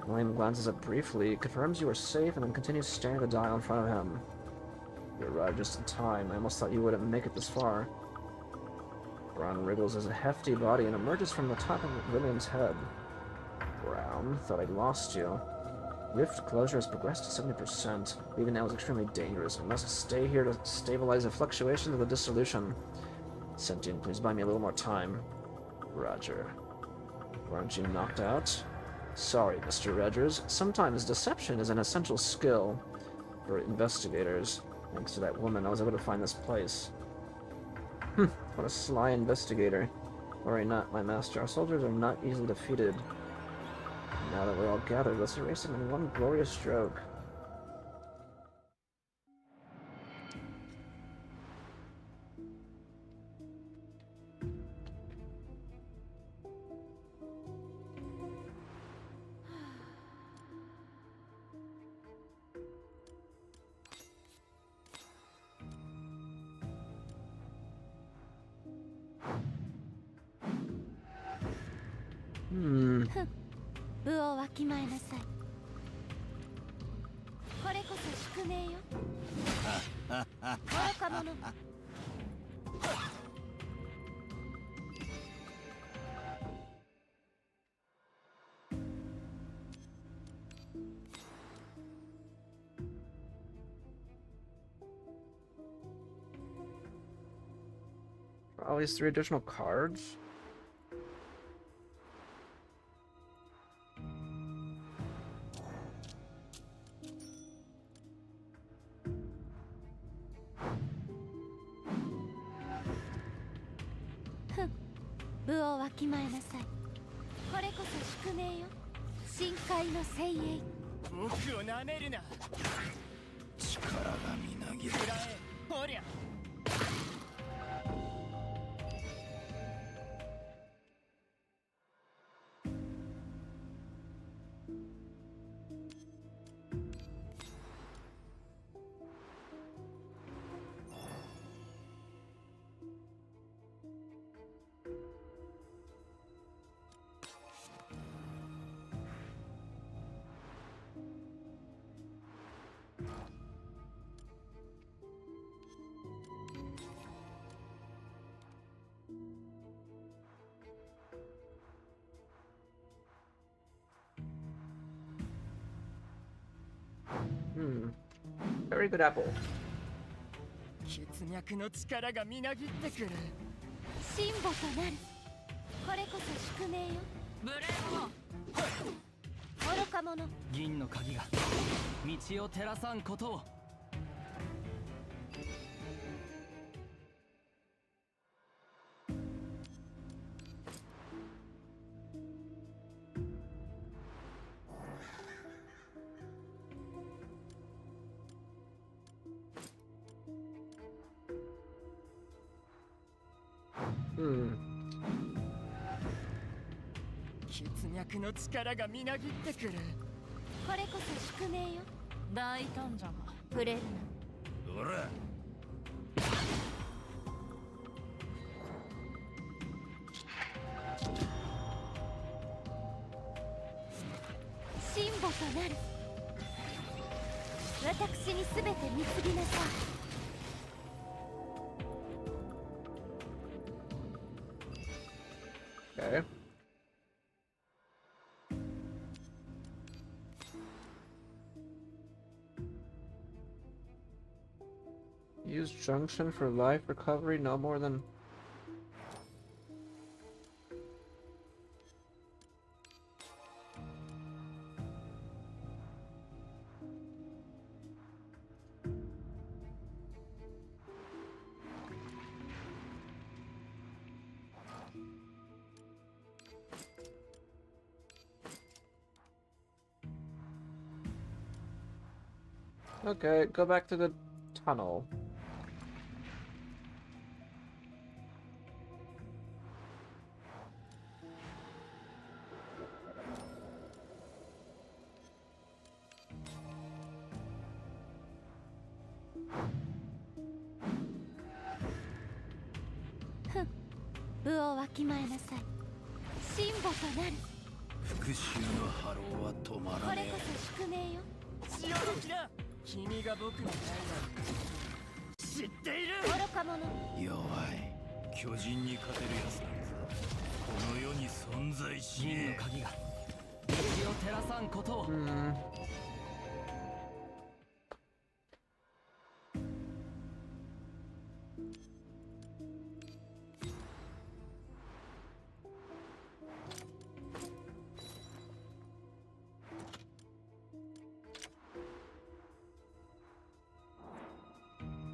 William glances up briefly, confirms you are safe, and then continues staring at the dial in front of him. You arrived just in time. I almost thought you wouldn't make it this far. Brown wriggles his hefty body and emerges from the top of William's head. Brown, thought I'd lost you. Rift closure has progressed to 70%. Leaving now is extremely dangerous. I must stay here to stabilize the fluctuations of the dissolution. Sentient, please buy me a little more time. Roger. Aren't you knocked out? Sorry, Mr. Rogers. Sometimes deception is an essential skill for investigators. Thanks to that woman, I was able to find this place. What a sly investigator. Worry not, my master. Our soldiers are not easily defeated. Now that we're all gathered, let's erase them in one glorious stroke. Hmm. 部をわきまえなさい。これこそ宿命よ。愚か者。All these 3 additional cards? Very good apple. 血脈の力がみなぎってくる。神母となる。これこそ宿命よ。無礼者。愚か者。銀の鍵が道を照らさんことを。血脈の力がみなぎってくる。これこそ宿命よ。大胆じゃな。触れるな。ほら。神母となる。私にすべて貢ぎなさい。Okay. Use junction for life recovery no more than... Okay, go back to the tunnel. きまえなさい。神母となる。復讐の波浪は止まこれらねこそ宿命よ。潮時だ。君が僕の愛なんて知っている。愚か者。え。弱い。巨人に勝てるやつなんざこの世に存在し銀のね鍵が道を照らさんことを。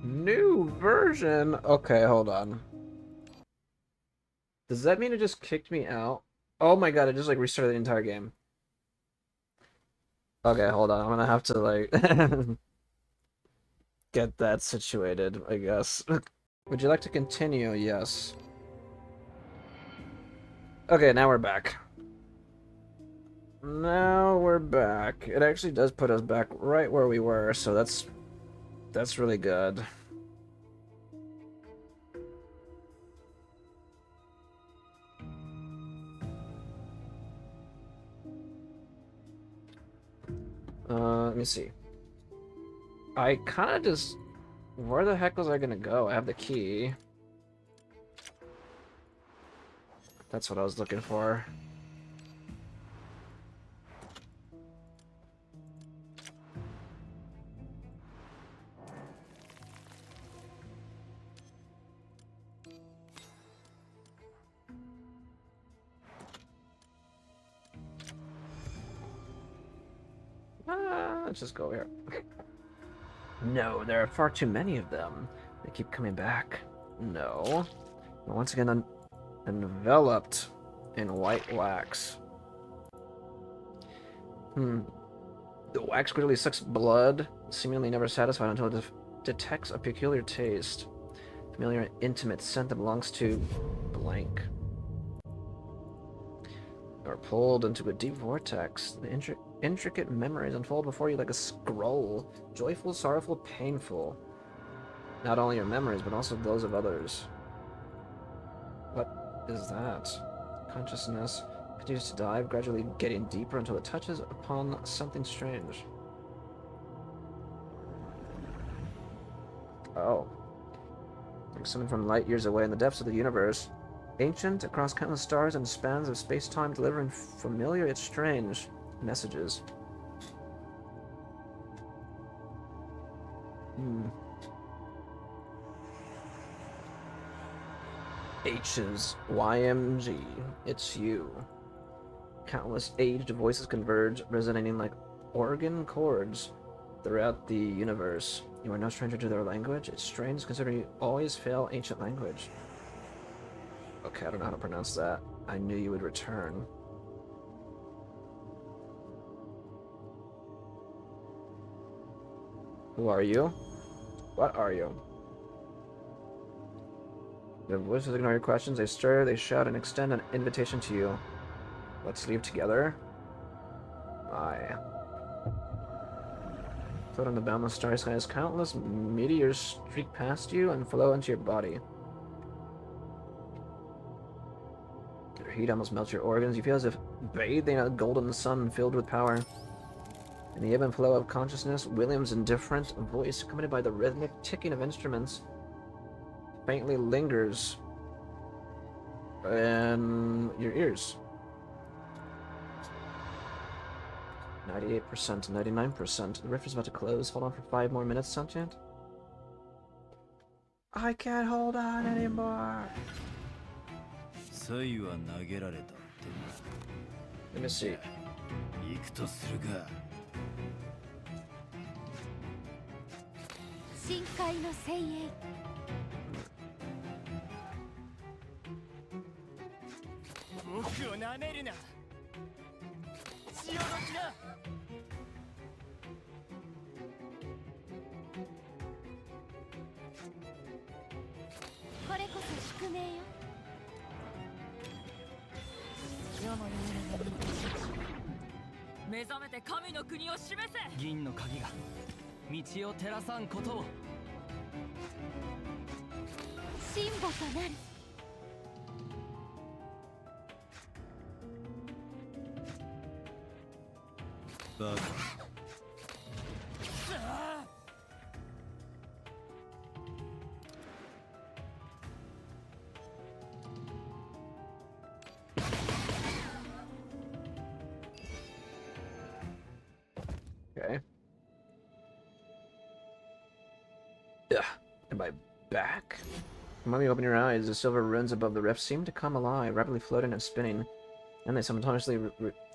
New version? Okay, hold on. Does that mean it just kicked me out? Oh my god, it just like restarted the entire game. Okay, hold on. I'm gonna have to like get that situated, I guess. Would you like to continue? Yes. Okay, now we're back. Now we're back. It actually does put us back right where we were, so that's really good. Let me see. I kind of just... Where the heck was I gonna go? I have the key. That's what I was looking for. Let's just go here. No, there are far too many of them. They keep coming back. No. Once again, enveloped in white wax. The wax clearly sucks blood, seemingly never satisfied until it detects a peculiar taste. Familiar and intimate scent that belongs to blank. Or pulled into a deep vortex. The intricate memories unfold before you like a scroll. Joyful, sorrowful, painful. Not only your memories, but also those of others. What is that? Consciousness continues to dive, gradually getting deeper until it touches upon something strange. Oh. Like something from light years away in the depths of the universe. Ancient, across countless stars and spans of space-time, delivering familiar yet strange messages. H's YMG. It's you. Countless aged voices converge, resonating like organ chords throughout the universe. You are no stranger to their language. It's strange considering you always fail ancient language. Okay, I don't know how to pronounce that. I knew you would return. Who are you? What are you? The voices ignore your questions. They stir, they shout, and extend an invitation to you. Let's leave together. Aye. Float on the boundless starry skies, countless meteors streak past you and flow into your body. Their heat almost melts your organs. You feel as if bathed in a golden sun filled with power. In the ebb and flow of consciousness, William's indifferent voice, accompanied by the rhythmic ticking of instruments, faintly lingers in your ears. 98%, 99%. The rift is about to close. Hold on for 5 more minutes, Sentient. I can't hold on anymore. Let me see. 深海の精鋭。僕をなめるな。潮時だ。これこそ宿命よ。世の夢が目覚めて神の国を示せ。銀の鍵が道を照らさんことを。神母となる。バカ。Okay. Ugh. Am I back? The moment you open your eyes, the silver runes above the rift seem to come alive, rapidly floating and spinning. And they simultaneously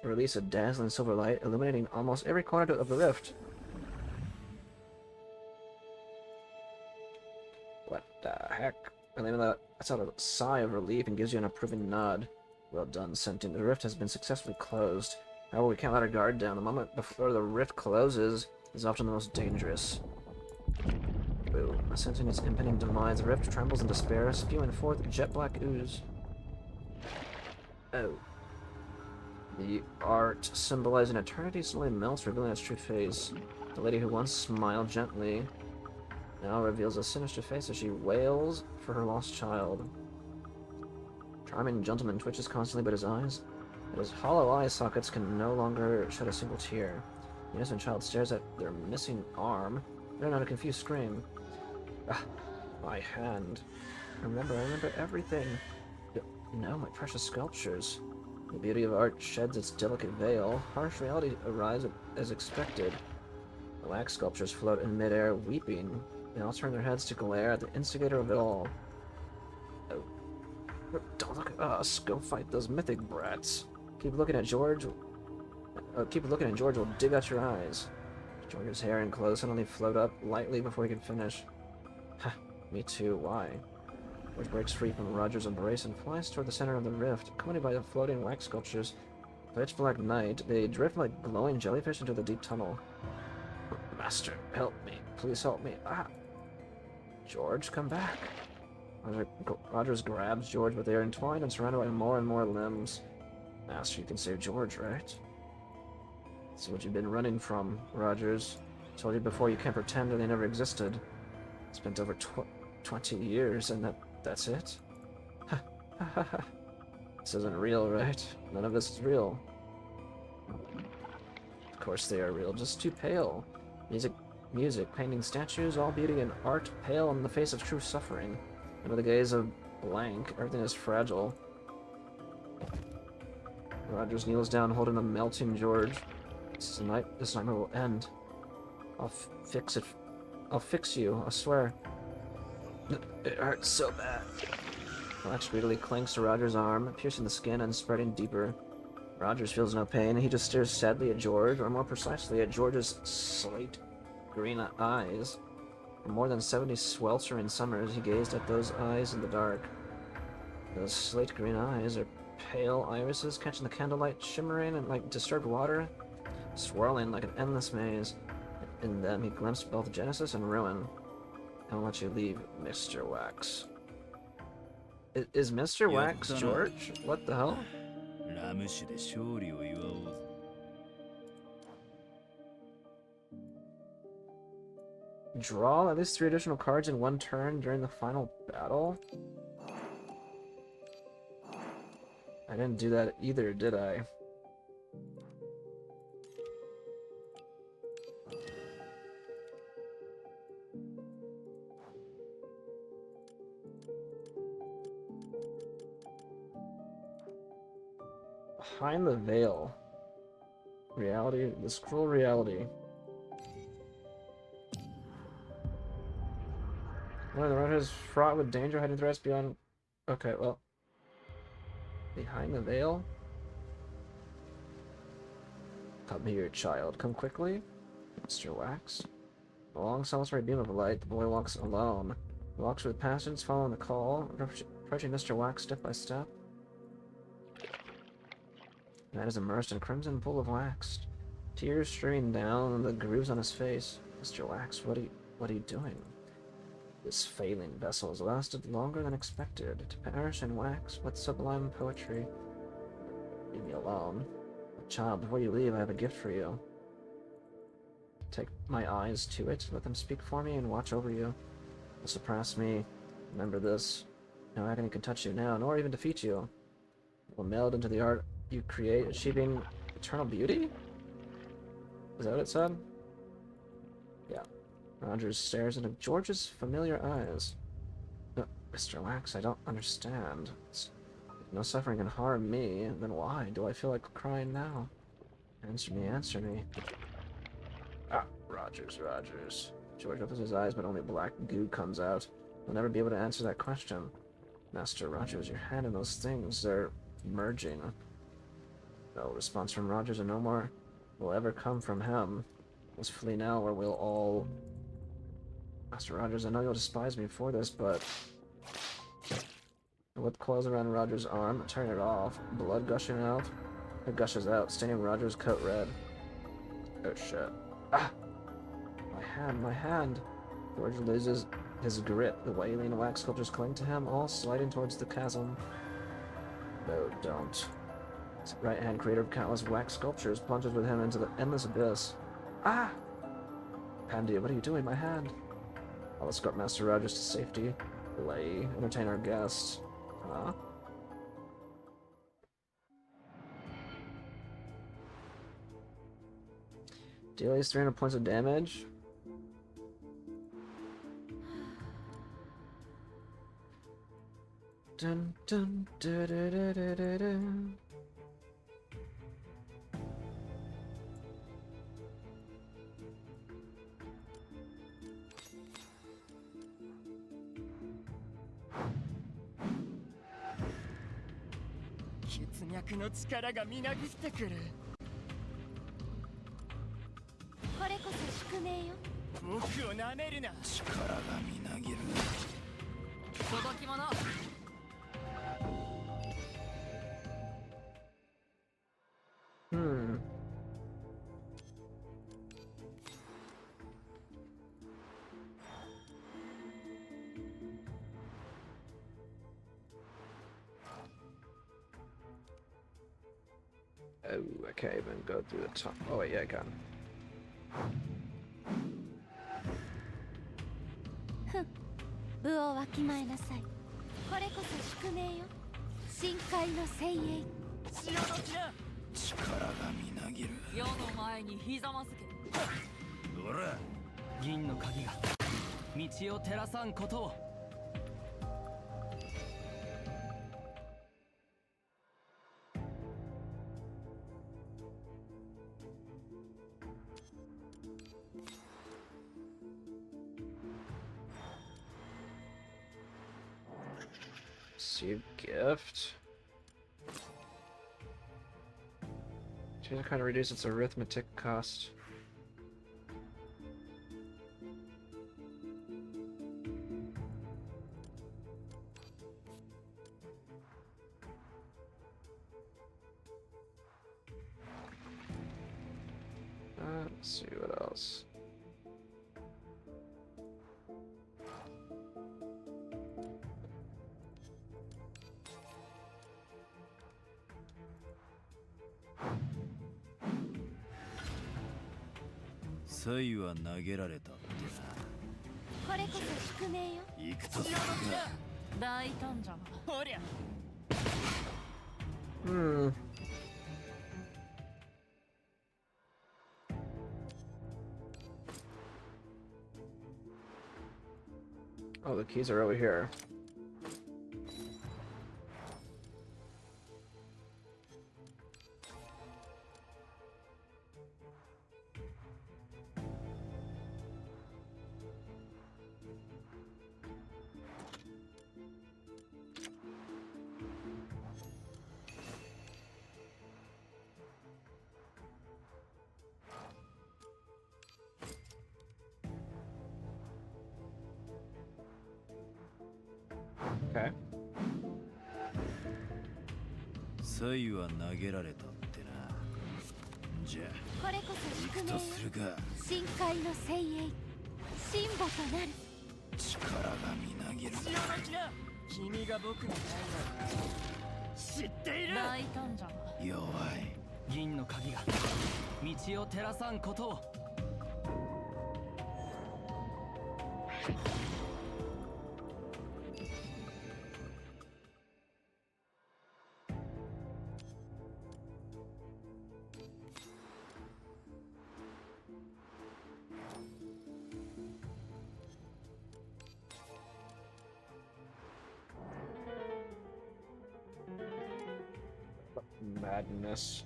release a dazzling silver light, illuminating almost every corner of the rift. What the heck? Elena lets out a sigh of relief and gives you an approving nod. Well done, Sentient. The rift has been successfully closed. However, we can't let our guard down. The moment before the rift closes is often the most dangerous. Boom. Sensing its impending demise, the rift trembles in despair, spewing forth jet-black ooze. Oh. The art symbolizing eternity slowly melts, revealing its true face. The lady who once smiled gently now reveals a sinister face as she wails for her lost child. Charming gentleman twitches constantly, but his hollow eye sockets can no longer shed a single tear. The innocent child stares at their missing arm, letting out a confused scream. Ah, my hand. I remember everything. No, my precious sculptures. The beauty of art sheds its delicate veil. Harsh reality arrives as expected. The wax sculptures float in midair, weeping. They all turn their heads to glare at the instigator of it all. Oh. Don't look at us. Go fight those mythic brats. Keep looking at George. Keep looking and George will dig out your eyes. George's hair and clothes suddenly float up lightly before he can finish. Ha, me too. Why? George breaks free from Roger's embrace and flies toward the center of the rift, accompanied by the floating wax sculptures. Pitch black night, they drift like glowing jellyfish into the deep tunnel. Master, help me. Please help me. Ah! George, come back. Rogers grabs George, but they are entwined and surrounded by more and more limbs. Master, you can save George, right? This is what you've been running from, Rogers. I told you before, you can't pretend that they never existed. Spent over 20 years, and that's it? Ha ha ha ha. This isn't real, right? None of this is real. Of course they are real, just too pale. Music, painting statues, all beauty and art, pale in the face of true suffering. Under the gaze of blank, everything is fragile. Rogers kneels down, holding a melting George. This nightmare will end. I'll fix it. I'll fix you, I swear. It hurts so bad. Wax greedily clings to Roger's arm, piercing the skin and spreading deeper. Rogers feels no pain. He just stares sadly at George, or more precisely at George's slate green eyes. For more than 70 sweltering summers, he gazed at those eyes in the dark. Those slate green eyes are pale irises catching the candlelight, shimmering and like disturbed water, swirling like an endless maze. In them, he glimpsed both genesis and ruin. I'll let you leave, Mr. Wax. Is Mr. Wax George? What the hell? Draw at least 3 additional cards in one turn during the final battle? I didn't do that either, did I? Behind the veil. Reality, this cruel reality. One of the road is fraught with danger, hiding threats beyond... Okay, well... Behind the veil? Come here, child. Come quickly, Mr. Wax. A long solitary beam of light, the boy walks alone. He walks with passions, following the call, approaching Mr. Wax step by step. The man is immersed in a crimson pool of wax. Tears streaming down the grooves on his face. Mr. Wax, what are you doing? This failing vessel has lasted longer than expected. To perish in wax, what sublime poetry. Leave me alone. Child, before you leave, I have a gift for you. Take my eyes to it, let them speak for me and watch over you. Will surpass me. Remember this. No agony can touch you now, nor even defeat you. It will meld into the art you create, achieving eternal beauty? Is that what it said? Yeah. Rogers stares into George's familiar eyes. Mr. Wax, I don't understand. If no suffering can harm me, then why do I feel like crying now? Answer me, answer me. Ah, Rogers, Rogers. George opens his eyes, but only black goo comes out. He'll never be able to answer that question. Master Rogers, your hand in those things, they're merging. No response from Rogers, and no more will ever come from him. Let's flee now, or we'll all... Master Rogers, I know you'll despise me for this, but... With coils around Rogers' arm, turn it off. Blood gushing out. It gushes out, staining Rogers' coat red. Oh shit. Ah! My hand, my hand! George loses his grip. The wailing wax sculptures cling to him, all sliding towards the chasm. No, don't. His right hand, creator of countless wax sculptures, plunges with him into the endless abyss. Ah! Pandia, what are you doing? My hand! I'll escort Master Rogers to safety. Lay, entertain our guests. Huh? Deal these 300 points of damage. Dun dun da da da da da da. Hmm. Oh, I can't even go through the top. Oh wait, yeah, I can. 部をわきまえなさい。これこそ宿命よ。深海の精鋭。潮時だ。力がみなぎる。世の前にひざまずけ。ほら、銀の鍵が道を照らさんことを。Receive gift. Change the kind to reduce its arithmetic cost. Let's see what else.サイは投げられたってこれこそ宿命よ。な。行くとするか。大胆じゃな。ほりゃ。Hmm. Oh, the keys are over here. Okay. サイは投げられたってな。じゃあこれこそ宿命よ行くと。するか。深海の精鋭。神母となる。力がみなぎる。潮時だ。君が僕の愛を知っている。大胆じゃな。弱い。銀の鍵が道を照らさんことを。madness.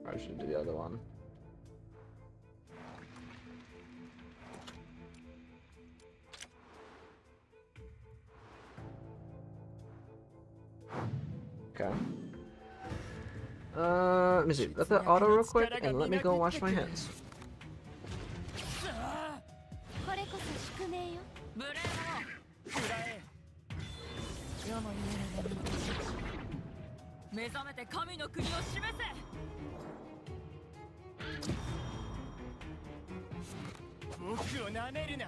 I should do the other one. Okay. Let me see. Let that auto real quick, and let me go wash my hands. これこそ宿命よ。無礼者食らえ。世の揺れる波の星。目覚めて神の国を示せ。僕を舐めるな。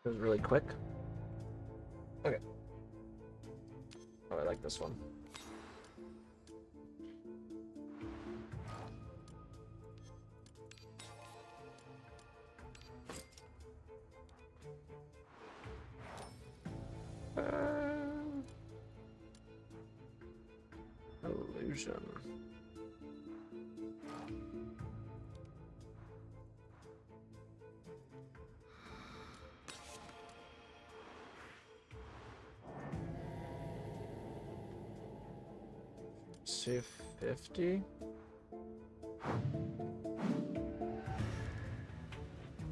It was really quick. Okay. Oh, I like this one. Illusion. Save 50.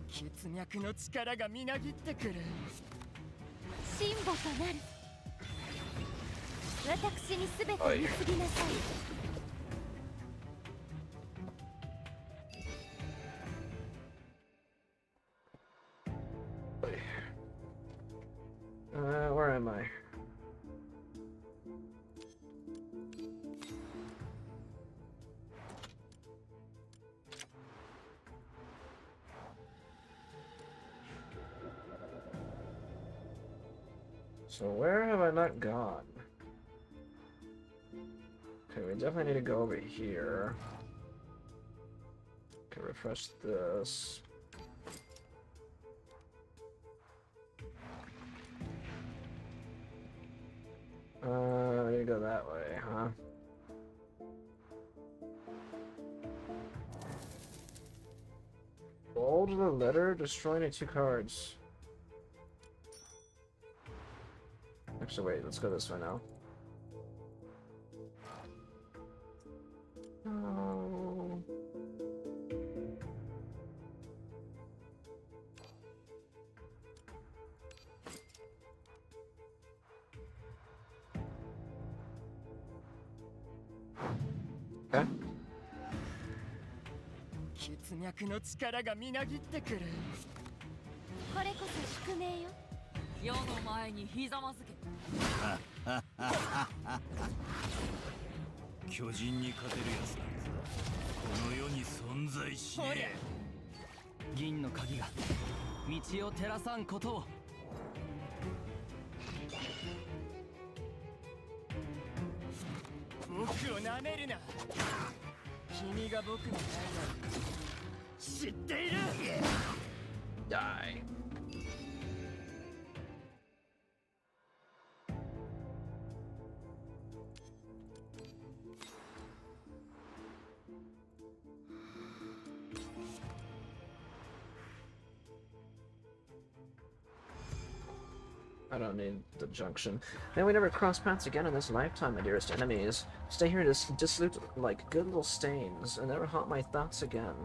血脈の力がみなぎってくる。神母となる。私にすべて貢ぎなさい。Where am I? So where have I not gone? Okay, we definitely need to go over here. Okay, refresh this. I need to go that way, huh? Bold the letter, destroying 2 cards. Actually, wait, let's go this way now. Oh. Okay. 血脈の力がみなぎってくる。これこそ宿命よ。世の前にひざまずけ。巨人に勝てるやつなんざこの世に存在しねえ。銀の鍵が道を照らさんことを。僕を舐めるな。君が僕の愛を知っている。Die. I don't need the junction. May we never cross paths again in this lifetime, my dearest enemies. Stay here dissolute like good little stains, and never haunt my thoughts again.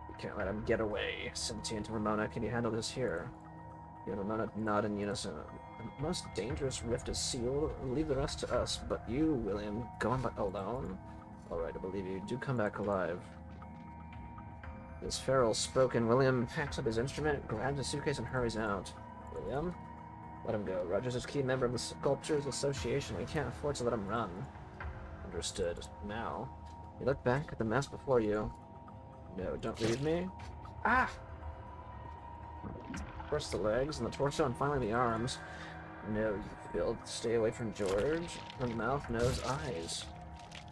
We can't let him get away. Sentient Ramona, can you handle this here? You and Ramona nod in unison. The most dangerous rift is sealed. Leave the rest to us, but you, William, going back alone? Alright, I believe you. Do come back alive. This feral spoken, William packs up his instrument, grabs a suitcase, and hurries out. William? Let him go. Rogers is a key member of the Sculptors Association. We can't afford to let him run. Understood. Now, you look back at the mess before you. No, don't leave me. Ah! First the legs, and the torso, and finally the arms. No, you failed. Stay away from George. The mouth, nose, eyes.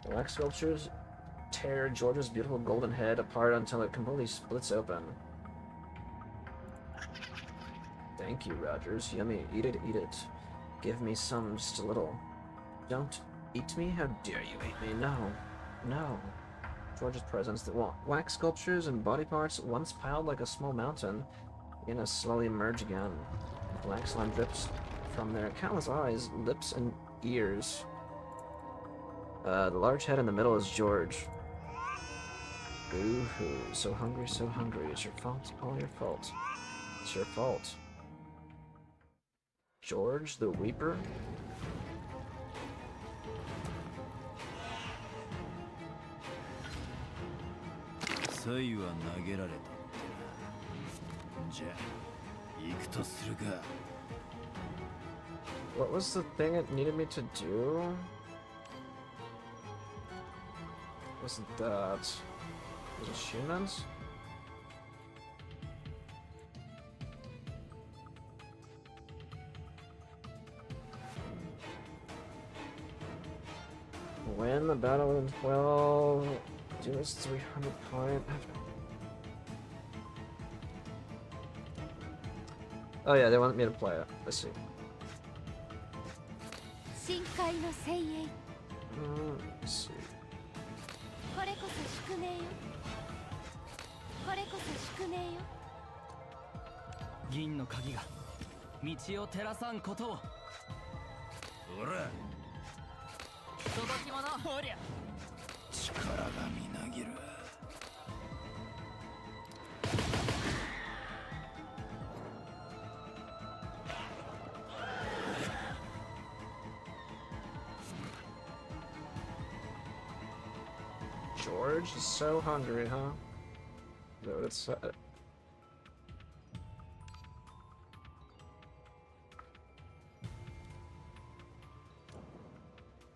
The wax sculptures tear George's beautiful golden head apart until it completely splits open. Thank you, Rogers. Yummy. Eat it, eat it. Give me some, just a little. Don't eat me? How dare you eat me? No. No. George's presence, the wax sculptures and body parts, once piled like a small mountain, begin to slowly emerge again. Black slime drips from their countless eyes, lips, and ears. The large head in the middle is George. Boo-hoo. So hungry, so hungry. It's your fault. All your fault. It's your fault. George the Weeper? What was the thing it needed me to do? Wasn't that... Was it humans? Win the battle in 12. Do this 300 point. Oh yeah, they want me to play it. Let's see. Let's see. これこそ宿命よ。これこそ宿命よ。銀の鍵が道を照らさんことを。ほら、届き者。おりゃ。力がみなぎる。George is so hungry, huh? Is that what it said?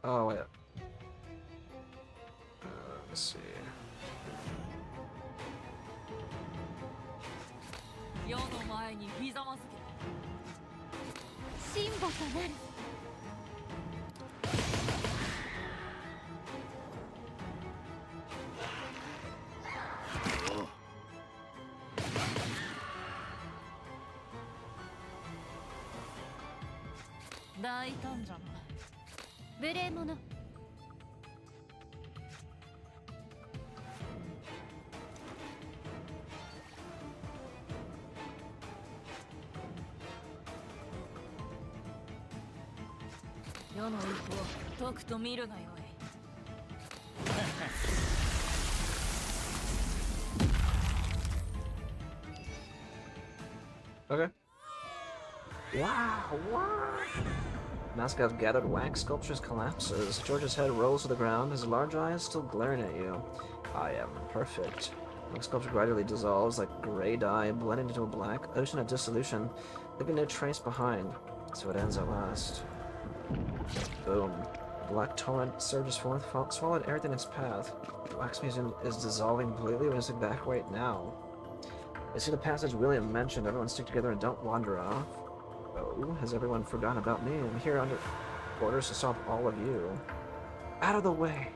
Oh, wait. Let's see. 世の前にひざまずけ。神母となる。大胆じゃな。無礼者。世の意をとくと見るがよい。Okay. Wow, what? Mask of gathered wax sculptures collapses. George's head rolls to the ground, his large eyes still glaring at you. I am perfect. The sculpture gradually dissolves like gray dye, blending into a black ocean of dissolution, leaving no trace behind. So it ends at last. Boom. The black torrent surges forth, swallowed everything in its path. The wax museum is dissolving completely. We must evacuate now. I see the passage William mentioned. Everyone stick together and don't wander off. Oh, has everyone forgotten about me? I'm here under orders to stop all of you. Out of the way!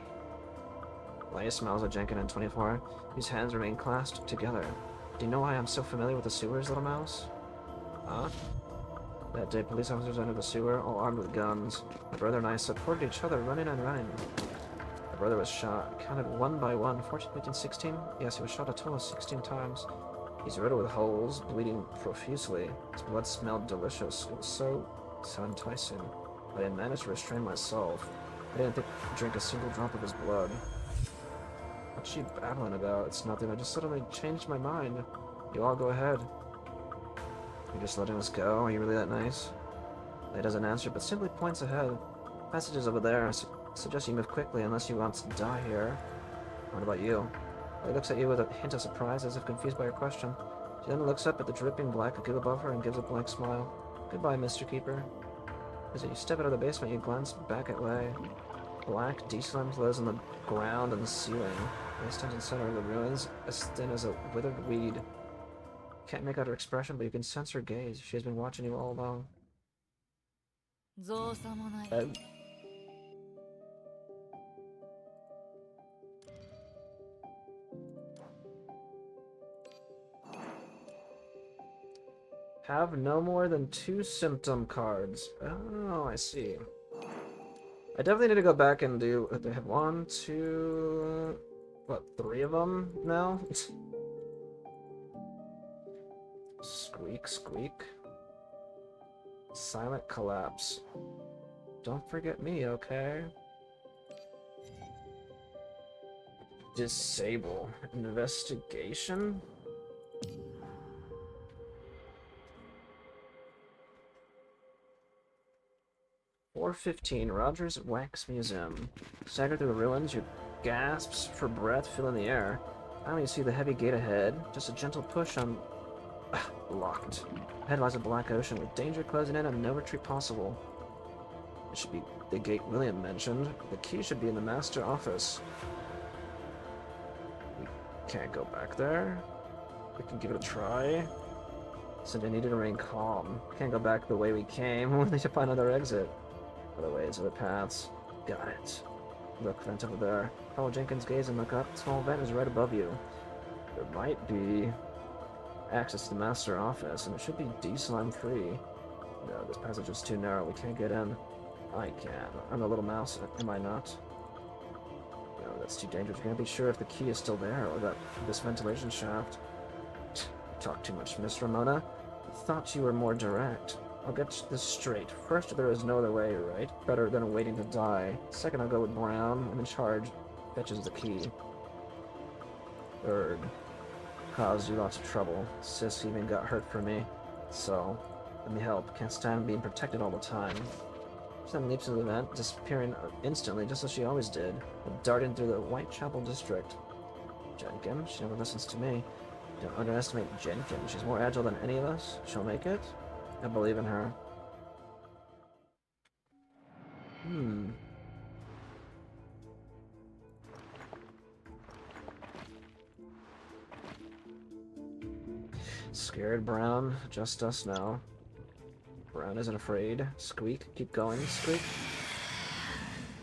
Leia smiles at Jenkin and 24, whose hands remain clasped together. Do you know why I'm so familiar with the sewers, little mouse? Huh? That day, police officers entered the sewer, all armed with guns. My brother and I supported each other, running and running. My brother was shot, counted one by one, 14, 15, 16. Yes, he was shot a total of 16 times. He's riddled with holes, bleeding profusely. His blood smelled delicious. It was so enticing. But I managed to restrain myself. I didn't drink a single drop of his blood. What's she babbling about? It's nothing. I just suddenly changed my mind. You all go ahead. You're just letting us go? Are you really that nice? He doesn't answer, but simply points ahead. Passage is over there. I suggest you move quickly unless you want to die here. What about you? He looks at you with a hint of surprise, as if confused by your question. She then looks up at the dripping black goo above her and gives a blank smile. Goodbye, Mr. Keeper. As you step out of the basement, you glance back at Lay. Black D-slime flows on the ground and the ceiling. Lay stands in the center of the ruins, as thin as a withered weed. You can't make out her expression, but you can sense her gaze. She has been watching you all along. Have no more than 2 symptom cards. Oh, I see. I definitely need to go back and do... They have 1, 2... What, 3 of them now? Squeak, squeak. Silent collapse. Don't forget me, okay? Disable. Investigation? .415, Rogers Wax Museum. Stagger through the ruins, your gasps for breath fill in the air. Finally you see the heavy gate ahead. Just a gentle push on... locked. Ahead lies a black ocean with danger closing in and no retreat possible. It should be the gate William mentioned. The key should be in the master office. We can't go back there. We can give it a try. Said I need to remain calm. Can't go back the way we came. We need to find another exit. Other ways, other paths. Got it. Look, vent over there. Follow Jenkins' gaze and look up. The small vent is right above you. There might be access to the master office, and it should be D-slime free. No, this passage is too narrow. We can't get in. I can. I'm a little mouse. Am I not? No, that's too dangerous. We're gonna be sure if the key is still there, or that this ventilation shaft. Talk too much, Miss Ramona. I thought you were more direct. I'll get this straight. First, there is no other way, right? Better than waiting to die. Second, I'll go with Brown. I'm in charge. Fetches the key. Third, caused you lots of trouble. Sis even got hurt for me. So, let me help. Can't stand being protected all the time. She then leaps into the vent, disappearing instantly, just as she always did, darting through the Whitechapel district. Jenkins, she never listens to me. Don't underestimate Jenkins. She's more agile than any of us. She'll make it. I believe in her. Scared Brown. Just us now. Brown isn't afraid. Squeak. Keep going. Squeak.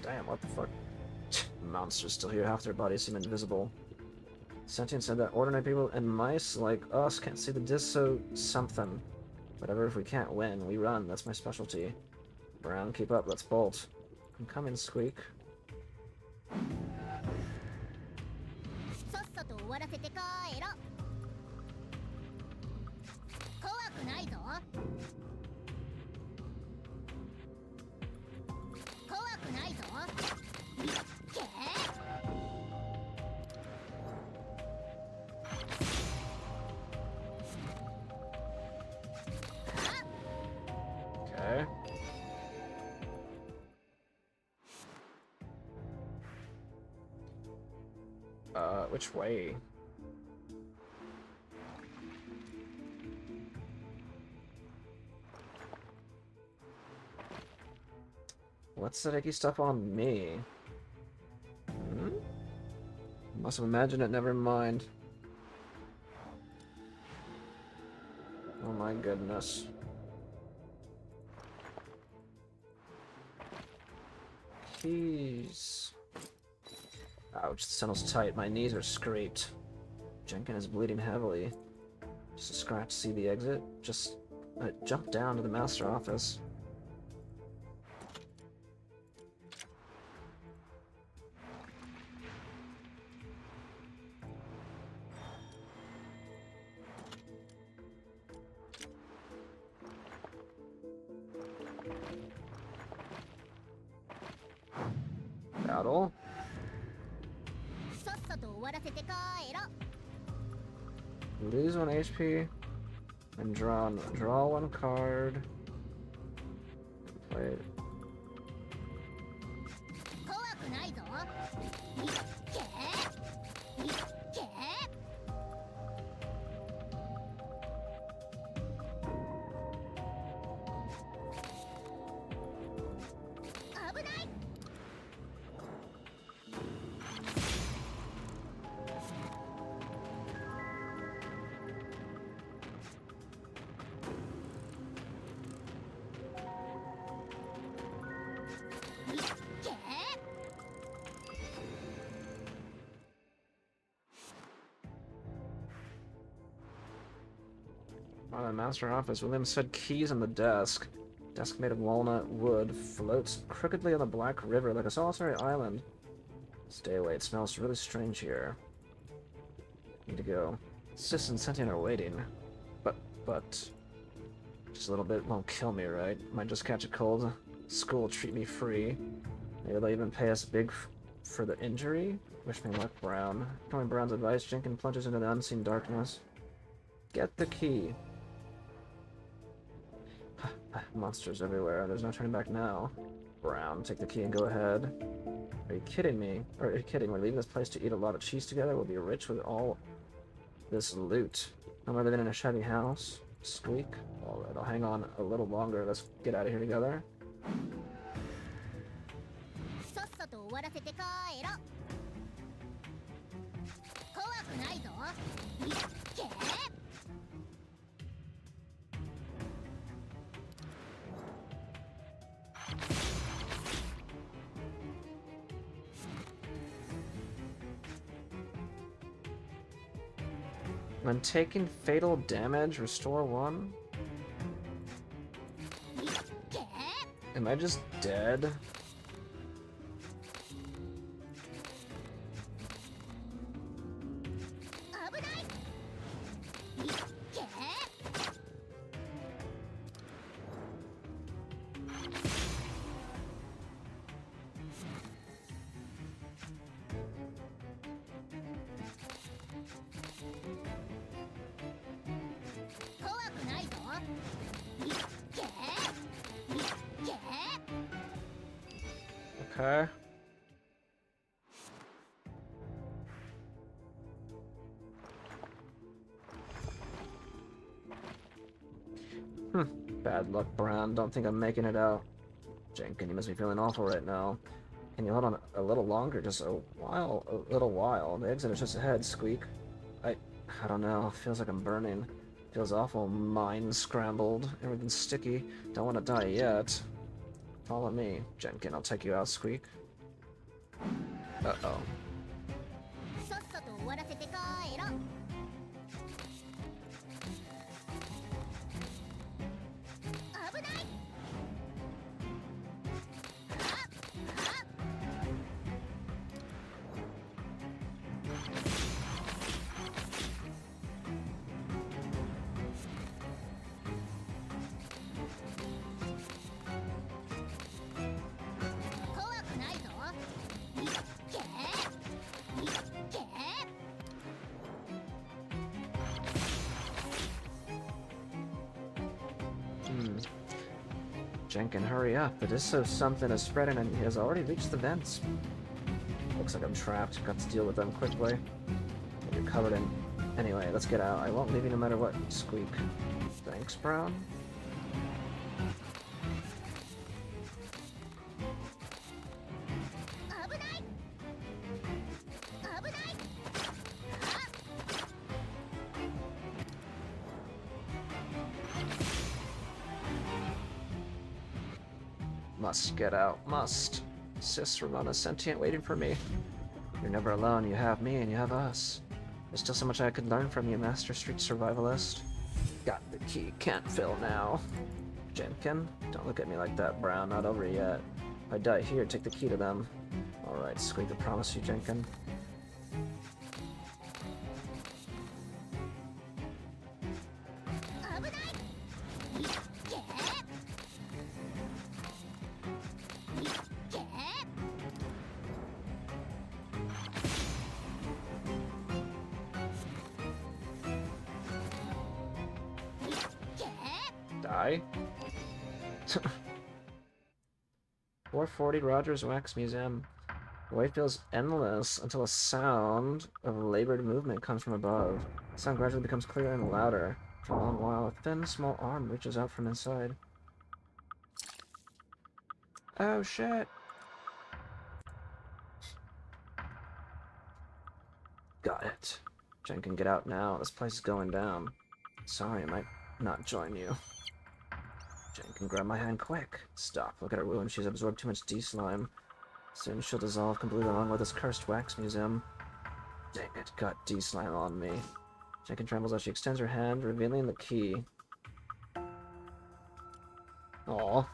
Damn, what the fuck? Monsters still here. Half their bodies seem invisible. Sentient said that ordinary people and mice like us can't see the disc, so something. Whatever, if we can't win, we run. That's my specialty. Brown, keep up. Let's bolt. I'm coming, Squeak. Okay. Which way? What's that icky stuff on me? Must have imagined it, never mind. Oh my goodness. Keys. Ouch, the tunnel's tight. My knees are scraped. Jenkins is bleeding heavily. Just a scratch to see the exit. Just jump down to the master office. Battle. Lose 1 HP and draw 1 card. Play it. On the master office, William said keys on the desk. Desk made of walnut wood floats crookedly on the black river like a solitary island. Stay away, it smells really strange here. Need to go. Sis and Sentient are waiting. But... Just a little bit won't kill me, right? Might just catch a cold. School will treat me free. Maybe they'll even pay us big for the injury? Wish me luck, Brown. Knowing Brown's advice, Jenkins plunges into the unseen darkness. Get the key. Monsters everywhere. There's no turning back now. Brown, take the key and go ahead. Are you kidding me? Or are you kidding? We're leaving this place to eat a lot of cheese together? We'll be rich with all this loot. No more living in a shabby house. Squeak. Alright, I'll hang on a little longer. Let's get out of here together. When taking fatal damage, restore 1? Am I just dead? Okay. Bad luck, Brown. Don't think I'm making it out. Jenkins, you must be feeling awful right now. Can you hold on a little longer? Just a little while. The exit is just ahead, Squeak. I don't know. Feels like I'm burning. Feels awful. Mind scrambled. Everything's sticky. Don't want to die yet. Follow me. Jenkins, I'll take you out, Squeak. Uh-oh. Jenkins, hurry up. It is so something is spreading and he has already reached the vents. Looks like I'm trapped. Got to deal with them quickly. You're covered in... Anyway, let's get out. I won't leave you no matter what, Squeak. Thanks, Brown. Must get out. Must. Sis, Ramona, Sentient waiting for me. You're never alone. You have me and you have us. There's still so much I could learn from you, Master Street Survivalist. Got the key. Can't fill now. Jenkins, don't look at me like that, Brown. Not over yet. If I die here, take the key to them. Alright, Squeak, I promise you, Jenkins. Die? 440 Rogers Wax Museum. The way feels endless until a sound of labored movement comes from above. The sound gradually becomes clearer and louder. For a long while, a thin, small arm reaches out from inside. Oh, shit! Got it. Jenkins, get out now. This place is going down. Sorry, I might not join you. Jenkins, grab my hand quick. Stop. Look at her wound. She's absorbed too much D-slime. Soon she'll dissolve completely along with this cursed wax museum. Dang it, got D-slime on me. Jenkins trembles as she extends her hand, revealing the key. Aw.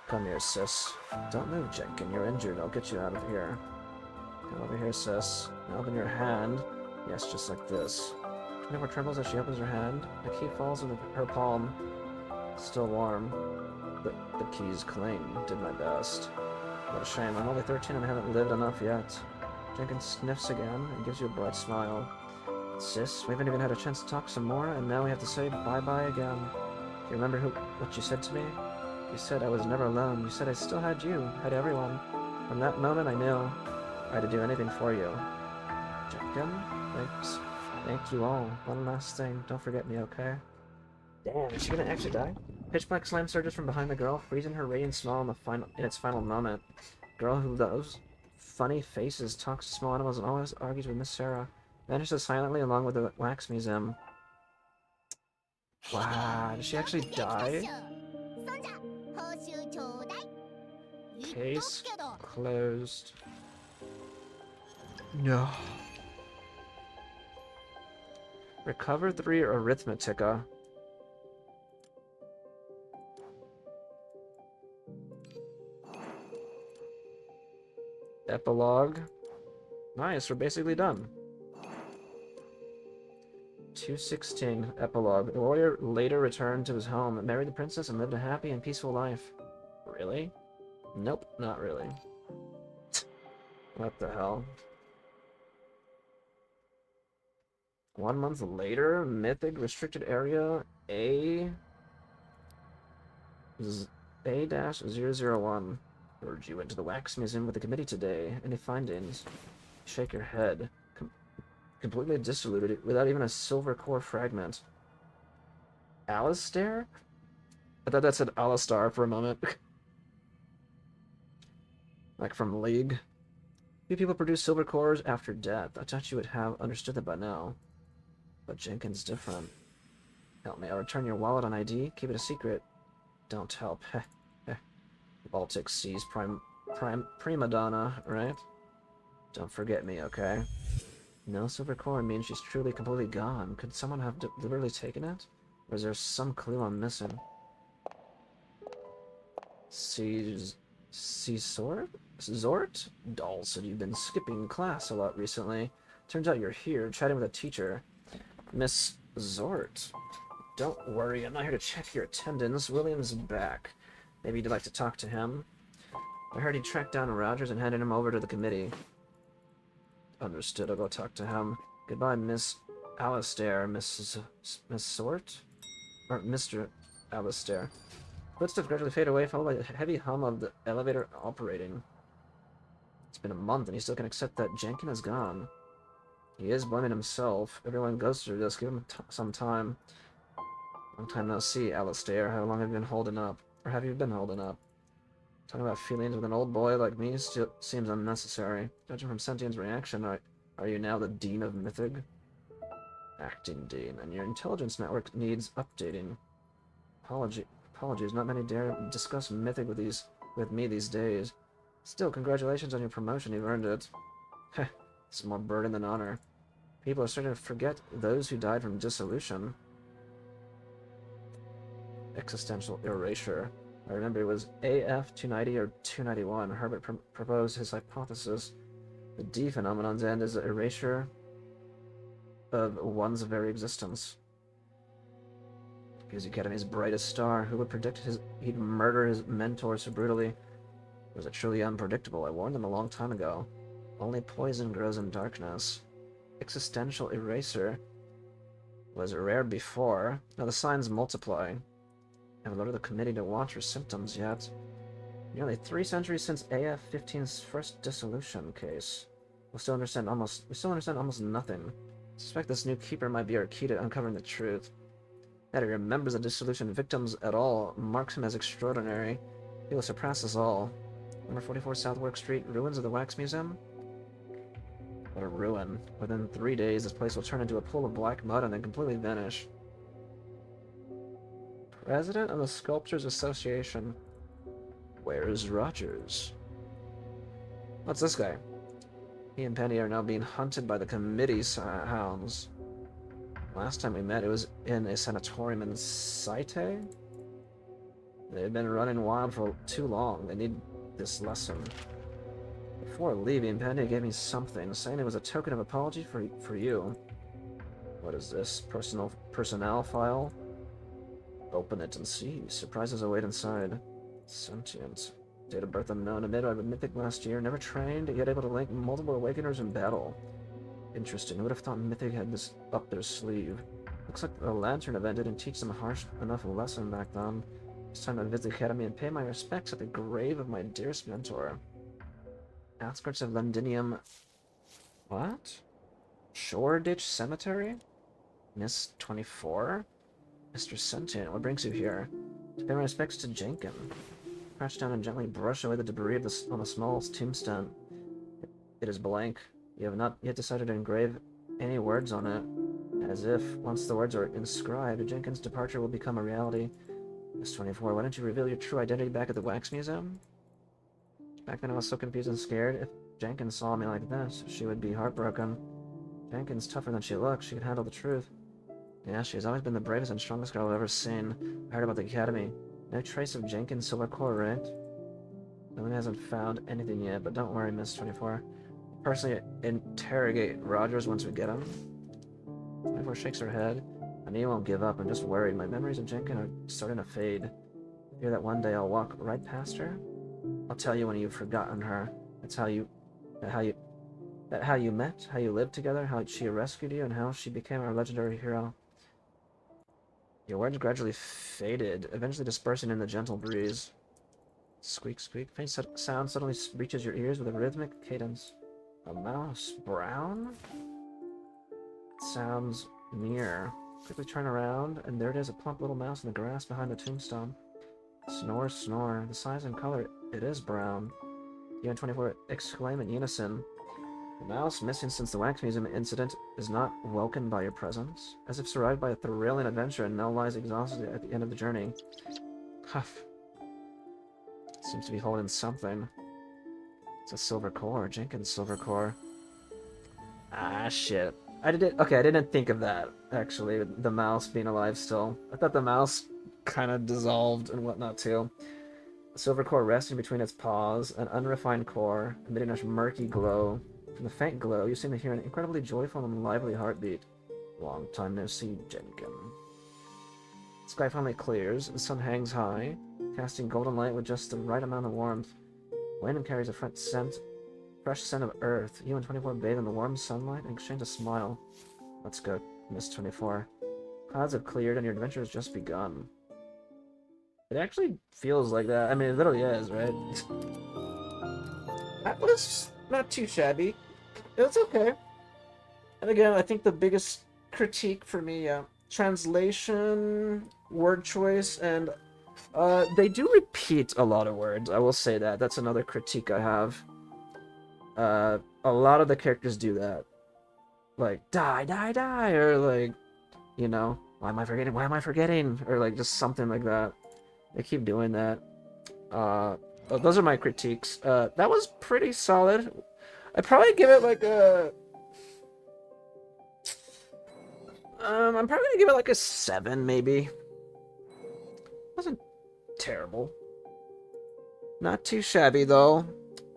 Come here, sis. Don't move, Jenkin. You're injured. I'll get you out of here. Come over here, sis. Now open your hand. Yes, just like this. She never trembles as she opens her hand. The key falls into her palm. Still warm. The key's clean. Did my best. What a shame. I'm only 13 and I haven't lived enough yet. Jenkins sniffs again and gives you a bright smile. Sis, we haven't even had a chance to talk some more, and now we have to say bye-bye again. Do you remember what you said to me? You said I was never alone. You said I still had you, had everyone. From that moment I knew I had to do anything for you. Jenkins, thanks. Thank you all. One last thing. Don't forget me, okay? Damn, is she gonna actually die? Pitch black slam surges from behind the girl, freezing her radiant smile in its final moment. Girl who loves funny faces, talks to small animals, and always argues with Miss Sarah. Vanishes silently along with the wax museum. Wow, did she actually die? Case closed. No. Recover 3 Arithmetica. Epilogue. Nice, we're basically done. 216. Epilogue. The warrior later returned to his home, married the princess, and lived a happy and peaceful life. Really? Nope, not really. What the hell? 1 month later, Mythic Restricted Area A-001. Urge you went to the Wax Museum with the committee today. Any findings? Shake your head. Completely dissoluted, without even a silver core fragment. Alistair? I thought that said Alistar for a moment. Like from League. Few people produce silver cores after death. I thought you would have understood that by now. But Jenkins different. Help me, I'll return your wallet on ID. Keep it a secret. Don't help. Heh. Heh. Baltic Seas prima donna, right? Don't forget me, okay? No silver core means she's truly completely gone. Could someone have deliberately taken it? Or is there some clue I'm missing? Zort? Doll said you've been skipping class a lot recently. Turns out you're here, chatting with a teacher. Miss Zort. Don't worry, I'm not here to check your attendance. William's back. Maybe you'd like to talk to him? I heard he tracked down Rogers and handed him over to the committee. Understood, I'll go talk to him. Goodbye, Miss Alistair. Miss Zort? Or Mr. Alistair. Footsteps gradually fade away, followed by the heavy hum of the elevator operating. It's been a month and he still can accept that Jenkins is gone. He is blaming himself. Everyone goes through this. Give him some time. Long time no see, Alistair. How long have you been holding up? Or have you been holding up? Talking about feelings with an old boy like me still seems unnecessary. Judging from Sentient's reaction, are you now the Dean of Mythic? Acting Dean, and your intelligence network needs updating. Apologies, not many dare discuss Mythic with me these days. Still, congratulations on your promotion, you've earned it. Heh, it's more burden than honor. People are starting to forget those who died from dissolution. Existential erasure. I remember it was AF 290 or 291. Herbert proposed his hypothesis. The D phenomenon's end is the erasure of one's very existence. He was the Academy's brightest star. Who would predict he'd murder his mentor so brutally? Was it truly unpredictable? I warned them a long time ago. Only poison grows in darkness. Existential erasure was rare before. Now the signs multiply. I haven't alerted the committee to watch for symptoms yet. Nearly 3 centuries since AF-15's first dissolution case. We still understand almost nothing. I suspect this new keeper might be our key to uncovering the truth. That he remembers the dissolution victims at all marks him as extraordinary. He will surpass us all. Number 44 South Work Street, ruins of the Wax Museum? What a ruin. Within 3 days, this place will turn into a pool of black mud and then completely vanish. President of the Sculptors Association. Where's Rogers? What's this guy? He and Penny are now being hunted by the committee's hounds. Last time we met, it was in a sanatorium in Saite. They've been running wild for too long. They need this lesson. Before leaving, Pandia gave me something, saying it was a token of apology for you. What is this? Personnel file? Open it and see. Surprises await inside. Sentient. Date of birth unknown. Amid a mythic last year. Never trained, yet able to link multiple awakeners in battle. Interesting. Who would have thought Mythic had this up their sleeve? Looks like the Lantern event didn't teach them a harsh enough lesson back then. It's time to visit the Academy and pay my respects at the grave of my dearest mentor. Outskirts of Londinium. What? Shoreditch Cemetery? Miss 24? Mr. Sentient, what brings you here? To pay my respects to Jenkin. Crouch down and gently brush away the debris of on the small tombstone. It is blank. You have not yet decided to engrave any words on it. As if, once the words are inscribed, Jenkin's departure will become a reality. Miss 24, why don't you reveal your true identity back at the Wax Museum? Back then I was so confused and scared. If Jenkins saw me like this, she would be heartbroken. Jenkins tougher than she looks. She could handle the truth. Yeah, she has always been the bravest and strongest girl I've ever seen. I heard about the Academy. No trace of Jenkins' silver core, right? No one hasn't found anything yet, but don't worry, Miss 24. Personally interrogate Rogers once we get him. 24 shakes her head. I know you won't give up. I'm just worried. My memories of Jenkins are starting to fade. I fear that one day I'll walk right past her. I'll tell you when you've forgotten her. That's how you met, how you lived together, how she rescued you, and how she became our legendary hero. Your words gradually faded, eventually dispersing in the gentle breeze. Squeak, squeak. Faint sound suddenly reaches your ears with a rhythmic cadence. A mouse. Brown? Sounds near. Quickly turn around, and there it is, a plump little mouse in the grass behind the tombstone. Snore, snore. The size and color, it is brown. You and 24 exclaim in unison. The mouse, missing since the Wax Museum incident, is not welcomed by your presence. As if survived by a thrilling adventure and now lies exhausted at the end of the journey. Huff. Seems to be holding something. It's a silver core. Jenkins' silver core. Ah, shit. I didn't think of that, actually, the mouse being alive still. I thought the mouse kind of dissolved and whatnot, too. A silver core resting between its paws, an unrefined core, emitting a murky glow. From the faint glow, you seem to hear an incredibly joyful and lively heartbeat. Long time no see, Jenkin. The sky finally clears, the sun hangs high, casting golden light with just the right amount of warmth. Wind carries a fresh scent of earth. You and 24 bathe in the warm sunlight and exchange a smile. Let's go, Miss 24. Clouds have cleared and your adventure has just begun. It actually feels like that. I mean, it literally is, right? That was not too shabby. It was okay. And again, I think the biggest critique for me, translation, word choice, and they do repeat a lot of words. I will say that. That's another critique I have. A lot of the characters do that. Like, die, die, die, or like, you know, why am I forgetting? Or like, just something like that. They keep doing that. Those are my critiques. That was pretty solid. I'd probably give it like a... I'm probably gonna give it like a 7, maybe. Wasn't terrible. Not too shabby, though.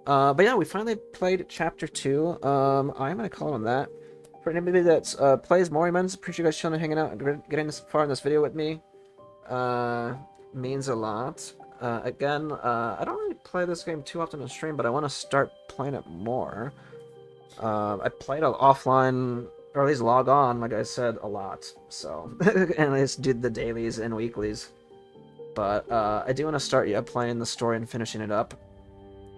But yeah, we finally played Chapter 2. I'm gonna call on that. For anybody that plays Morimens, appreciate you guys chilling and hanging out and getting this far in this video with me. Means a lot. Again, I don't really play this game too often on stream, but I want to start playing it more. I played it offline, or at least log on, like I said, a lot. So, and I just did the dailies and weeklies. But I do want to start, playing the story and finishing it up.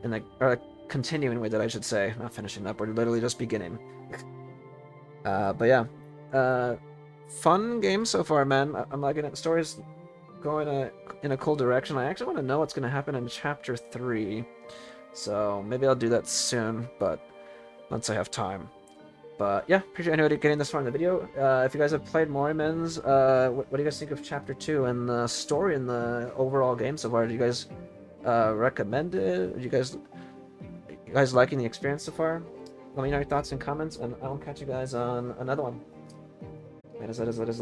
And like, continuing with it, I should say. Not finishing up, we're literally just beginning. But yeah. Fun game so far, man. I'm liking it. The story's going in a cool direction. I actually want to know what's going to happen in Chapter 3. So maybe I'll do that soon, but once I have time. But yeah, appreciate anybody getting this far in the video. If you guys have played Morimens, what do you guys think of Chapter 2 and the story and the overall game so far? Do you guys recommend it? Are you guys liking the experience so far? Let me know your thoughts and comments, and I'll catch you guys on another one. Let us.